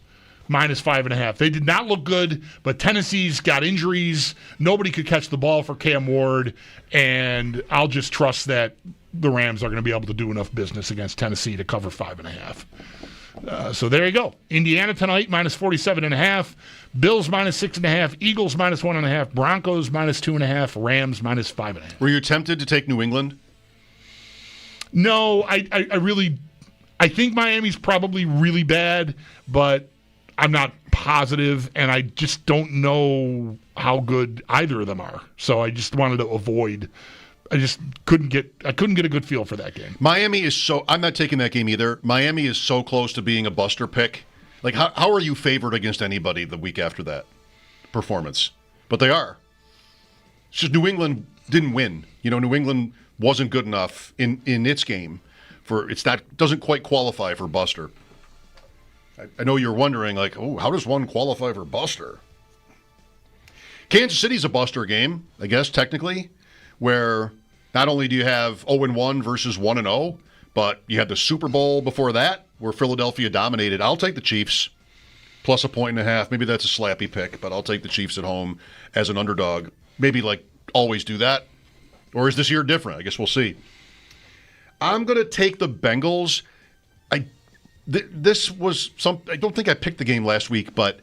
Minus 5.5. They did not look good, but Tennessee's got injuries. Nobody could catch the ball for Cam Ward, and I'll just trust that the Rams are going to be able to do enough business against Tennessee to cover 5.5. So there you go. Indiana tonight, minus 47.5. Bills, minus 6.5. Eagles, minus 1.5. Broncos, minus 2.5. Rams, minus 5.5. Were you tempted to take New England? No, I think Miami's probably really bad, but I'm not positive, and I just don't know how good either of them are. So I just wanted to avoid. I just couldn't get a good feel for that game. Miami is so. I'm not taking that game either. Miami is so close to being a buster pick. Like, how are you favored against anybody the week after that performance? But they are. It's just New England didn't win. New England wasn't good enough in its game doesn't quite qualify for buster. I know you're wondering, like, oh, how does one qualify for buster? Kansas City's a buster game, I guess, technically, where not only do you have 0-1 versus 1-0, but you had the Super Bowl before that, where Philadelphia dominated. I'll take the Chiefs plus 1.5. Maybe that's a slappy pick, but I'll take the Chiefs at home as an underdog. Maybe, like, always do that. Or is this year different? I guess we'll see. I'm going to take the Bengals. This was I don't think I picked the game last week, but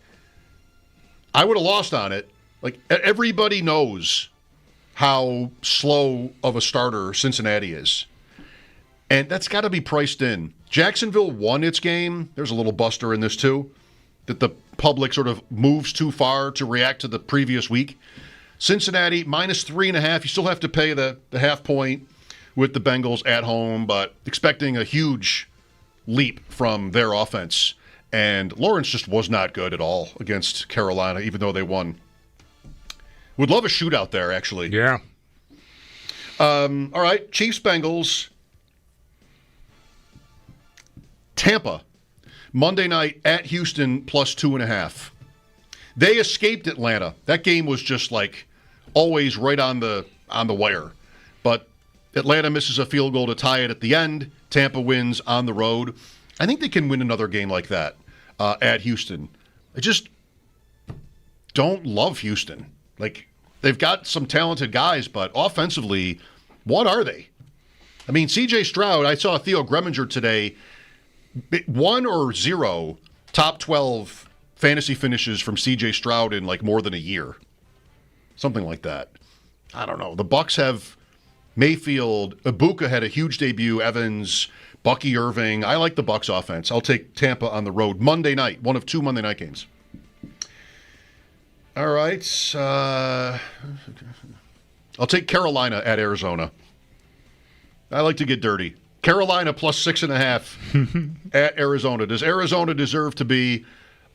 I would have lost on it. Like, everybody knows how slow of a starter Cincinnati is. And that's got to be priced in. Jacksonville won its game. There's a little buster in this, too, that the public sort of moves too far to react to the previous week. Cincinnati, minus 3.5. You still have to pay the half point with the Bengals at home, but expecting a huge leap from their offense. And Lawrence just was not good at all against Carolina, even though they won. Would love a shootout there, actually. Yeah. All right, Chiefs-Bengals. Tampa, Monday night at Houston, plus 2.5. They escaped Atlanta. That game was just like always right on the wire. But Atlanta misses a field goal to tie it at the end. Tampa wins on the road. I think they can win another game like that at Houston. I just don't love Houston. Like, they've got some talented guys, but offensively, what are they? I mean, C.J. Stroud, I saw Theo Greminger today, 1 or 0 top 12 fantasy finishes from C.J. Stroud in like more than a year. Something like that. I don't know. The Bucs have Mayfield. Ibuka had a huge debut. Evans, Bucky Irving. I like the Bucs offense. I'll take Tampa on the road. Monday night. One of 2 Monday night games. All right. I'll take Carolina at Arizona. I like to get dirty. Carolina plus 6.5 at Arizona. Does Arizona deserve to be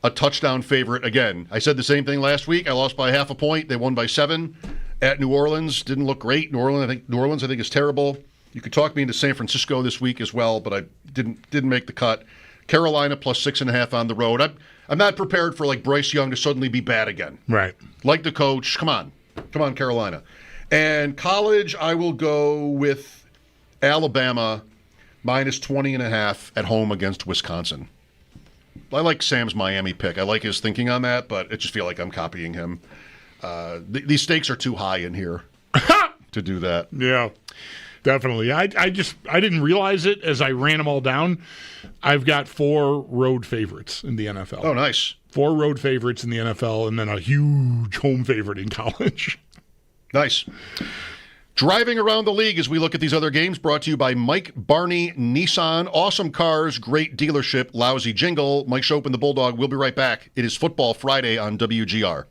a touchdown favorite again? I said the same thing last week. I lost by half a point. They won by 7 at New Orleans. Didn't look great. New Orleans I think is terrible. You could talk me into San Francisco this week as well, but I didn't make the cut. Carolina plus 6.5 on the road. I'm not prepared for like Bryce Young to suddenly be bad again. Right. Like the coach. Come on, Carolina. And college, I will go with Alabama minus 20.5 at home against Wisconsin. I like Sam's Miami pick. I like his thinking on that, but I just feel like I'm copying him. These stakes are too high in here to do that. Yeah, definitely. I didn't realize it as I ran them all down. I've got 4 road favorites in the NFL. Oh, nice. 4 road favorites in the NFL, and then a huge home favorite in college. Nice. Driving around the league as we look at these other games, brought to you by Mike Barney Nissan. Awesome cars, great dealership, lousy jingle. Mike Schopp and the Bulldog. We'll be right back. It is Football Friday on WGR.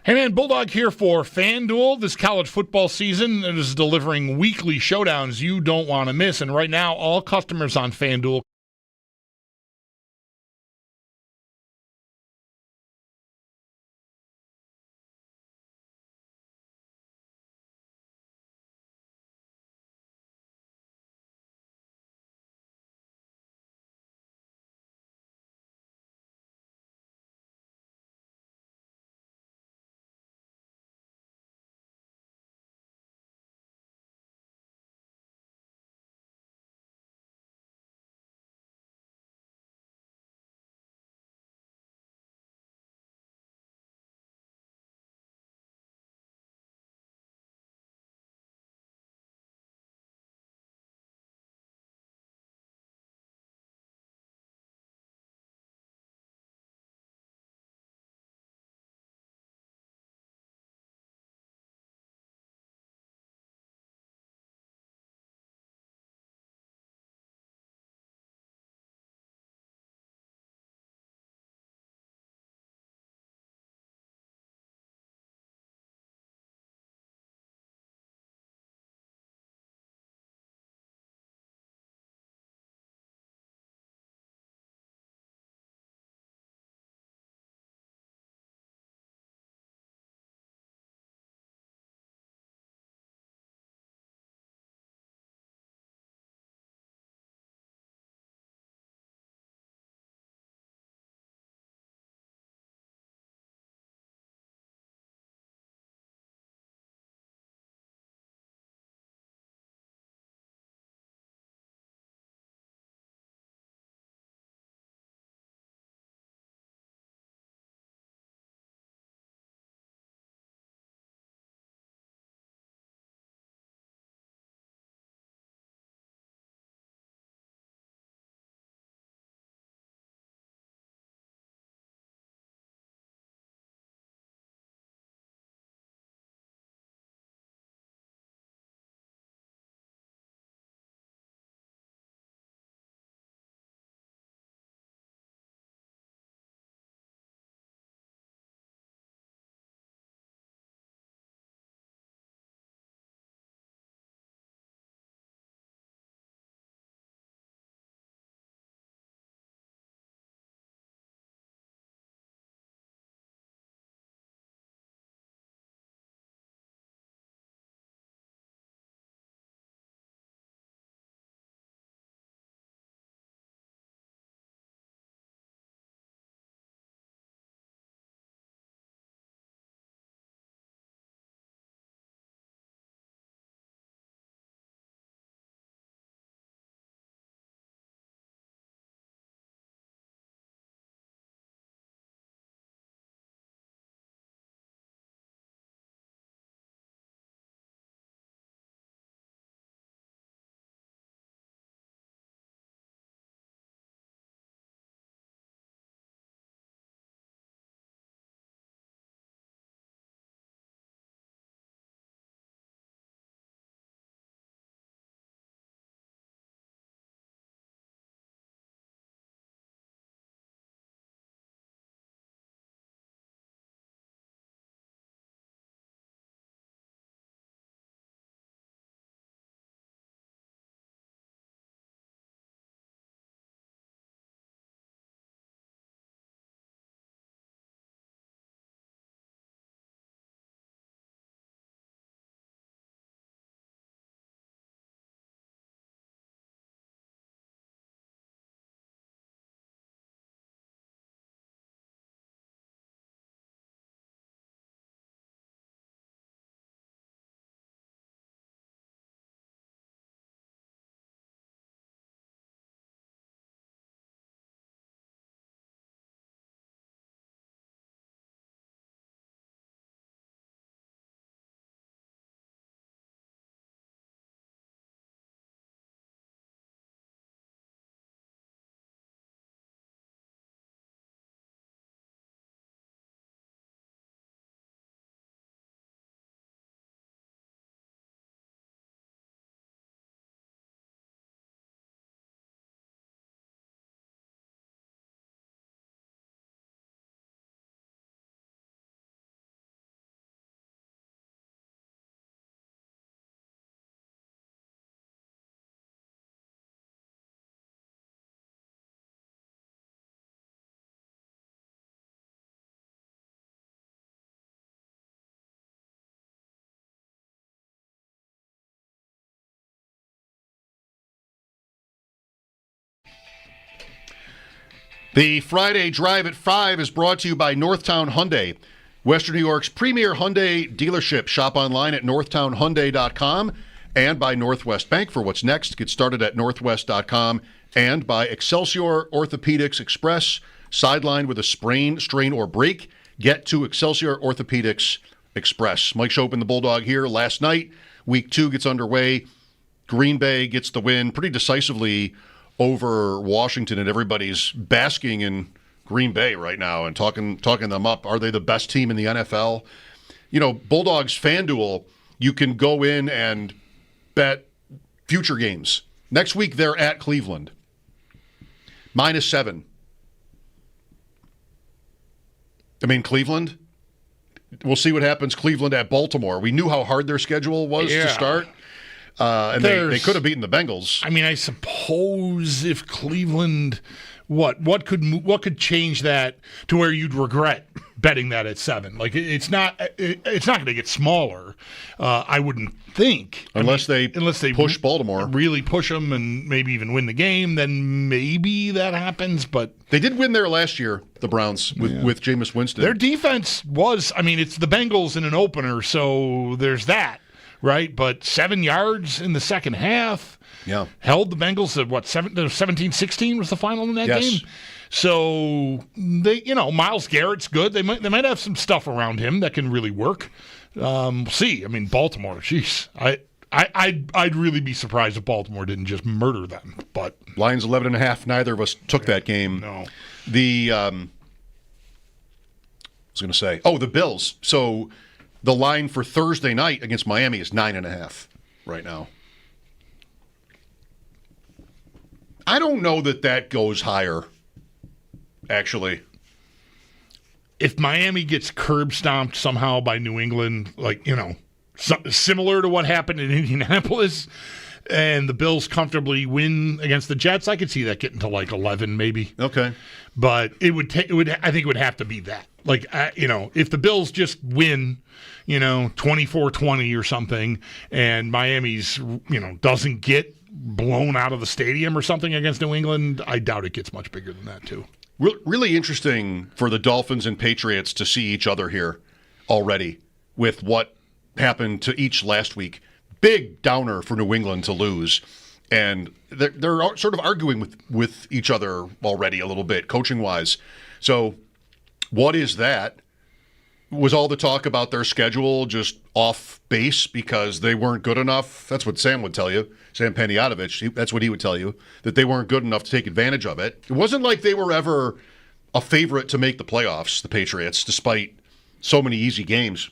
Hey man, Bulldog here for FanDuel. This college football season is delivering weekly showdowns you don't want to miss. And right now, all customers on FanDuel The Friday Drive at 5 is brought to you by Northtown Hyundai, Western New York's premier Hyundai dealership. Shop online at northtownhyundai.com, and by Northwest Bank for what's next. Get started at northwest.com, and by Excelsior Orthopedics Express. Sidelined with a sprain, strain, or break, get to Excelsior Orthopedics Express. Mike Schopp and the Bulldog here. Last night, week 2 gets underway. Green Bay gets the win pretty decisively over Washington, and everybody's basking in Green Bay right now and talking them up. Are they the best team in the NFL? You know, Bulldogs FanDuel, you can go in and bet future games. Next week, they're at Cleveland. -7. I mean, Cleveland, we'll see what happens. Cleveland at Baltimore. We knew how hard their schedule was to start. And they could have beaten the Bengals. I mean, I suppose if Cleveland, what could change that to where you'd regret betting that at 7? Like it's not going to get smaller. I wouldn't think unless they push Baltimore, really push them, and maybe even win the game. Then maybe that happens. But they did win there last year, the Browns with Jameis Winston. Their defense was. I mean, it's the Bengals in an opener, so there's that. Right, but 7 yards in the second half. Yeah, held the Bengals at 17-16 was the final in that game. So they, Myles Garrett's good. They might have some stuff around him that can really work. We'll see. I mean, Baltimore. Jeez, I'd really be surprised if Baltimore didn't just murder them. But Lions 11.5. Neither of us took that game. No. I was going to say, the Bills. So. The line for Thursday night against Miami is 9.5 right now. I don't know that goes higher, actually. If Miami gets curb stomped somehow by New England, similar to what happened in Indianapolis, and the Bills comfortably win against the Jets, I could see that getting to 11 maybe. Okay. But I think it would have to be that. If the Bills just win, 24-20 or something, and Miami's, doesn't get blown out of the stadium or something against New England, I doubt it gets much bigger than that too. Really interesting for the Dolphins and Patriots to see each other here already with what happened to each last week. Big downer for New England to lose. And they're sort of arguing with each other already a little bit, coaching-wise. So what is that? Was all the talk about their schedule just off base because they weren't good enough? That's what Sam would tell you. Sam Panayotovich, that's what he would tell you, that they weren't good enough to take advantage of it. It wasn't like they were ever a favorite to make the playoffs, the Patriots, despite so many easy games.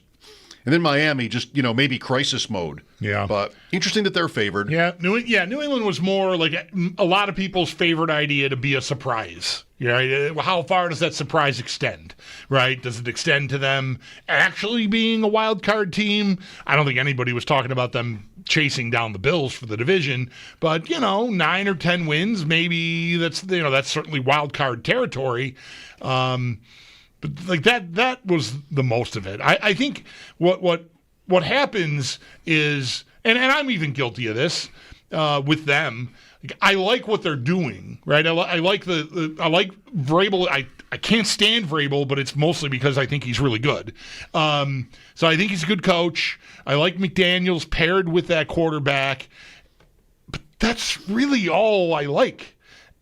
And then Miami, just, maybe crisis mode. Yeah. But interesting that they're favored. Yeah, New England was more like a lot of people's favorite idea to be a surprise. How far does that surprise extend, right? Does it extend to them actually being a wild card team? I don't think anybody was talking about them chasing down the Bills for the division, but 9 or 10 wins, maybe that's certainly wild card territory. But that was the most of it. I think what happens is, and I'm even guilty of this with them. I like what they're doing, right? I like I like Vrabel. I can't stand Vrabel, but it's mostly because I think he's really good. So I think he's a good coach. I like McDaniels paired with that quarterback. But that's really all I like.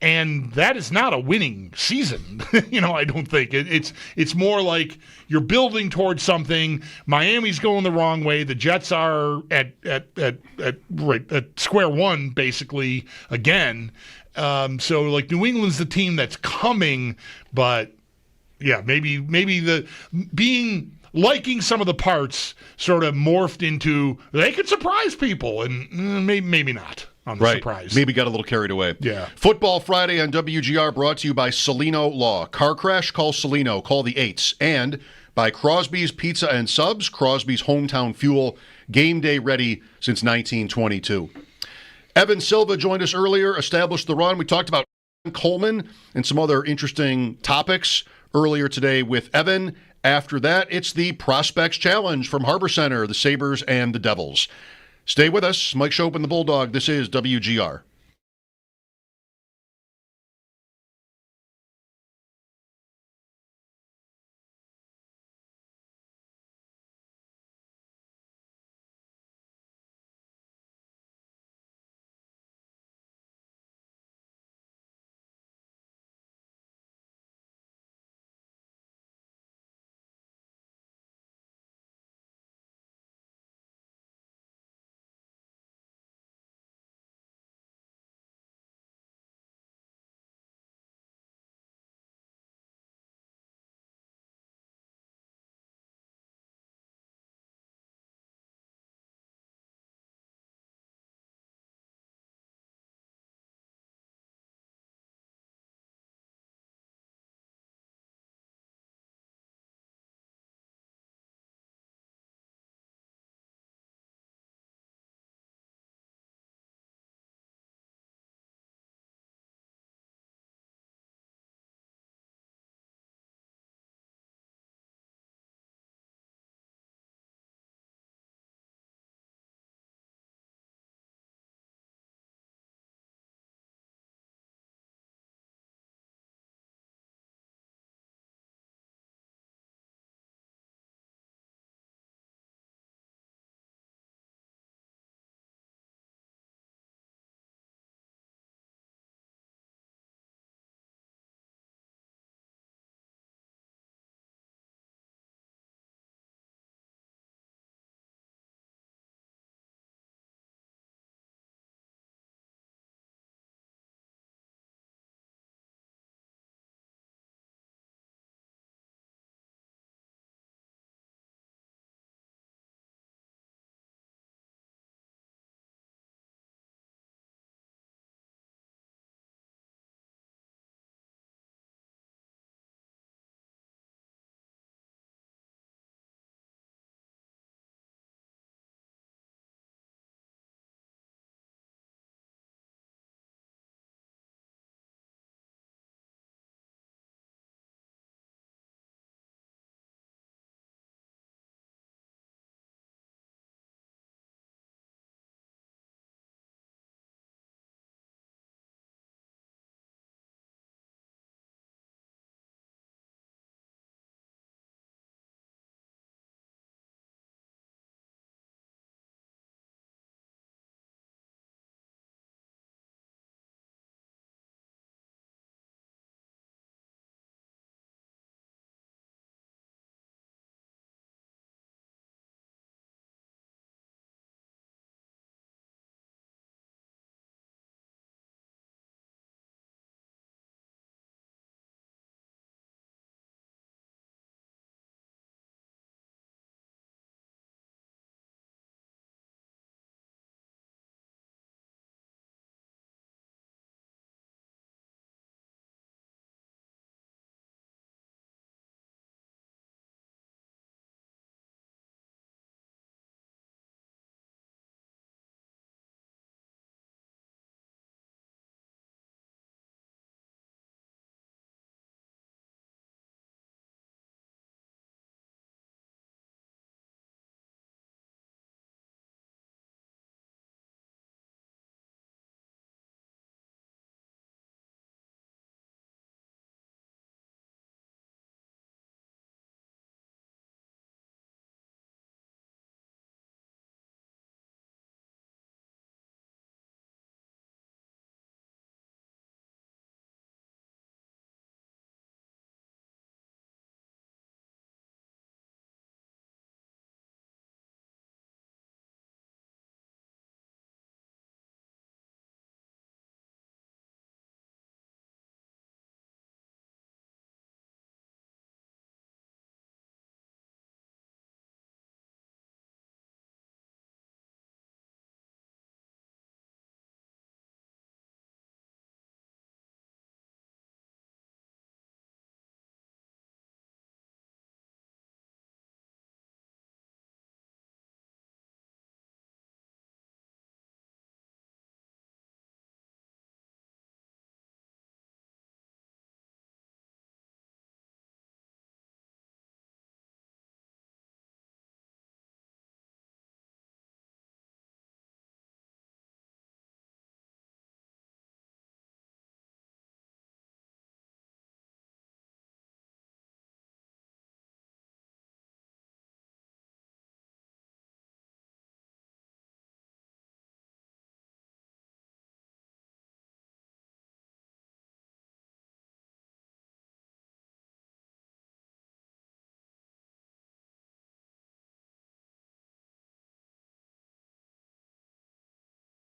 And that is not a winning season, I don't think. It's more like you're building towards something. Miami's going the wrong way. The Jets are at square one, basically, again. So, New England's the team that's coming, but, yeah, maybe the liking some of the parts sort of morphed into they could surprise people, and maybe not. On the surprise. Maybe got a little carried away. Yeah. Football Friday on WGR brought to you by Celino Law. Car crash? Call Celino. Call the 8s. And by Crosby's Pizza and Subs, Crosby's hometown fuel, game day ready since 1922. Evan Silva joined us earlier, established the run. We talked about Coleman and some other interesting topics earlier today with Evan. After that, it's the Prospects Challenge from Harbor Center, the Sabres and the Devils. Stay with us. Mike Schopp and the Bulldog. This is WGR.